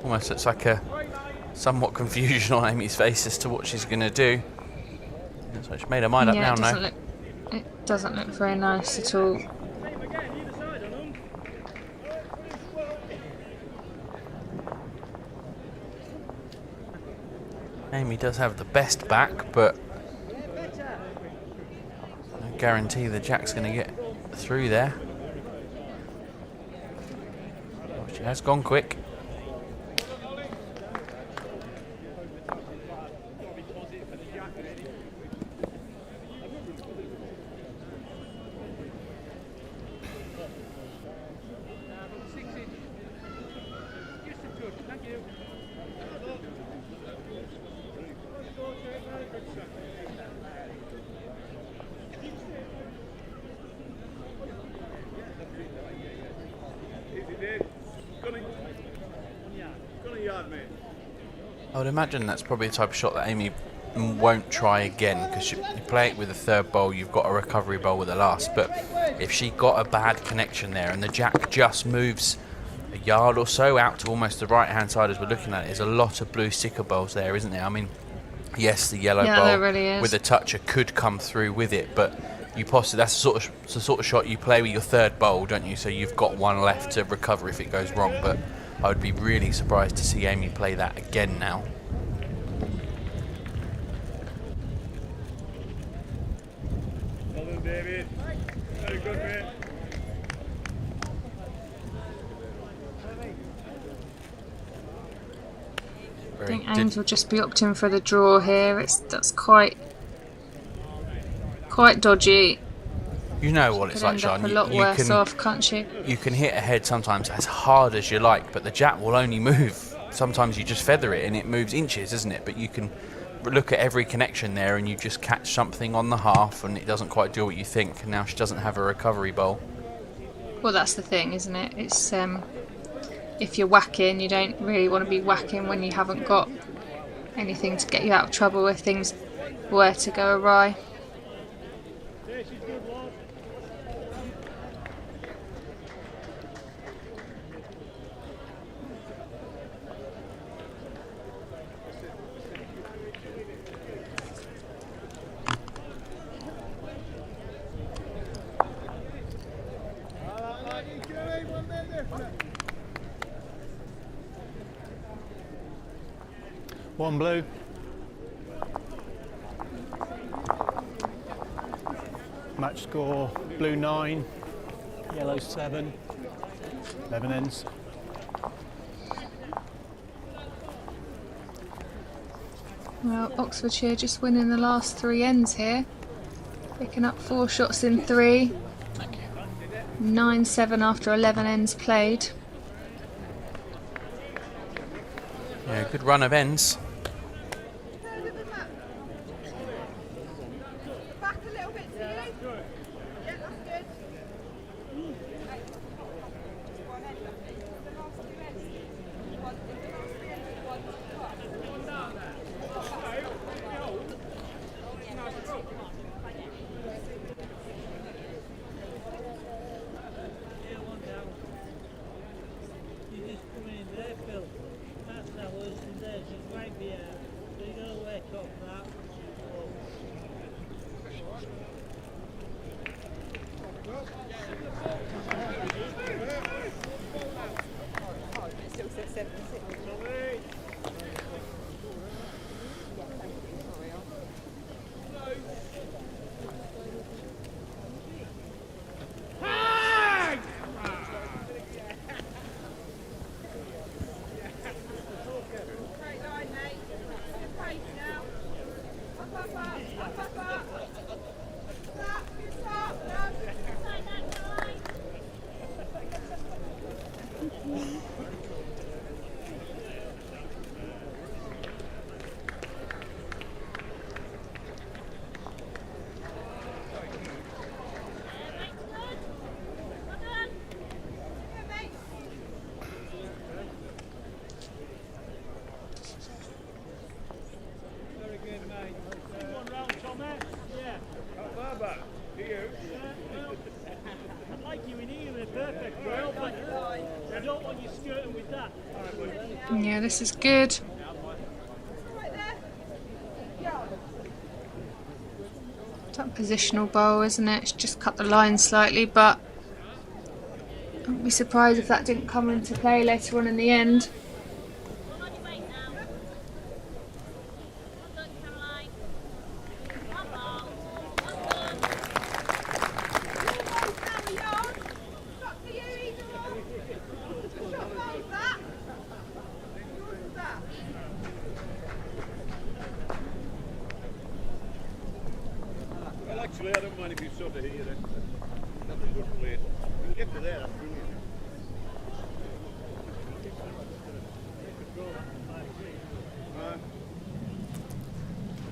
[SPEAKER 7] Almost looks like a somewhat confusion on Amy's face as to what she's going to do. So she's made her mind up now, no?
[SPEAKER 6] It doesn't look very nice at all.
[SPEAKER 7] Amy does have the best back, but no guarantee the Jack's going to get through there. Oh, she has gone quick. I would imagine that's probably the type of shot that Amy won't try again, because you play it with a third bowl, you've got a recovery bowl with the last. But if she got a bad connection there and the Jack just moves a yard or so out to almost the right hand side as we're looking at it, there's a lot of blue sticker bowls there, isn't there? I mean, yes, the yellow bowl
[SPEAKER 6] there really is.
[SPEAKER 7] with a toucher could come through with it, but you possibly, that's the sort of shot you play with your third bowl, don't you? So you've got one left to recover if it goes wrong. But I would be really surprised to see Amy play that again now.
[SPEAKER 9] Well done, David. Very good, mate.
[SPEAKER 6] I think Ames will just be opting for the draw here. That's quite dodgy.
[SPEAKER 7] You know what it's like, Sean.
[SPEAKER 6] A lot worse off, can't you?
[SPEAKER 7] You can hit a head sometimes as hard as you like, but the Jack will only move. Sometimes you just feather it and it moves inches, isn't it? But you can look at every connection there and you just catch something on the half and it doesn't quite do what you think. And now she doesn't have a recovery bowl.
[SPEAKER 6] Well, that's the thing, isn't it? It's if you're whacking, you don't really want to be whacking when you haven't got anything to get you out of trouble if things were to go awry.
[SPEAKER 8] One blue. Match score, blue 9, yellow 7, 11 ends.
[SPEAKER 6] Well, Oxfordshire just winning the last 3 ends here. Picking up 4 shots in 3.
[SPEAKER 7] Thank you.
[SPEAKER 6] 9-7 after 11 ends played.
[SPEAKER 7] Yeah, good run of ends.
[SPEAKER 11] Back a little bit to you. Yeah, that's good.
[SPEAKER 6] Yeah, this is good. That positional bowl, isn't it? It's just cut the line slightly, but I wouldn't be surprised if that didn't come into play later on in the end.
[SPEAKER 9] Actually, I don't mind if you sort of hear it. That's a good place. We'll get to there, that's brilliant. I'm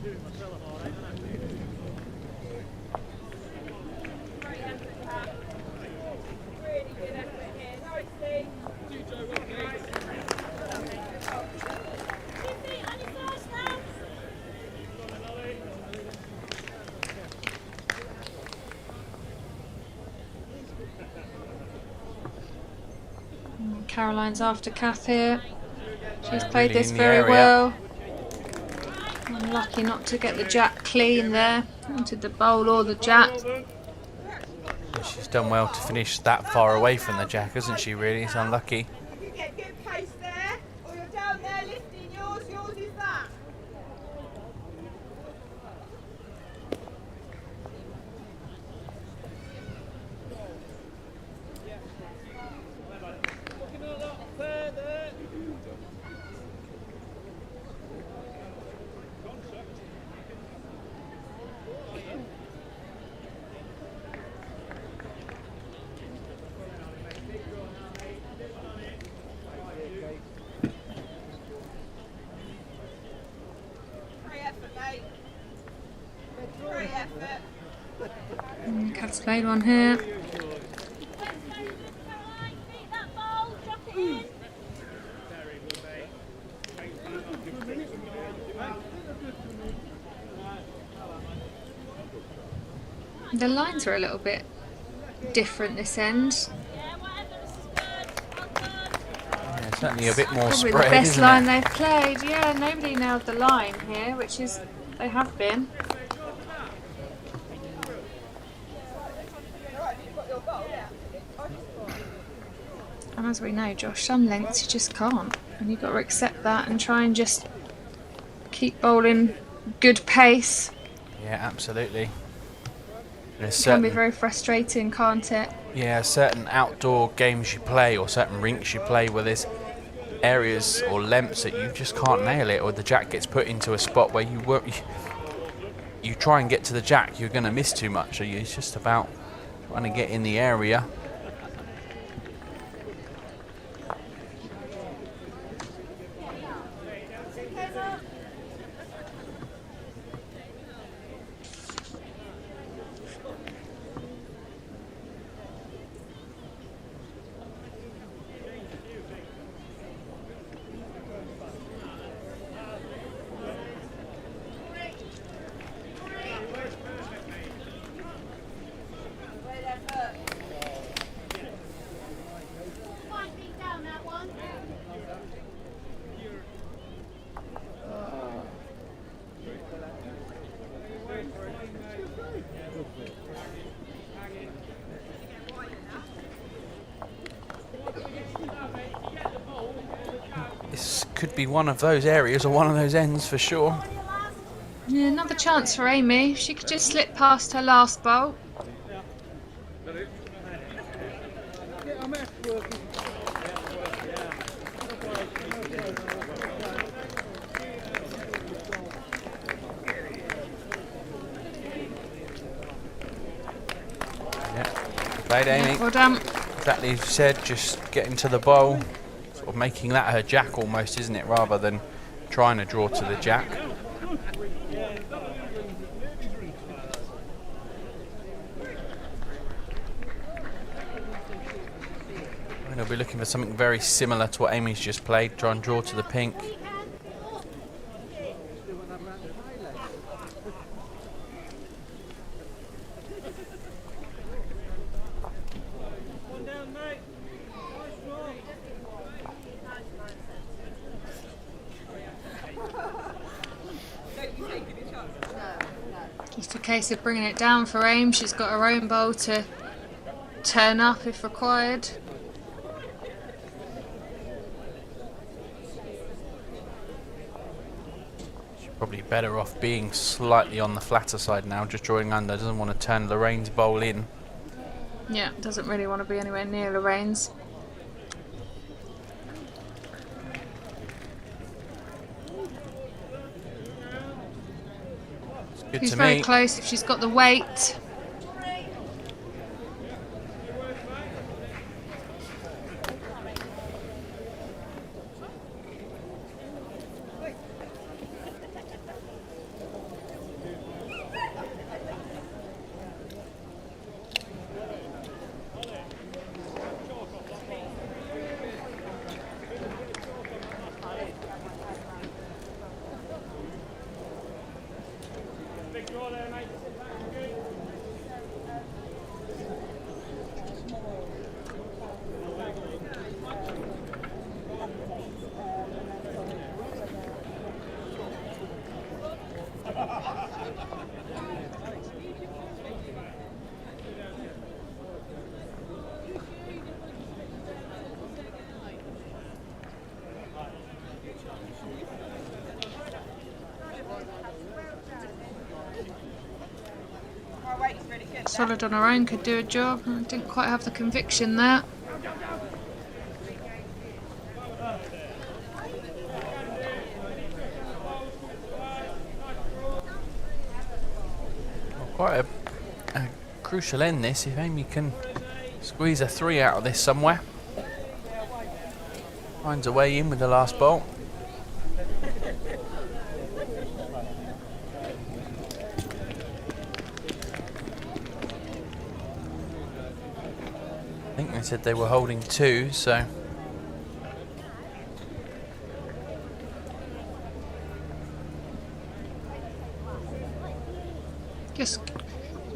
[SPEAKER 9] doing myself all right, aren't I?
[SPEAKER 11] Really good effort here. Nice, Steve.
[SPEAKER 6] Caroline's after Kath here. She's played
[SPEAKER 7] really
[SPEAKER 6] this
[SPEAKER 7] in the
[SPEAKER 6] very
[SPEAKER 7] area.
[SPEAKER 6] well. Unlucky not to get the jack clean there. Wanted the bowl or the jack.
[SPEAKER 7] She's done well to finish that far away from the jack, hasn't she, really? It's unlucky.
[SPEAKER 11] If you get good pace there, or you're down there lifting yours is that.
[SPEAKER 6] Kath's played one here. The lines are a little bit different this end.
[SPEAKER 7] Yeah, certainly a bit more
[SPEAKER 6] Probably
[SPEAKER 7] spread,
[SPEAKER 6] the best
[SPEAKER 7] isn't
[SPEAKER 6] line
[SPEAKER 7] it?
[SPEAKER 6] they've played. Yeah, nobody nailed the line here, which is they have been. And as we know, Josh, some lengths you just can't, and you've got to accept that and try and just keep bowling good pace.
[SPEAKER 7] Yeah, absolutely. There's
[SPEAKER 6] It can be
[SPEAKER 7] certain,
[SPEAKER 6] very frustrating, can't it?
[SPEAKER 7] yeah, certain outdoor games you play or certain rinks you play where there's areas or lengths that you just can't nail it, or the jack gets put into a spot where you try and get to the jack, you're going to miss too much. So it's just about trying to get in the area. This could be one of those areas or one of those ends for sure.
[SPEAKER 6] Yeah, another chance for Amy. She could just slip past her last bolt.
[SPEAKER 7] Played, Amy.
[SPEAKER 6] Yeah, well done.
[SPEAKER 7] Exactly as you said, just getting to the bowl, sort of making that her jack almost, isn't it, rather than trying to draw to the jack. And he'll be looking for something very similar to what Amy's just played, try and draw to the pink.
[SPEAKER 6] Just a case of bringing it down for Aim. She's got her own bowl to turn up if required.
[SPEAKER 7] She's probably better off being slightly on the flatter side now, just drawing under. Doesn't want to turn Lorraine's bowl in.
[SPEAKER 6] Yeah, doesn't really want to be anywhere near Lorraine's.
[SPEAKER 7] Good
[SPEAKER 6] She's
[SPEAKER 7] to
[SPEAKER 6] very
[SPEAKER 7] me.
[SPEAKER 6] close if she's got the weight. Solid on her own could do a job. I didn't quite have the conviction there.
[SPEAKER 7] Well, quite a crucial end this, if Amy can squeeze a 3 out of this somewhere. Finds a way in with the last bolt. I think they said they were holding 2, so
[SPEAKER 6] Just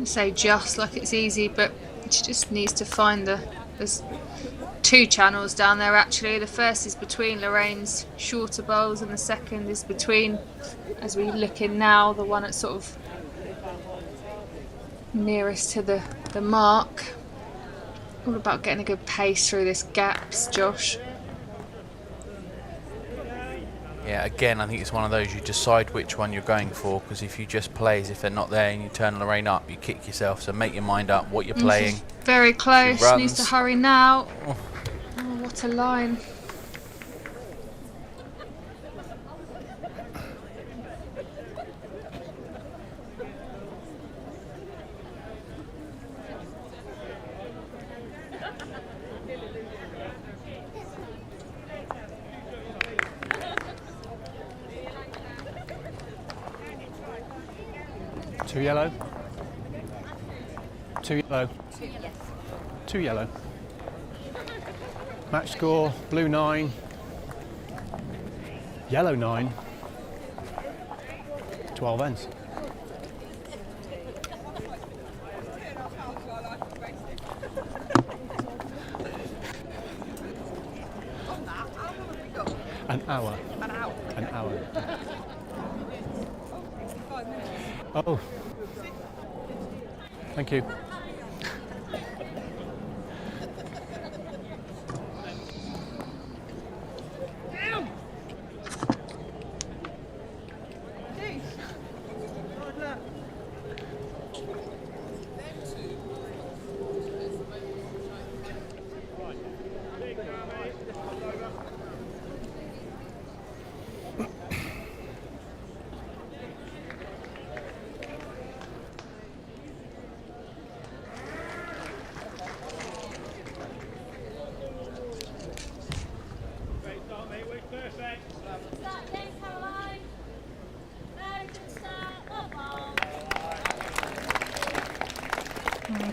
[SPEAKER 6] say just like it's easy, but she just needs to find there's 2 channels down there actually. The first is between Lorraine's shorter bowls and the second is between, as we look in now, the one that's sort of nearest to the mark. All about getting a good pace through this gaps, Josh.
[SPEAKER 7] yeah, again, I think it's one of those you decide which one you're going for, because if you just play as if they're not there and you turn Lorraine up, you kick yourself. So make your mind up what you're playing.
[SPEAKER 6] She's very close.
[SPEAKER 7] She
[SPEAKER 6] Needs to hurry now.
[SPEAKER 7] Oh.
[SPEAKER 6] Oh, what a line.
[SPEAKER 8] Two yellow. 2 yellow. 2 yellow. Match score, blue 9. Yellow 9. 12 ends. An hour. An hour. Oh. Thank you.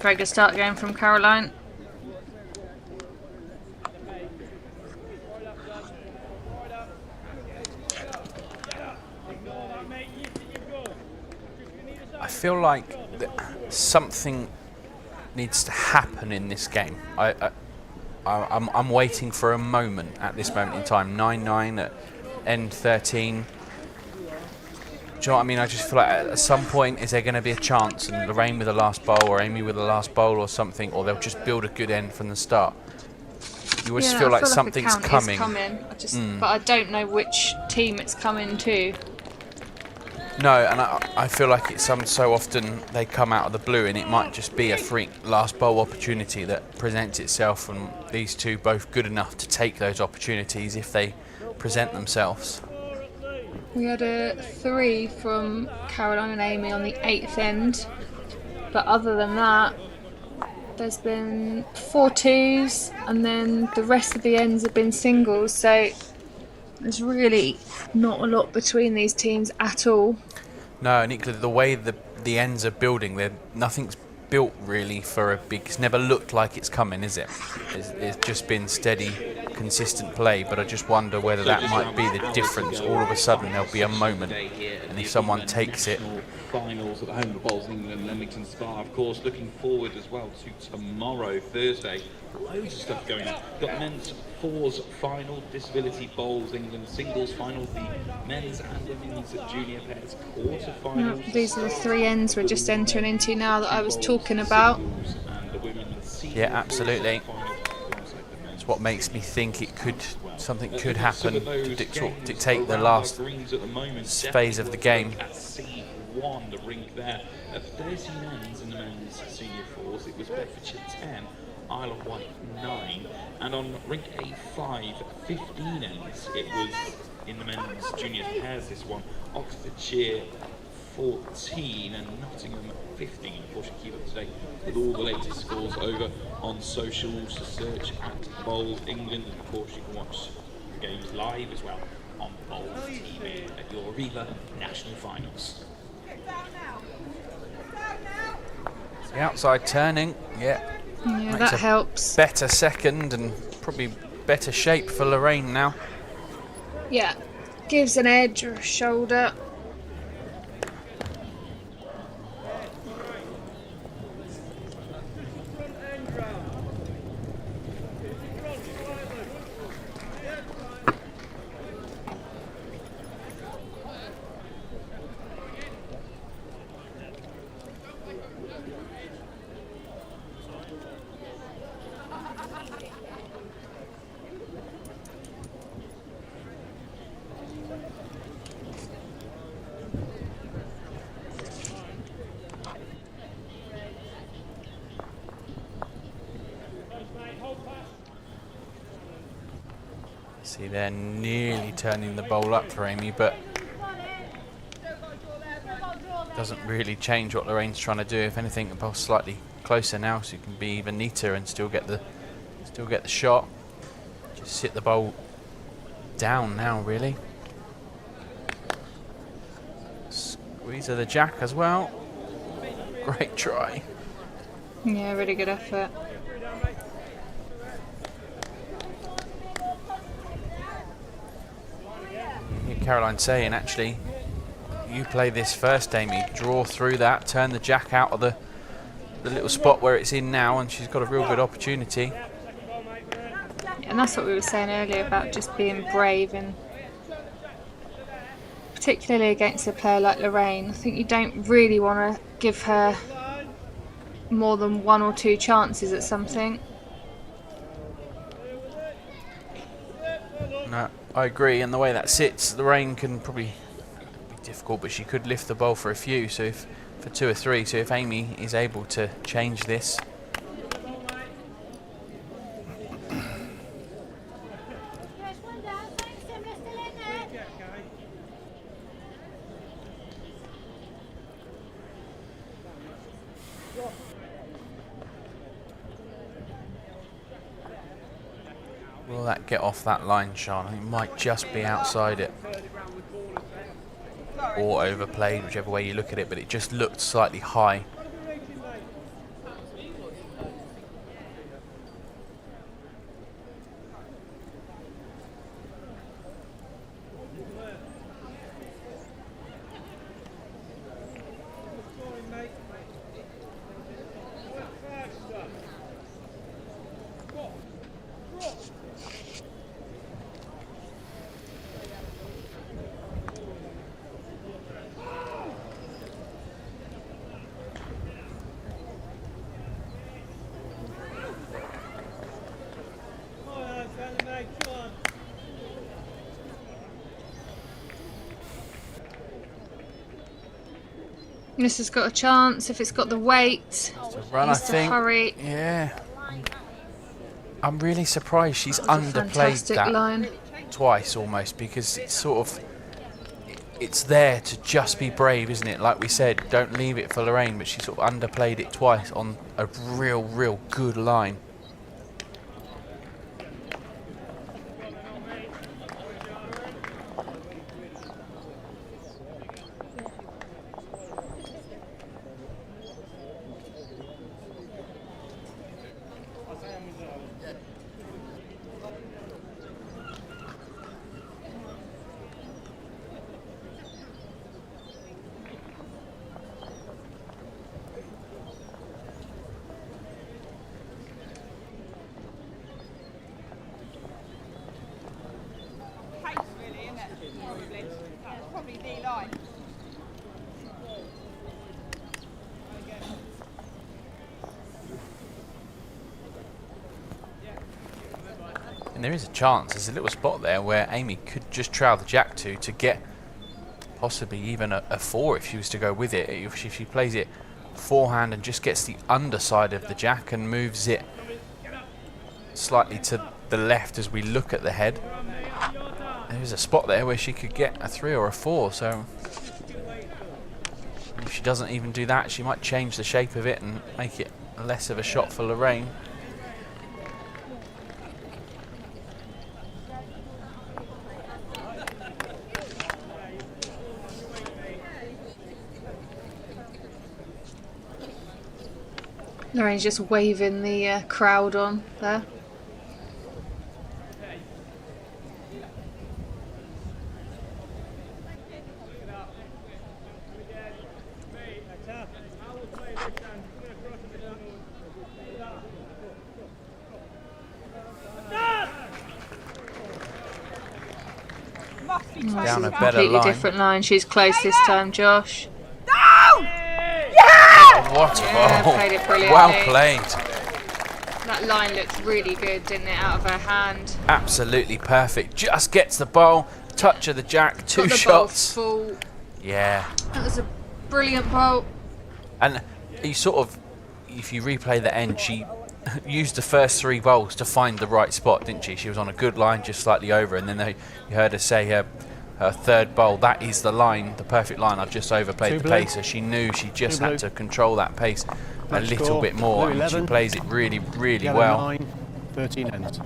[SPEAKER 6] Very good start again from Caroline.
[SPEAKER 7] I feel like something needs to happen in this game. I'm waiting for a moment at this moment in time. 9-9 at end 13. Do you know what I mean? I just feel like at some point is there going to be a chance, and Lorraine with the last bowl, or Amy with the last bowl, or something, or they'll just build a good end from the start. You just feel like something's coming.
[SPEAKER 6] But I don't know which team it's coming to.
[SPEAKER 7] No, and I feel like it's so often they come out of the blue, and it might just be a freak last bowl opportunity that presents itself, and these two both good enough to take those opportunities if they present themselves.
[SPEAKER 6] We had a 3 from Caroline and Amy on the 8th end, but other than that, there's been 4 2s, and then the rest of the ends have been singles, so there's really not a lot between these teams at all.
[SPEAKER 7] No, and equally the way the ends are building, nothing's built really for a big. It's never looked like it's coming, is it? It's just been steady, consistent play. But I just wonder whether that might be the difference. All of a sudden there'll be a moment, and if someone takes it.
[SPEAKER 10] Finals at the home of Bowls England, Leamington Spa, of course. Looking forward as well to tomorrow, Thursday. Loads of stuff going on. Got men's fours final, disability Bowls England singles final, the men's and women's junior pairs quarter-finals.
[SPEAKER 6] These are the 3 ends we're just entering into now that I was talking about.
[SPEAKER 7] Yeah, absolutely. It's what makes me think something could happen to dictate the last phase of the game.
[SPEAKER 10] One, the rink there at 13 ends in the men's senior fours. It was Bedfordshire 10, Isle of Wight 9, and on rink A5, 15 ends. It was in the men's junior pairs. This one, Oxfordshire 14 and Nottingham 15. Of course, you keep up to date with all the latest scores over on socials. Search at Bowls England, and of course, you can watch the games live as well on Bowls TV at your Aviva National Finals.
[SPEAKER 7] The outside turning, yeah,
[SPEAKER 6] that helps.
[SPEAKER 7] Better second and probably better shape for Lorraine now.
[SPEAKER 6] Yeah, gives an edge or a shoulder.
[SPEAKER 7] See, they're nearly turning the bowl up for Amy, but doesn't really change what Lorraine's trying to do. If anything, the bowl's slightly closer now, so you can be even neater and still get the shot. Just sit the bowl down now, really. Squeeze of the jack as well. Great try.
[SPEAKER 6] Yeah, really good effort.
[SPEAKER 7] Caroline saying, actually, you play this first, Amy, draw through that, turn the jack out of the little spot where it's in now, and she's got a real good opportunity.
[SPEAKER 6] And that's what we were saying earlier about just being brave, and particularly against a player like Lorraine. I think you don't really want to give her more than 1 or 2 chances at something.
[SPEAKER 7] No, I agree, and the way that sits, Lorraine can probably be difficult, but she could lift the bowl for a few, so for 2 or 3, so if Amy is able to change this. Will that get off that line, Sean? It might just be outside it. or overplayed, whichever way you look at it, but it just looked slightly high.
[SPEAKER 6] This has got a chance if it's got the weight.
[SPEAKER 7] Run,
[SPEAKER 6] Needs to hurry.
[SPEAKER 7] Yeah. I'm really surprised she's
[SPEAKER 6] That was a
[SPEAKER 7] underplayed
[SPEAKER 6] fantastic
[SPEAKER 7] that
[SPEAKER 6] line.
[SPEAKER 7] twice almost, because it's sort of, it's there to just be brave, isn't it? Like we said, don't leave it for Lorraine, but she sort of underplayed it twice on a real good line. And there is a chance, there's a little spot there where Amy could just trail the jack to get possibly even a 4 if she was to go with it. If she plays it forehand and just gets the underside of the jack and moves it slightly to the left as we look at the head, there's a spot there where she could get a 3 or a 4. So if she doesn't even do that, she might change the shape of it and make it less of a shot for Lorraine.
[SPEAKER 6] Lorraine's just waving the crowd on there.
[SPEAKER 7] Down a better
[SPEAKER 6] Completely
[SPEAKER 7] line.
[SPEAKER 6] different line. She's close this time, Josh.
[SPEAKER 7] What a
[SPEAKER 6] Yeah,
[SPEAKER 7] ball.
[SPEAKER 6] played it brilliantly.
[SPEAKER 7] Well played.
[SPEAKER 6] That line looked really good, didn't it, out of her hand?
[SPEAKER 7] Absolutely perfect. Just gets the bowl, touch of the jack, two
[SPEAKER 6] Got the
[SPEAKER 7] shots.
[SPEAKER 6] ball full.
[SPEAKER 7] Yeah.
[SPEAKER 6] That was a brilliant bowl.
[SPEAKER 7] And you sort of, if you replay the end, she used the first 3 bowls to find the right spot, didn't she? She was on a good line, just slightly over, and then you heard her say her third bowl, that is the line, the perfect line. I've just overplayed the pace, so she knew she just had to control that pace a little bit more, and she plays it really well.
[SPEAKER 8] 9, 13 ends.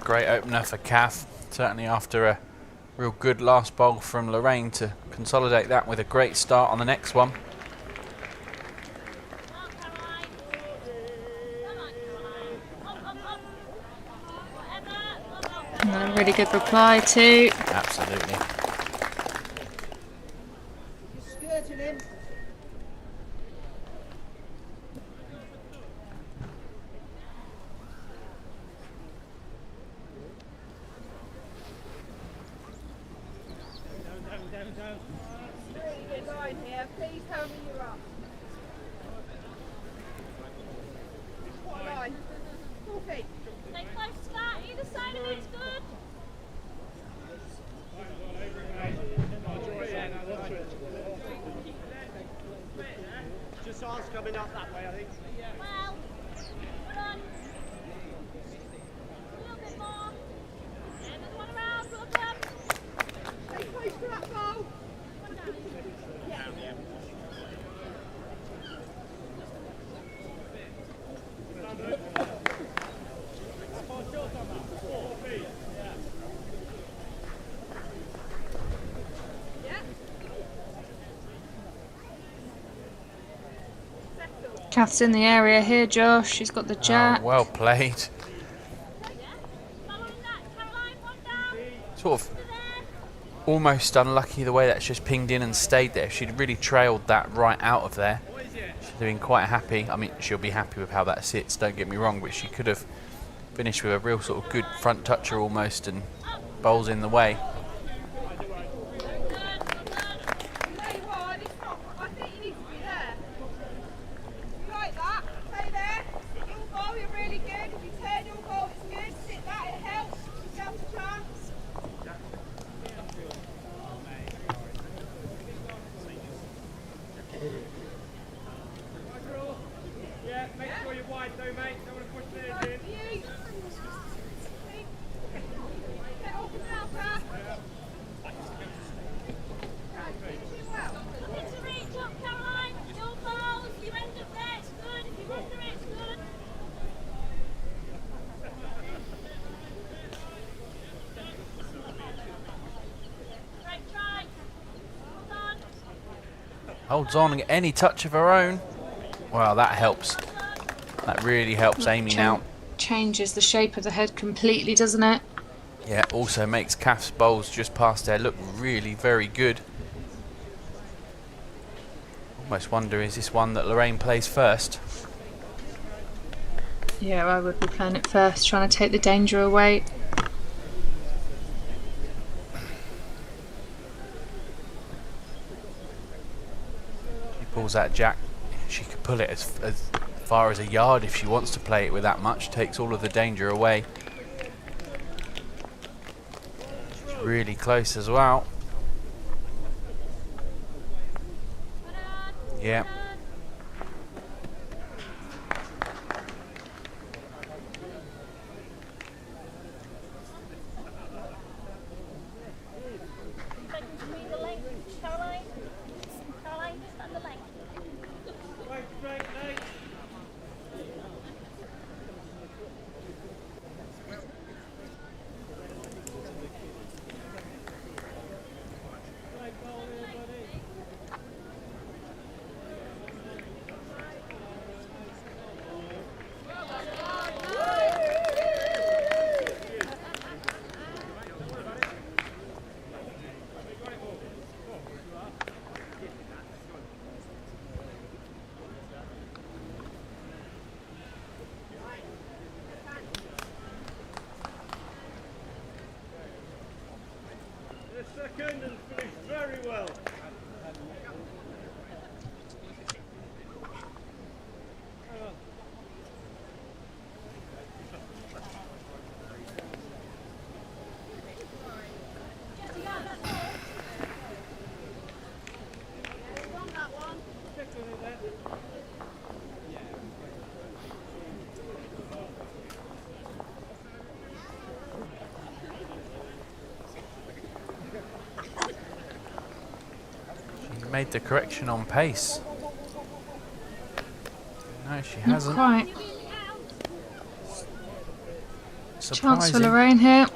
[SPEAKER 7] Great opener for Kath, certainly after Real good last bowl from Lorraine to consolidate that with a great start on the next one.
[SPEAKER 6] And a really good reply too.
[SPEAKER 7] Absolutely.
[SPEAKER 11] Line here. Please tell me you're up. What line? 4 feet.
[SPEAKER 12] Stay close to that. Either side of it's good.
[SPEAKER 9] Just arms coming up that way, I think.
[SPEAKER 12] Well, run. A little bit more. Yeah, another one around. Well done.
[SPEAKER 11] Stay close to that ball.
[SPEAKER 6] Kath's in the area here, Josh. She's got the jack.
[SPEAKER 7] Well played. Sort of almost unlucky the way that's just pinged in and stayed there. If she'd really trailed that right out of there, she'd have been quite happy. I mean, she'll be happy with how that sits, don't get me wrong, but she could have finished with a real sort of good front toucher almost and bowls in the way. Holds on and get any touch of her own. Wow, that helps. That really helps Amy now.
[SPEAKER 6] Changes the shape of the head completely, doesn't it?
[SPEAKER 7] Yeah, also makes Kath's bowls just past there look really very good. Almost wonder, is this one that Lorraine plays first?
[SPEAKER 6] Yeah, I would be playing it first, trying to take the danger away.
[SPEAKER 7] Pulls that jack. She could pull it as far as a yard if she wants to play it with that much. Takes all of the danger away. She's really close as well. Yeah.
[SPEAKER 9] Second and finished very well.
[SPEAKER 7] Made the correction on pace. No, she hasn't.
[SPEAKER 6] Not quite.
[SPEAKER 7] Surprising.
[SPEAKER 6] Chance for Lorraine here.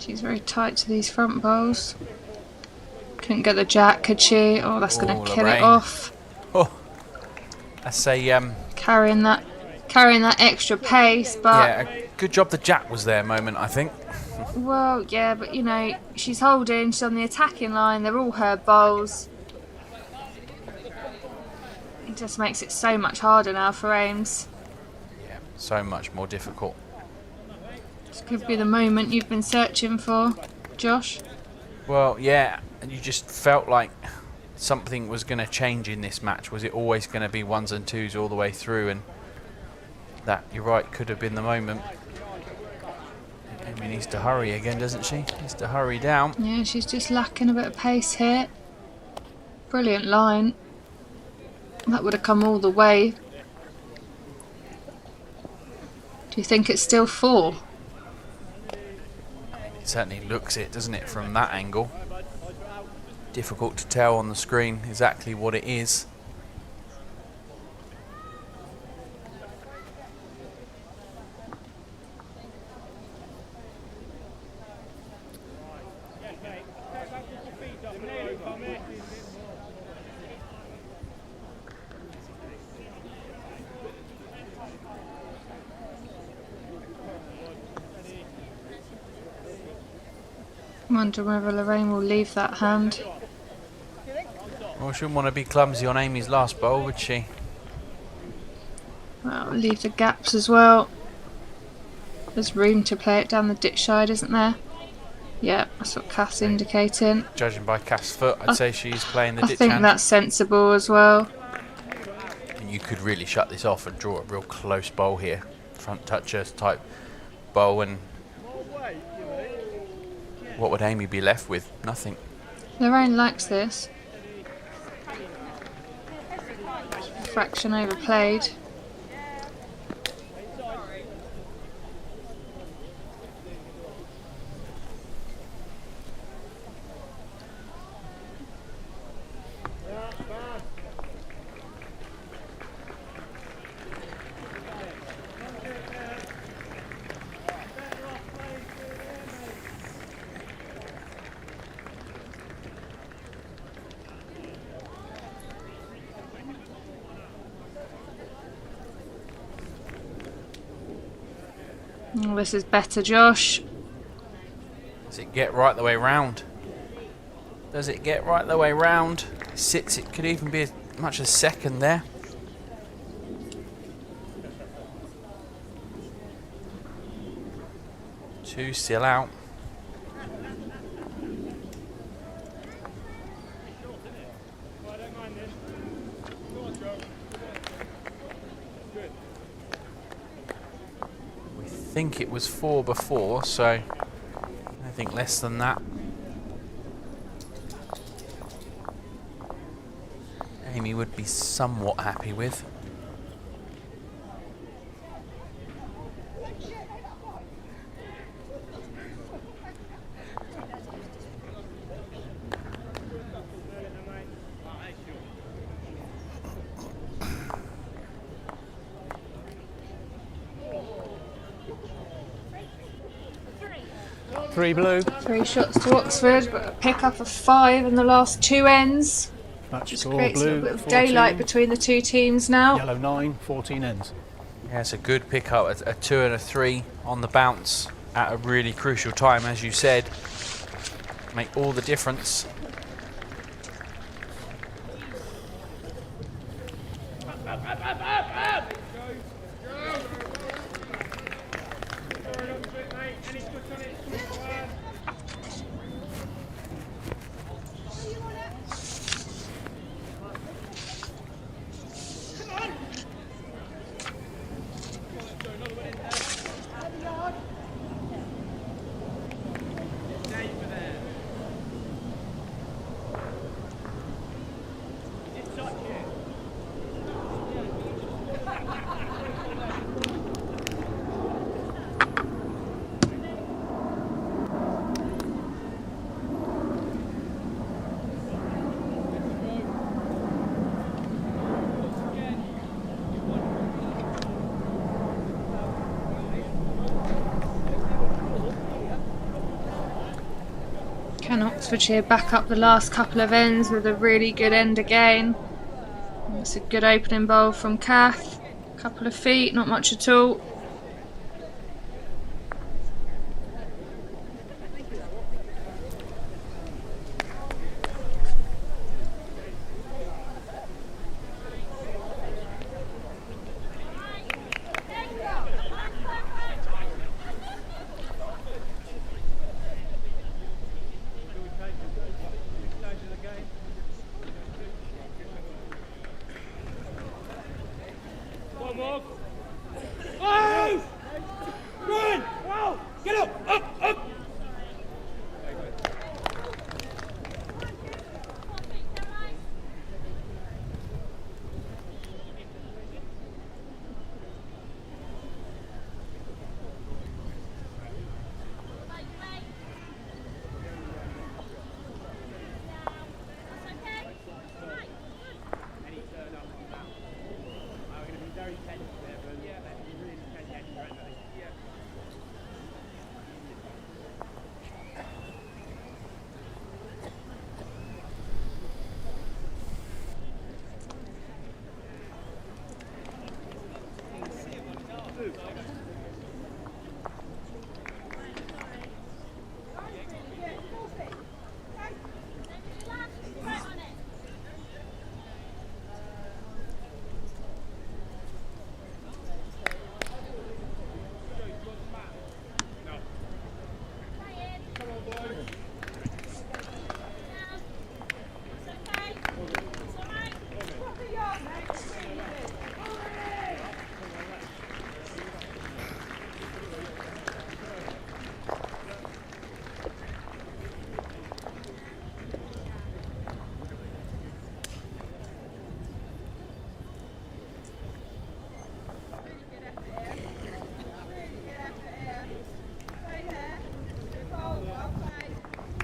[SPEAKER 6] She's very tight to these front bowls. Couldn't get the jack, could she? Oh, that's going to kill it off.
[SPEAKER 7] Oh, I say,
[SPEAKER 6] carrying that extra pace, but
[SPEAKER 7] yeah, good job the jack was there moment, I think.
[SPEAKER 6] well, yeah, but you know, she's holding, she's on the attacking line, they're all her bowls. It just makes it so much harder now for Ames.
[SPEAKER 7] Yeah, so much more difficult.
[SPEAKER 6] This could be the moment you've been searching for, Josh.
[SPEAKER 7] Well, yeah, and you just felt like something was going to change in this match. Was it always going to be 1s and 2s all the way through? And that, you're right, could have been the moment. Amy needs to hurry again, doesn't she? Needs to hurry down.
[SPEAKER 6] Yeah, she's just lacking a bit of pace here. Brilliant line. That would have come all the way. Do you think it's still 4?
[SPEAKER 7] It certainly looks it, doesn't it, from that angle. Difficult to tell on the screen exactly what it is.
[SPEAKER 6] I wonder whether Lorraine will leave that hand.
[SPEAKER 7] Well, she wouldn't want to be clumsy on Amy's last bowl, would she?
[SPEAKER 6] Well, leave the gaps as well. There's room to play it down the ditch side, isn't there? Yeah, that's what Cath's indicating.
[SPEAKER 7] Judging by Cath's foot, I'd say she's playing the ditch
[SPEAKER 6] I think
[SPEAKER 7] hand.
[SPEAKER 6] that's sensible as well.
[SPEAKER 7] And you could really shut this off and draw a real close bowl here. Front touchers type bowl, and what would Amy be left with? Nothing.
[SPEAKER 6] Lorraine likes this. Fraction overplayed. Oh, this is better, Josh.
[SPEAKER 7] Does it get right the way round? Does it get right the way round? Sits, it could even be as much as second there. Two still out. I think it was 4 before, so I think less than that. Amy would be somewhat happy with.
[SPEAKER 8] Three blue.
[SPEAKER 6] 3 shots to Oxford, but a pick up of 5 in the last 2 ends.
[SPEAKER 8] Match
[SPEAKER 6] Just
[SPEAKER 8] score
[SPEAKER 6] creates
[SPEAKER 8] blue.
[SPEAKER 6] a little bit of
[SPEAKER 8] 14,
[SPEAKER 6] daylight between the two teams now.
[SPEAKER 8] Yellow 9, 14 ends.
[SPEAKER 7] Yeah, it's a good pick up, a 2 and a 3 on the bounce at a really crucial time, as you said. Make all the difference.
[SPEAKER 6] Oxfordshire back up the last couple of ends with a really good end again. That's a good opening bowl from Kath. Couple of feet, not much at all.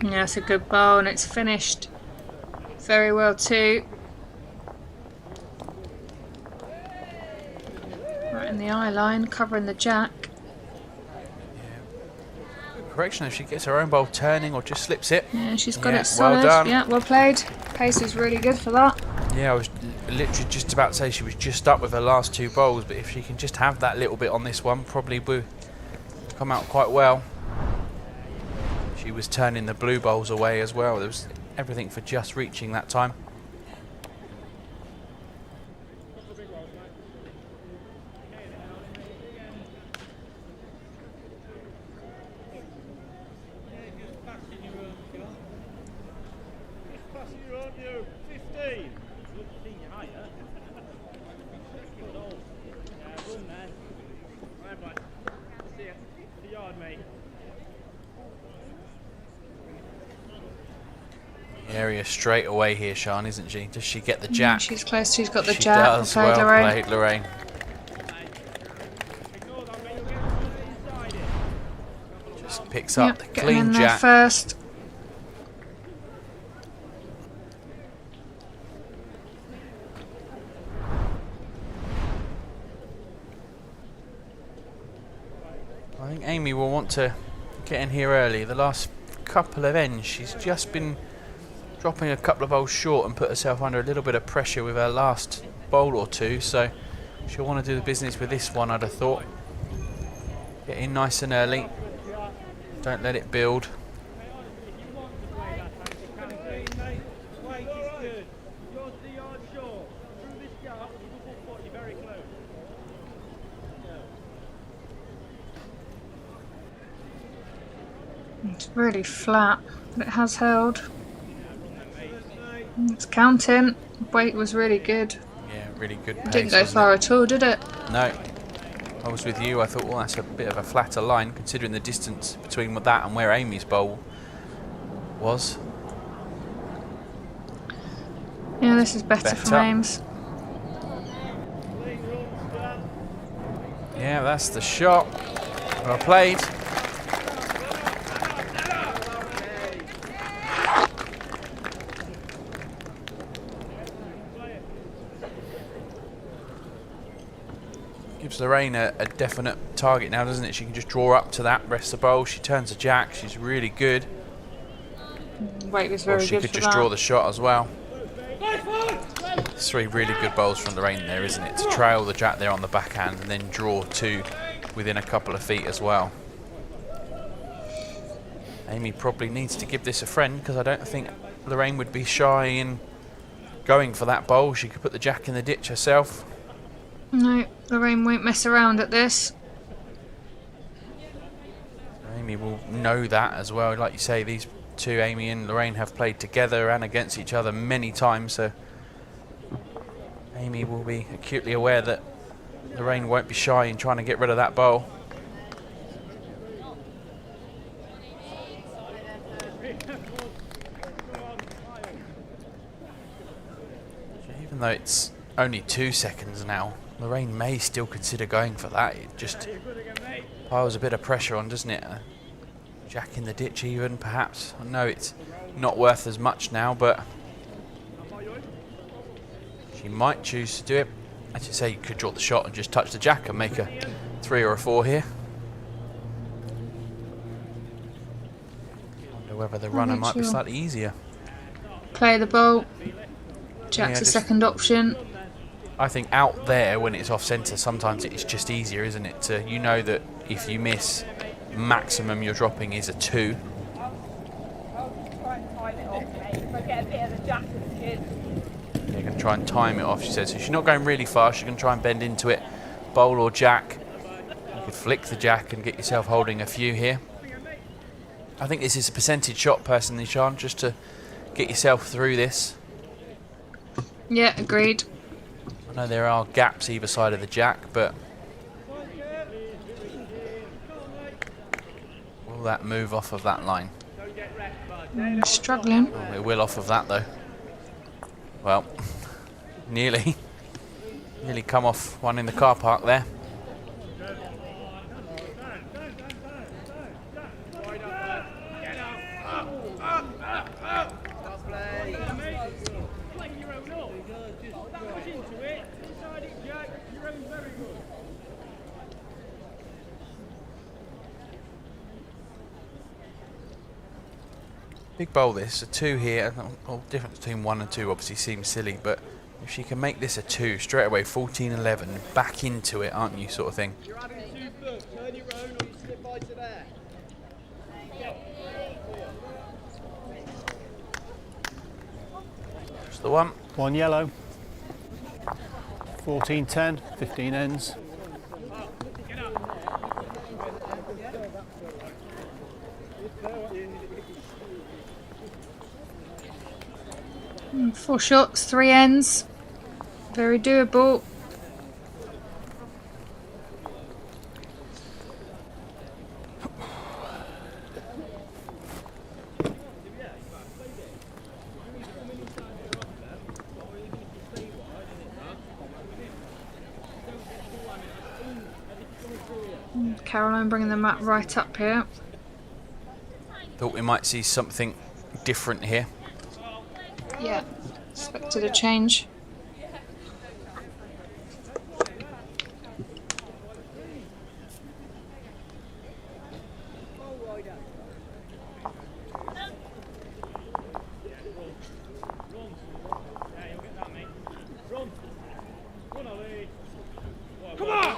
[SPEAKER 6] Yeah, it's a good bowl and it's finished very well too. Right in the eye line, covering the jack.
[SPEAKER 7] Correction if she gets her own bowl turning or just slips it.
[SPEAKER 6] Yeah, she's got it solid.
[SPEAKER 7] Well done.
[SPEAKER 6] Yeah, well played. Pace is really good for that.
[SPEAKER 7] Yeah, I was literally just about to say she was just up with her last two bowls, but if she can just have that little bit on this one, probably will come out quite well. She was turning the blue bowls away as well. There was everything for just reaching that time. Area straight away here, Sian, isn't she? Does she get the jack?
[SPEAKER 6] She's close. She's got the
[SPEAKER 7] she
[SPEAKER 6] jack.
[SPEAKER 7] Does. Well played, Lorraine. Just picks up the clean
[SPEAKER 6] in
[SPEAKER 7] jack.
[SPEAKER 6] There first.
[SPEAKER 7] I think Amy will want to get in here early. The last couple of ends, she's just been dropping a couple of bowls short and put herself under a little bit of pressure with her last bowl or two, so she'll want to do the business with this one, I'd have thought. Get in nice and early. Don't let it build.
[SPEAKER 6] It's really flat, but it has held. It's counting. Weight was really good.
[SPEAKER 7] Yeah, really good pace.
[SPEAKER 6] Didn't go far at all, did it?
[SPEAKER 7] No. I was with you. I thought, well, that's a bit of a flatter line considering the distance between that and where Amy's bowl was.
[SPEAKER 6] Yeah, this is better from Ames.
[SPEAKER 7] Yeah, that's the shot. Well played. Gives Lorraine a definite target now, doesn't it? She can just draw up to that, rest the bowl. She turns a jack. She's really good.
[SPEAKER 6] weight was
[SPEAKER 7] Or
[SPEAKER 6] very
[SPEAKER 7] she
[SPEAKER 6] good
[SPEAKER 7] could
[SPEAKER 6] for
[SPEAKER 7] just
[SPEAKER 6] that.
[SPEAKER 7] draw the shot as well. It's 3 really good bowls from Lorraine there, isn't it? To trail the jack there on the backhand and then draw 2 within a couple of feet as well. Amy probably needs to give this a friend, because I don't think Lorraine would be shy in going for that bowl. She could put the jack in the ditch herself.
[SPEAKER 6] No, Lorraine won't mess around at this.
[SPEAKER 7] Amy will know that as well. Like you say, these two, Amy and Lorraine, have played together and against each other many times, so Amy will be acutely aware that Lorraine won't be shy in trying to get rid of that bowl. Even though it's only 2 seconds now, Lorraine may still consider going for that. It just piles a bit of pressure on, doesn't it? Jack in the ditch even, perhaps. I know it's not worth as much now, but she might choose to do it. As you say, you could draw the shot and just touch the jack and make a 3 or a 4 here. Wonder whether the runner might be slightly easier.
[SPEAKER 6] Play the ball. Jack's
[SPEAKER 7] Yeah,
[SPEAKER 6] a second option.
[SPEAKER 7] I think out there when it's off centre, sometimes it's just easier, isn't it? To, you know that if you miss, maximum you're dropping is a 2. You're going to try and time it off, she says. So she's not going really fast. She's going to try and bend into it. Bowl or jack. You could flick the jack and get yourself holding a few here. I think this is a percentage shot, personally, Sian, just to get yourself through this.
[SPEAKER 6] Yeah, agreed.
[SPEAKER 7] I know there are gaps either side of the jack, but will that move off of that line?
[SPEAKER 6] Struggling.
[SPEAKER 7] Oh, it will off of that, though. Well, nearly come off one in the car park there. Big bowl this, a 2 here. Well, difference between 1 and 2 obviously seems silly, but if she can make this a 2 straight away, 14-11, back into it, aren't you, sort of thing.
[SPEAKER 9] You're having 2 first, turn your own or you slip by to there.
[SPEAKER 7] That's the one.
[SPEAKER 8] 1 yellow. 14-10, 15 ends.
[SPEAKER 6] Four shots, 3 ends. Very doable. Caroline bringing the mat right up here.
[SPEAKER 7] Thought we might see something different here.
[SPEAKER 6] Yeah, expected a change.
[SPEAKER 9] Come on!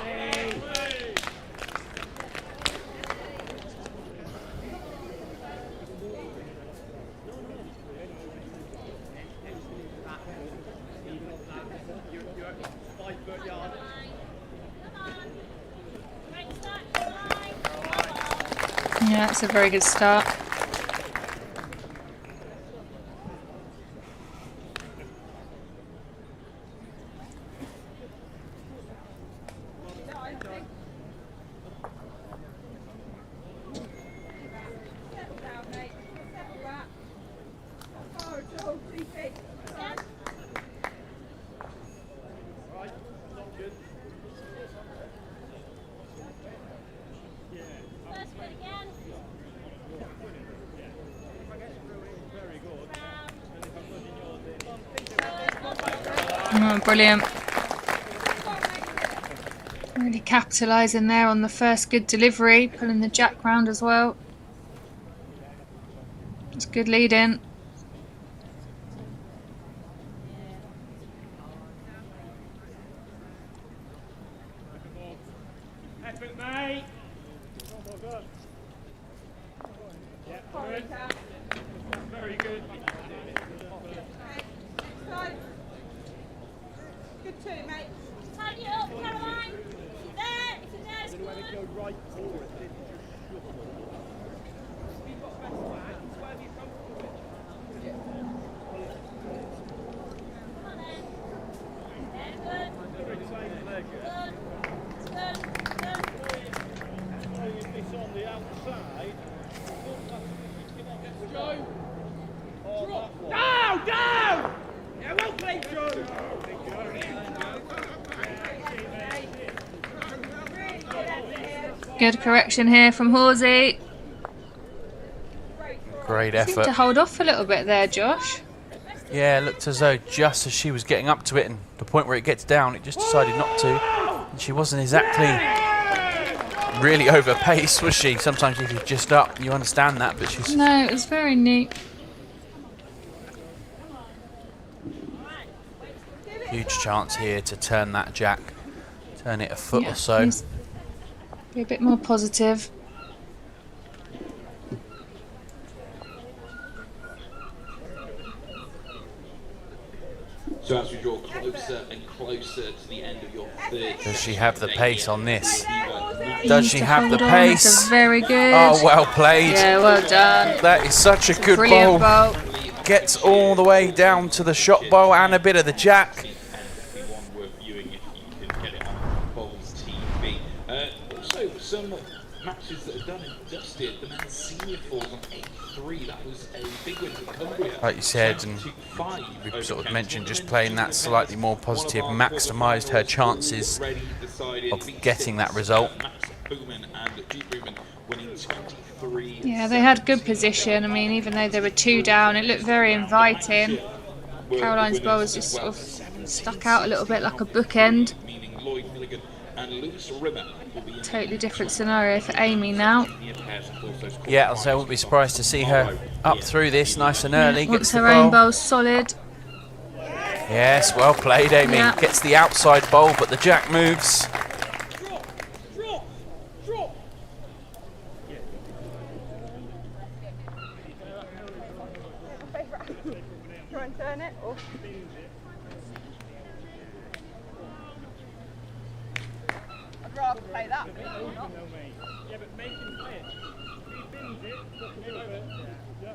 [SPEAKER 6] Yeah, it's a very good start. Oh, brilliant. Really capitalising there on the first good delivery, pulling the jack round as well. It's good lead in.
[SPEAKER 9] effort, mate. Yeah, good. Very good.
[SPEAKER 11] Good too, mate.
[SPEAKER 12] Tidy it up, Caroline. There, it's in there, it's good.
[SPEAKER 9] Go right for it. You've got best back. It's wherever you're comfortable with.
[SPEAKER 12] Come on then. Yeah, good. Good.
[SPEAKER 9] If it's on the outside, Joe. Down! Down! Yeah, well played, Joe.
[SPEAKER 6] Good correction here from Horsey.
[SPEAKER 7] Great
[SPEAKER 6] Seemed
[SPEAKER 7] effort.
[SPEAKER 6] to hold off a little bit there, Josh.
[SPEAKER 7] Yeah, it looked as though just as she was getting up to it and the point where it gets down, it just decided not to. And she wasn't exactly really over pace, was she? Sometimes if you're just up, you understand that, but she's...
[SPEAKER 6] No, it was very neat.
[SPEAKER 7] Huge chance here to turn that jack. Turn it a foot
[SPEAKER 6] Yeah,
[SPEAKER 7] or so.
[SPEAKER 6] needs to be a bit more positive.
[SPEAKER 10] So as we draw closer and closer to the end of your third...
[SPEAKER 7] Does she have the pace on this?
[SPEAKER 6] Needs
[SPEAKER 7] Does she
[SPEAKER 6] to
[SPEAKER 7] have the
[SPEAKER 6] hold on,
[SPEAKER 7] pace?
[SPEAKER 6] that's a very good.
[SPEAKER 7] Oh, well played.
[SPEAKER 6] Yeah, well done.
[SPEAKER 7] That is such a good
[SPEAKER 6] Brilliant
[SPEAKER 7] bowl.
[SPEAKER 6] bowl.
[SPEAKER 7] Gets all the way down to the shot bowl and a bit of the jack.
[SPEAKER 10] One worth viewing if you can get it on Bowls TV. Also, some matches that are done and dusted. The men's senior falls on 8-3. That was a big win for Cumbria.
[SPEAKER 7] Like you said, and we sort of mentioned, just playing that slightly more positive maximised her chances of getting that result.
[SPEAKER 6] Yeah, they had good position. I mean, even though they were 2 down, it looked very inviting. Caroline's bowl was just sort of stuck out a little bit like a bookend. Totally different scenario for Amy now.
[SPEAKER 7] Yeah, so I wouldn't be surprised to see her up through this nice and early.
[SPEAKER 6] Yeah,
[SPEAKER 7] Gets
[SPEAKER 6] once
[SPEAKER 7] the
[SPEAKER 6] her own
[SPEAKER 7] bowl.
[SPEAKER 6] bowl solid.
[SPEAKER 7] Yes, well played, Amy.
[SPEAKER 6] Yeah.
[SPEAKER 7] Gets the outside bowl, but the jack moves.
[SPEAKER 11] Try and turn it, or... I'd rather play that, but not.
[SPEAKER 9] Yeah, but make him play it. If he bins it, look over. Yeah.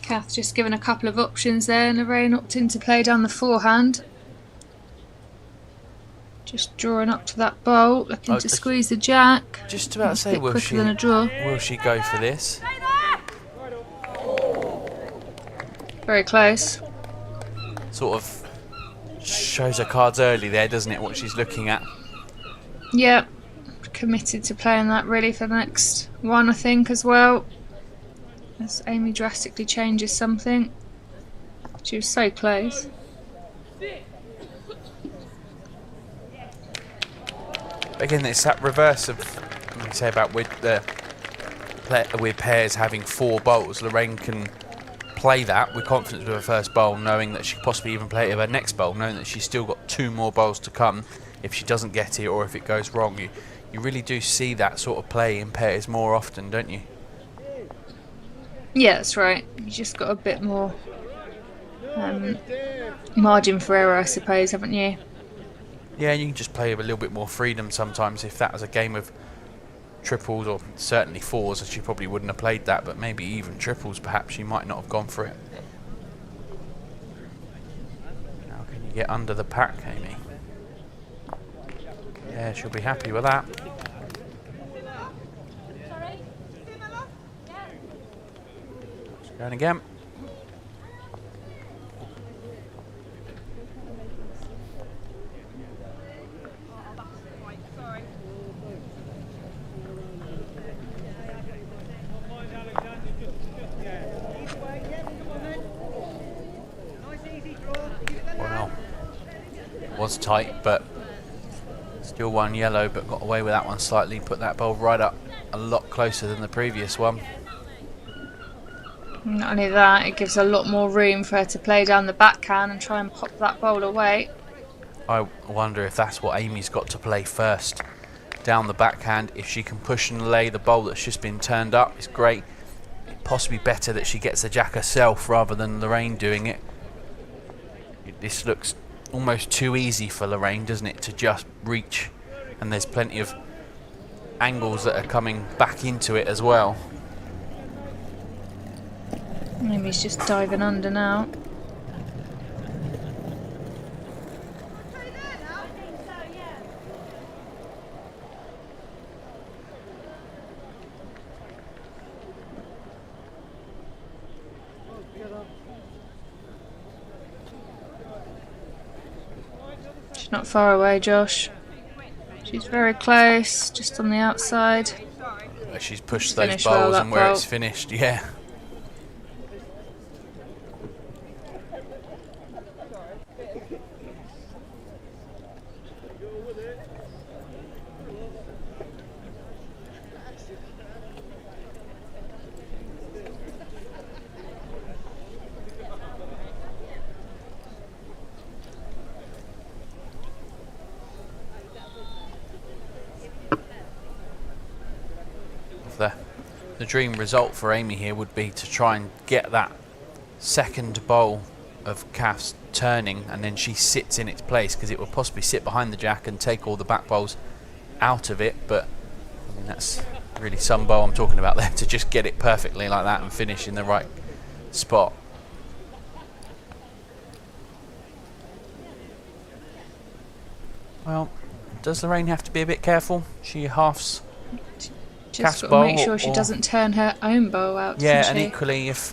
[SPEAKER 6] Kath just given a couple of options there. Lorraine opting to play down the forehand. Just drawing up to that bowl, looking to squeeze the jack.
[SPEAKER 7] Just about to say, will
[SPEAKER 6] quicker than a draw.
[SPEAKER 7] go for this?
[SPEAKER 6] Very close.
[SPEAKER 7] Sort of shows her cards early there, doesn't it, what she's looking at?
[SPEAKER 6] Yeah, committed to playing that really for the next one, I think, as well. As Amy drastically changes something. She was so close.
[SPEAKER 7] Again, it's that reverse of what you say about with pairs having 4 bowls. Lorraine can play that with confidence with her first bowl, knowing that she could possibly even play it with her next bowl, knowing that she's still got 2 more bowls to come if she doesn't get it or if it goes wrong. You really do see that sort of play in pairs more often, don't you?
[SPEAKER 6] Yeah, that's right. You just got a bit more margin for error, I suppose, haven't you?
[SPEAKER 7] Yeah, you can just play with a little bit more freedom sometimes. If that was a game of triples or certainly 4s, she probably wouldn't have played that, but maybe even triples, perhaps she might not have gone for it. How can you get under the pack, Amy? Yeah, she'll be happy with that. Going again. Well, it was tight, but still 1 yellow, but got away with that one slightly. Put that bowl right up a lot closer than the previous one.
[SPEAKER 6] Not only that, it gives a lot more room for her to play down the backhand and try and pop that bowl away.
[SPEAKER 7] I wonder if that's what Amy's got to play first. Down the backhand, if she can push and lay the bowl that's just been turned up, it's great. Possibly better that she gets the jack herself rather than Lorraine doing it. This looks almost too easy for Lorraine, doesn't it, to just reach, and there's plenty of angles that are coming back into it as well.
[SPEAKER 6] Maybe he's just diving under now. She's not far away, Josh. She's very close, just on the outside.
[SPEAKER 7] She's pushed those
[SPEAKER 6] Finished
[SPEAKER 7] bowls
[SPEAKER 6] well,
[SPEAKER 7] and where
[SPEAKER 6] bowl.
[SPEAKER 7] it's finished, yeah. The dream result for Amy here would be to try and get that second bowl of calves turning, and then she sits in its place, because it will possibly sit behind the jack and take all the back bowls out of it. But I mean, that's really some bowl I'm talking about there, to just get it perfectly like that and finish in the right spot. Well, does Lorraine have to be a bit careful? She halves
[SPEAKER 6] Just got to make sure she doesn't turn her own bow out.
[SPEAKER 7] Yeah, and equally if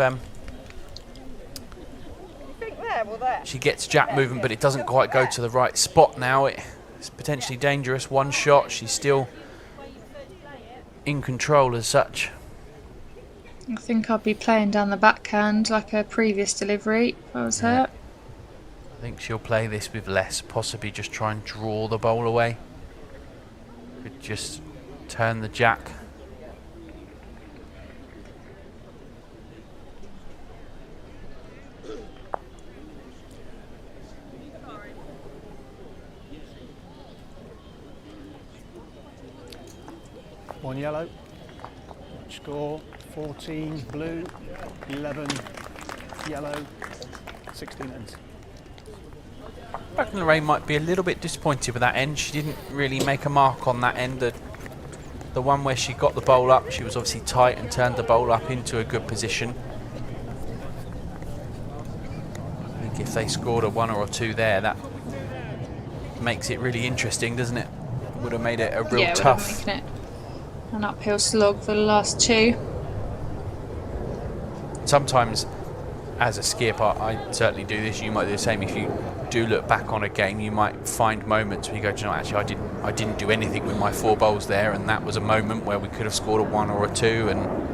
[SPEAKER 7] she gets jack movement but it doesn't quite go to the right spot now, it's potentially dangerous. One shot, she's still in control as such.
[SPEAKER 6] I think I'd be playing down the backhand like her previous delivery if I was her.
[SPEAKER 7] I think she'll play this with less, possibly just try and draw the bowl away. Could just turn the jack.
[SPEAKER 8] One yellow. Score 14 blue, 11 yellow, 16 ends.
[SPEAKER 7] I reckon Lorraine might be a little bit disappointed with that end. She didn't really make a mark on that end. The one where she got the bowl up, she was obviously tight and turned the bowl up into a good position. I think if they scored a 1 or a 2 there, that makes it really interesting, doesn't it? Would have made it a real tough.
[SPEAKER 6] Making it an uphill slog for the last 2.
[SPEAKER 7] Sometimes, as a skip, I certainly do this. You might do the same. If you do look back on a game, you might find moments where you go, do you know, actually, I didn't do anything with my 4 bowls there, and that was a moment where we could have scored a 1 or a 2. And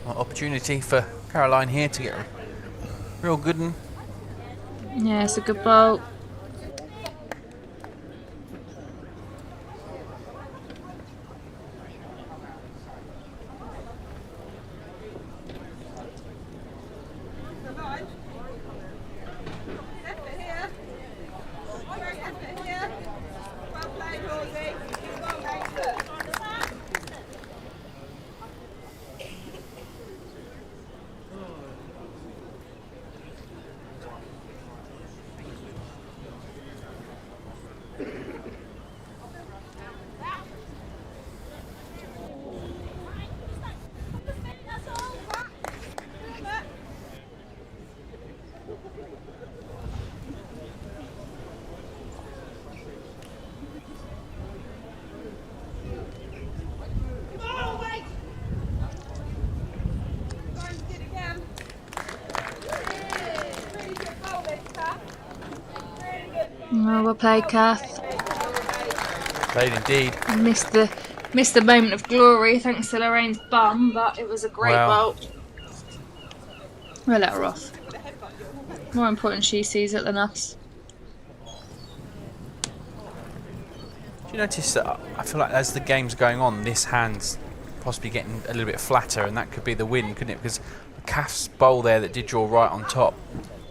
[SPEAKER 7] opportunity for Caroline here to get a real good one.
[SPEAKER 6] Yeah, it's a good bowl. Oh, well played, Kath.
[SPEAKER 7] Played indeed.
[SPEAKER 6] Missed the moment of glory thanks to Lorraine's bum, but it was a great bolt. We'll let her off. More important she sees it than us.
[SPEAKER 7] Do you notice that I feel like as the game's going on, this hand's possibly getting a little bit flatter, and that could be the win, couldn't it? Because Kath's bowl there that did draw right on top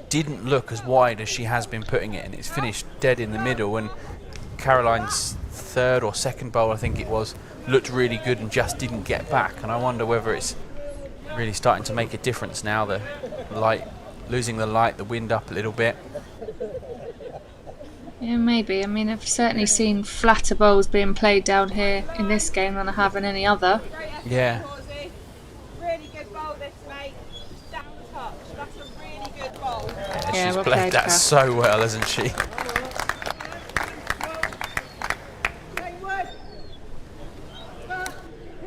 [SPEAKER 7] didn't look as wide as she has been putting it, and it's finished dead in the middle. And Caroline's third or second bowl, I think it was, looked really good and just didn't get back. And I wonder whether it's really starting to make a difference now. The light, losing the light, the wind up a little bit.
[SPEAKER 6] Yeah, maybe. I mean, I've certainly seen flatter bowls being played down here in this game than I have in any other.
[SPEAKER 7] Yeah.
[SPEAKER 11] Really good bowl this, mate. Down the touch. That's a really good bowl.
[SPEAKER 7] Yeah, she's played that so well, hasn't she?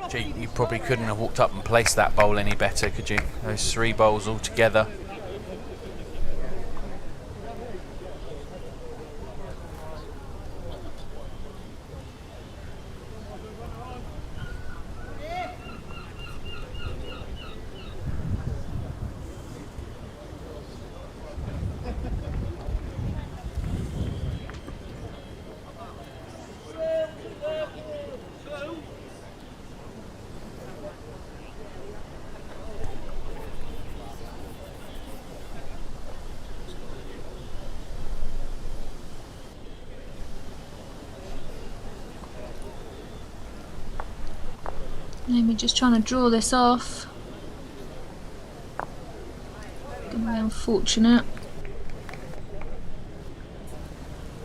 [SPEAKER 7] Gee, you probably couldn't have walked up and placed that bowl any better, could you? Those 3 bowls all together.
[SPEAKER 6] Amy just trying to draw this off. Gonna be unfortunate.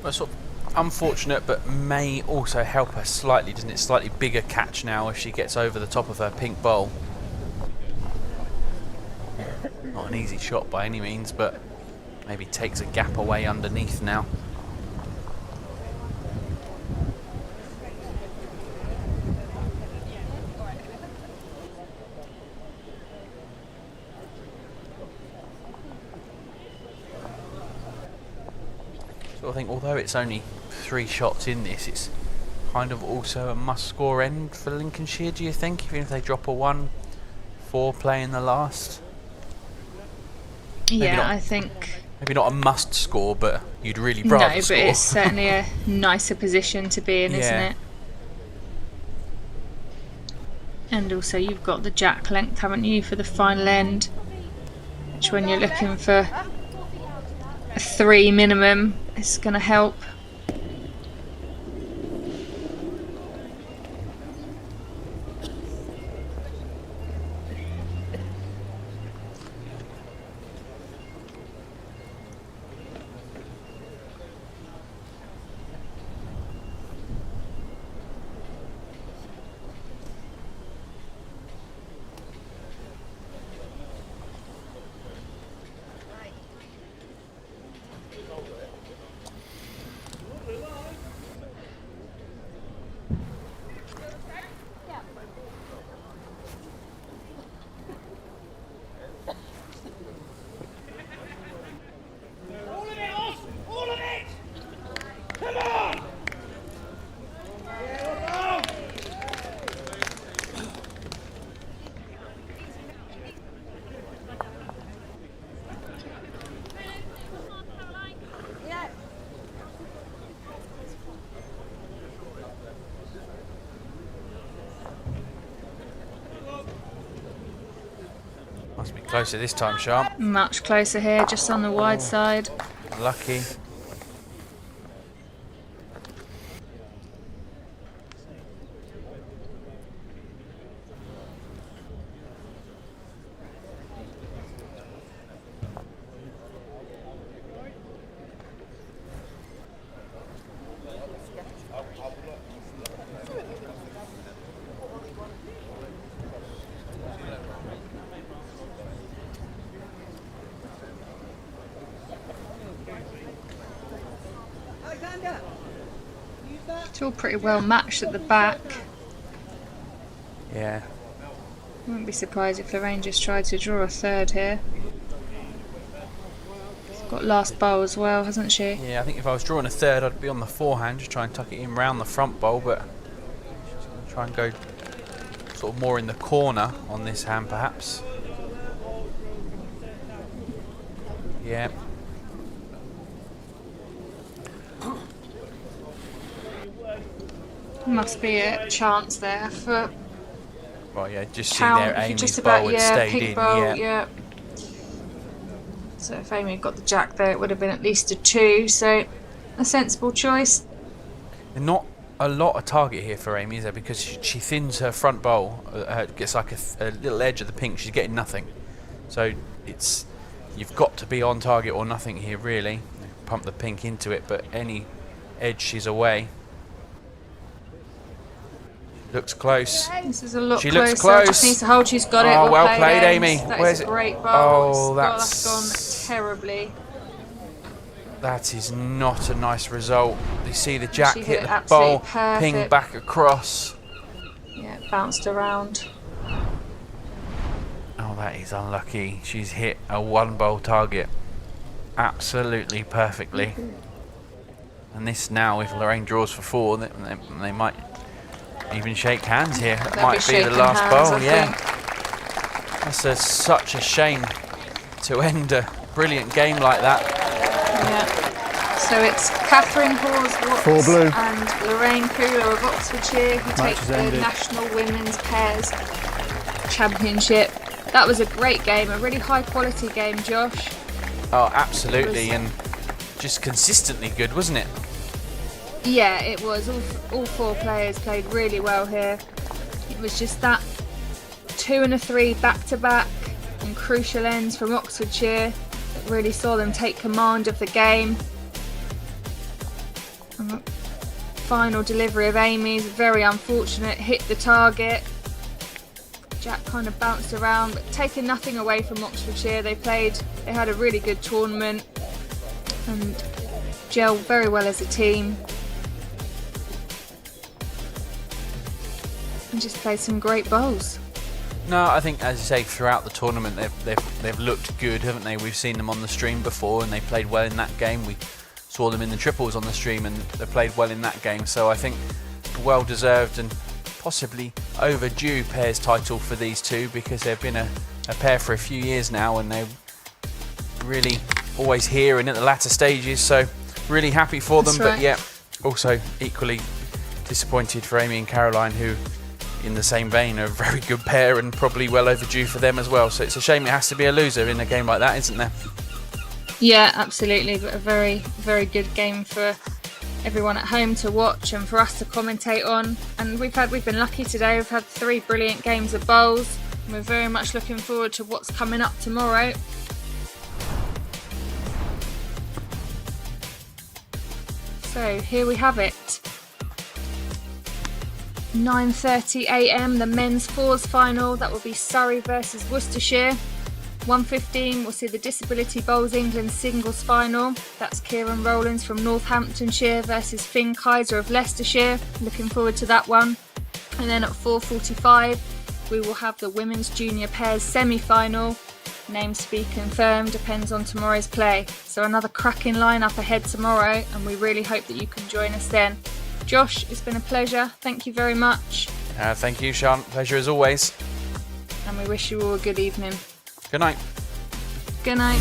[SPEAKER 7] Well, sort of unfortunate, but may also help her slightly, doesn't it? Slightly bigger catch now if she gets over the top of her pink bowl. Not an easy shot by any means, but maybe takes a gap away underneath now. So I think although it's only 3 shots in this, it's kind of also a must-score end for Lincolnshire, do you think? Even if they drop a 1, 4 playing the last?
[SPEAKER 6] Yeah, I think...
[SPEAKER 7] Maybe not a must-score, but you'd really rather score.
[SPEAKER 6] No, but it's certainly a nicer position to be in, isn't it? And also you've got the jack length, haven't you, for the final end? Which when you're looking for a 3 minimum, it's going to help.
[SPEAKER 7] Must be closer this time, Sharp.
[SPEAKER 6] Much closer here, just on the wide side.
[SPEAKER 7] Lucky.
[SPEAKER 6] It's all pretty well matched at the back.
[SPEAKER 7] Yeah.
[SPEAKER 6] Wouldn't be surprised if Lorraine just tried to draw a third here. got last bowl as well, hasn't she?
[SPEAKER 7] Yeah, I think if I was drawing a third, I'd be on the forehand, just try and tuck it in round the front bowl, but she's going to try and go sort of more in the corner on this hand, perhaps. Yeah.
[SPEAKER 6] Must be a chance there for.
[SPEAKER 7] Well, yeah, just see
[SPEAKER 6] count,
[SPEAKER 7] there
[SPEAKER 6] if you're
[SPEAKER 7] Amy's
[SPEAKER 6] just
[SPEAKER 7] bowl
[SPEAKER 6] about,
[SPEAKER 7] had stayed
[SPEAKER 6] pink
[SPEAKER 7] in.
[SPEAKER 6] bowl,
[SPEAKER 7] Yeah.
[SPEAKER 6] So if Amy had got the jack there, it would have been at least a 2. So a sensible choice.
[SPEAKER 7] And not a lot of target here for Amy, is there? Because she thins her front bowl, gets like a little edge of the pink. She's getting nothing. So it's you've got to be on target or nothing here, really. Pump the pink into it, but any edge she's away. Looks close.
[SPEAKER 6] This is a lot
[SPEAKER 7] she
[SPEAKER 6] closer.
[SPEAKER 7] looks close.
[SPEAKER 6] Just needs to hold. She's got it.
[SPEAKER 7] Oh, well played, Amy.
[SPEAKER 6] That's a great bowl.
[SPEAKER 7] Oh,
[SPEAKER 6] that's gone terribly.
[SPEAKER 7] That is not a nice result. You see the jack
[SPEAKER 6] She
[SPEAKER 7] hit
[SPEAKER 6] hit
[SPEAKER 7] the
[SPEAKER 6] it
[SPEAKER 7] bowl,
[SPEAKER 6] absolutely
[SPEAKER 7] ping
[SPEAKER 6] perfect.
[SPEAKER 7] back across.
[SPEAKER 6] Yeah, it bounced around.
[SPEAKER 7] Oh, that is unlucky. She's hit a 1 bowl target absolutely perfectly. And this now, if Lorraine draws for 4, they might even shake hands here. That
[SPEAKER 6] They'll
[SPEAKER 7] might be the last
[SPEAKER 6] hands,
[SPEAKER 7] bowl,
[SPEAKER 6] I
[SPEAKER 7] yeah.
[SPEAKER 6] think.
[SPEAKER 7] That's such a shame to end a brilliant game like that.
[SPEAKER 6] Yeah. So it's Catherine Hawes-Watts
[SPEAKER 8] 4 blue.
[SPEAKER 6] and Lorraine Cooler of Oxfordshire who take
[SPEAKER 8] has
[SPEAKER 6] the
[SPEAKER 8] ended.
[SPEAKER 6] National Women's Pairs Championship. That was a great game, a really high quality game, Josh.
[SPEAKER 7] Oh, absolutely, and just consistently good, wasn't it?
[SPEAKER 6] Yeah, it was. All 4 players played really well here. It was just that 2 and a 3 back-to-back on crucial ends from Oxfordshire that really saw them take command of the game. And the final delivery of Amy's very unfortunate, hit the target. Jack kind of bounced around, but taking nothing away from Oxfordshire. They had a really good tournament and gelled very well as a team. And just played some great bowls.
[SPEAKER 7] No, I think, as you say, throughout the tournament they've looked good, haven't they? We've seen them on the stream before, and they played well in that game. We saw them in the triples on the stream, and they played well in that game. So I think well deserved and possibly overdue pairs title for these two, because they've been a pair for a few years now, and they're really always here and at the latter stages. So really happy for them,
[SPEAKER 6] That's right.
[SPEAKER 7] but yeah, also equally disappointed for Amy and Caroline, who, in the same vein, are a very good pair and probably well overdue for them as well. So it's a shame it has to be a loser in a game like that, isn't there?
[SPEAKER 6] Yeah, absolutely, but a very, very good game for everyone at home to watch and for us to commentate on. And we've been lucky today. We've had 3 brilliant games of bowls, and we're very much looking forward to what's coming up tomorrow. So here we have it. 9:30 AM, the men's fours final. That will be Surrey versus Worcestershire. 1:15, we'll see the Disability Bowls England singles final. That's Kieran Rowlands from Northamptonshire versus Finn Kaiser of Leicestershire. Looking forward to that one. And then at 4:45, we will have the women's junior pairs semi-final. Names to be confirmed, depends on tomorrow's play. So another cracking lineup ahead tomorrow, and we really hope that you can join us then. Josh, it's been a pleasure. Thank you very much.
[SPEAKER 7] Thank you, Sean. Pleasure as always.
[SPEAKER 6] And we wish you all a good evening.
[SPEAKER 7] Good night.
[SPEAKER 6] Good night.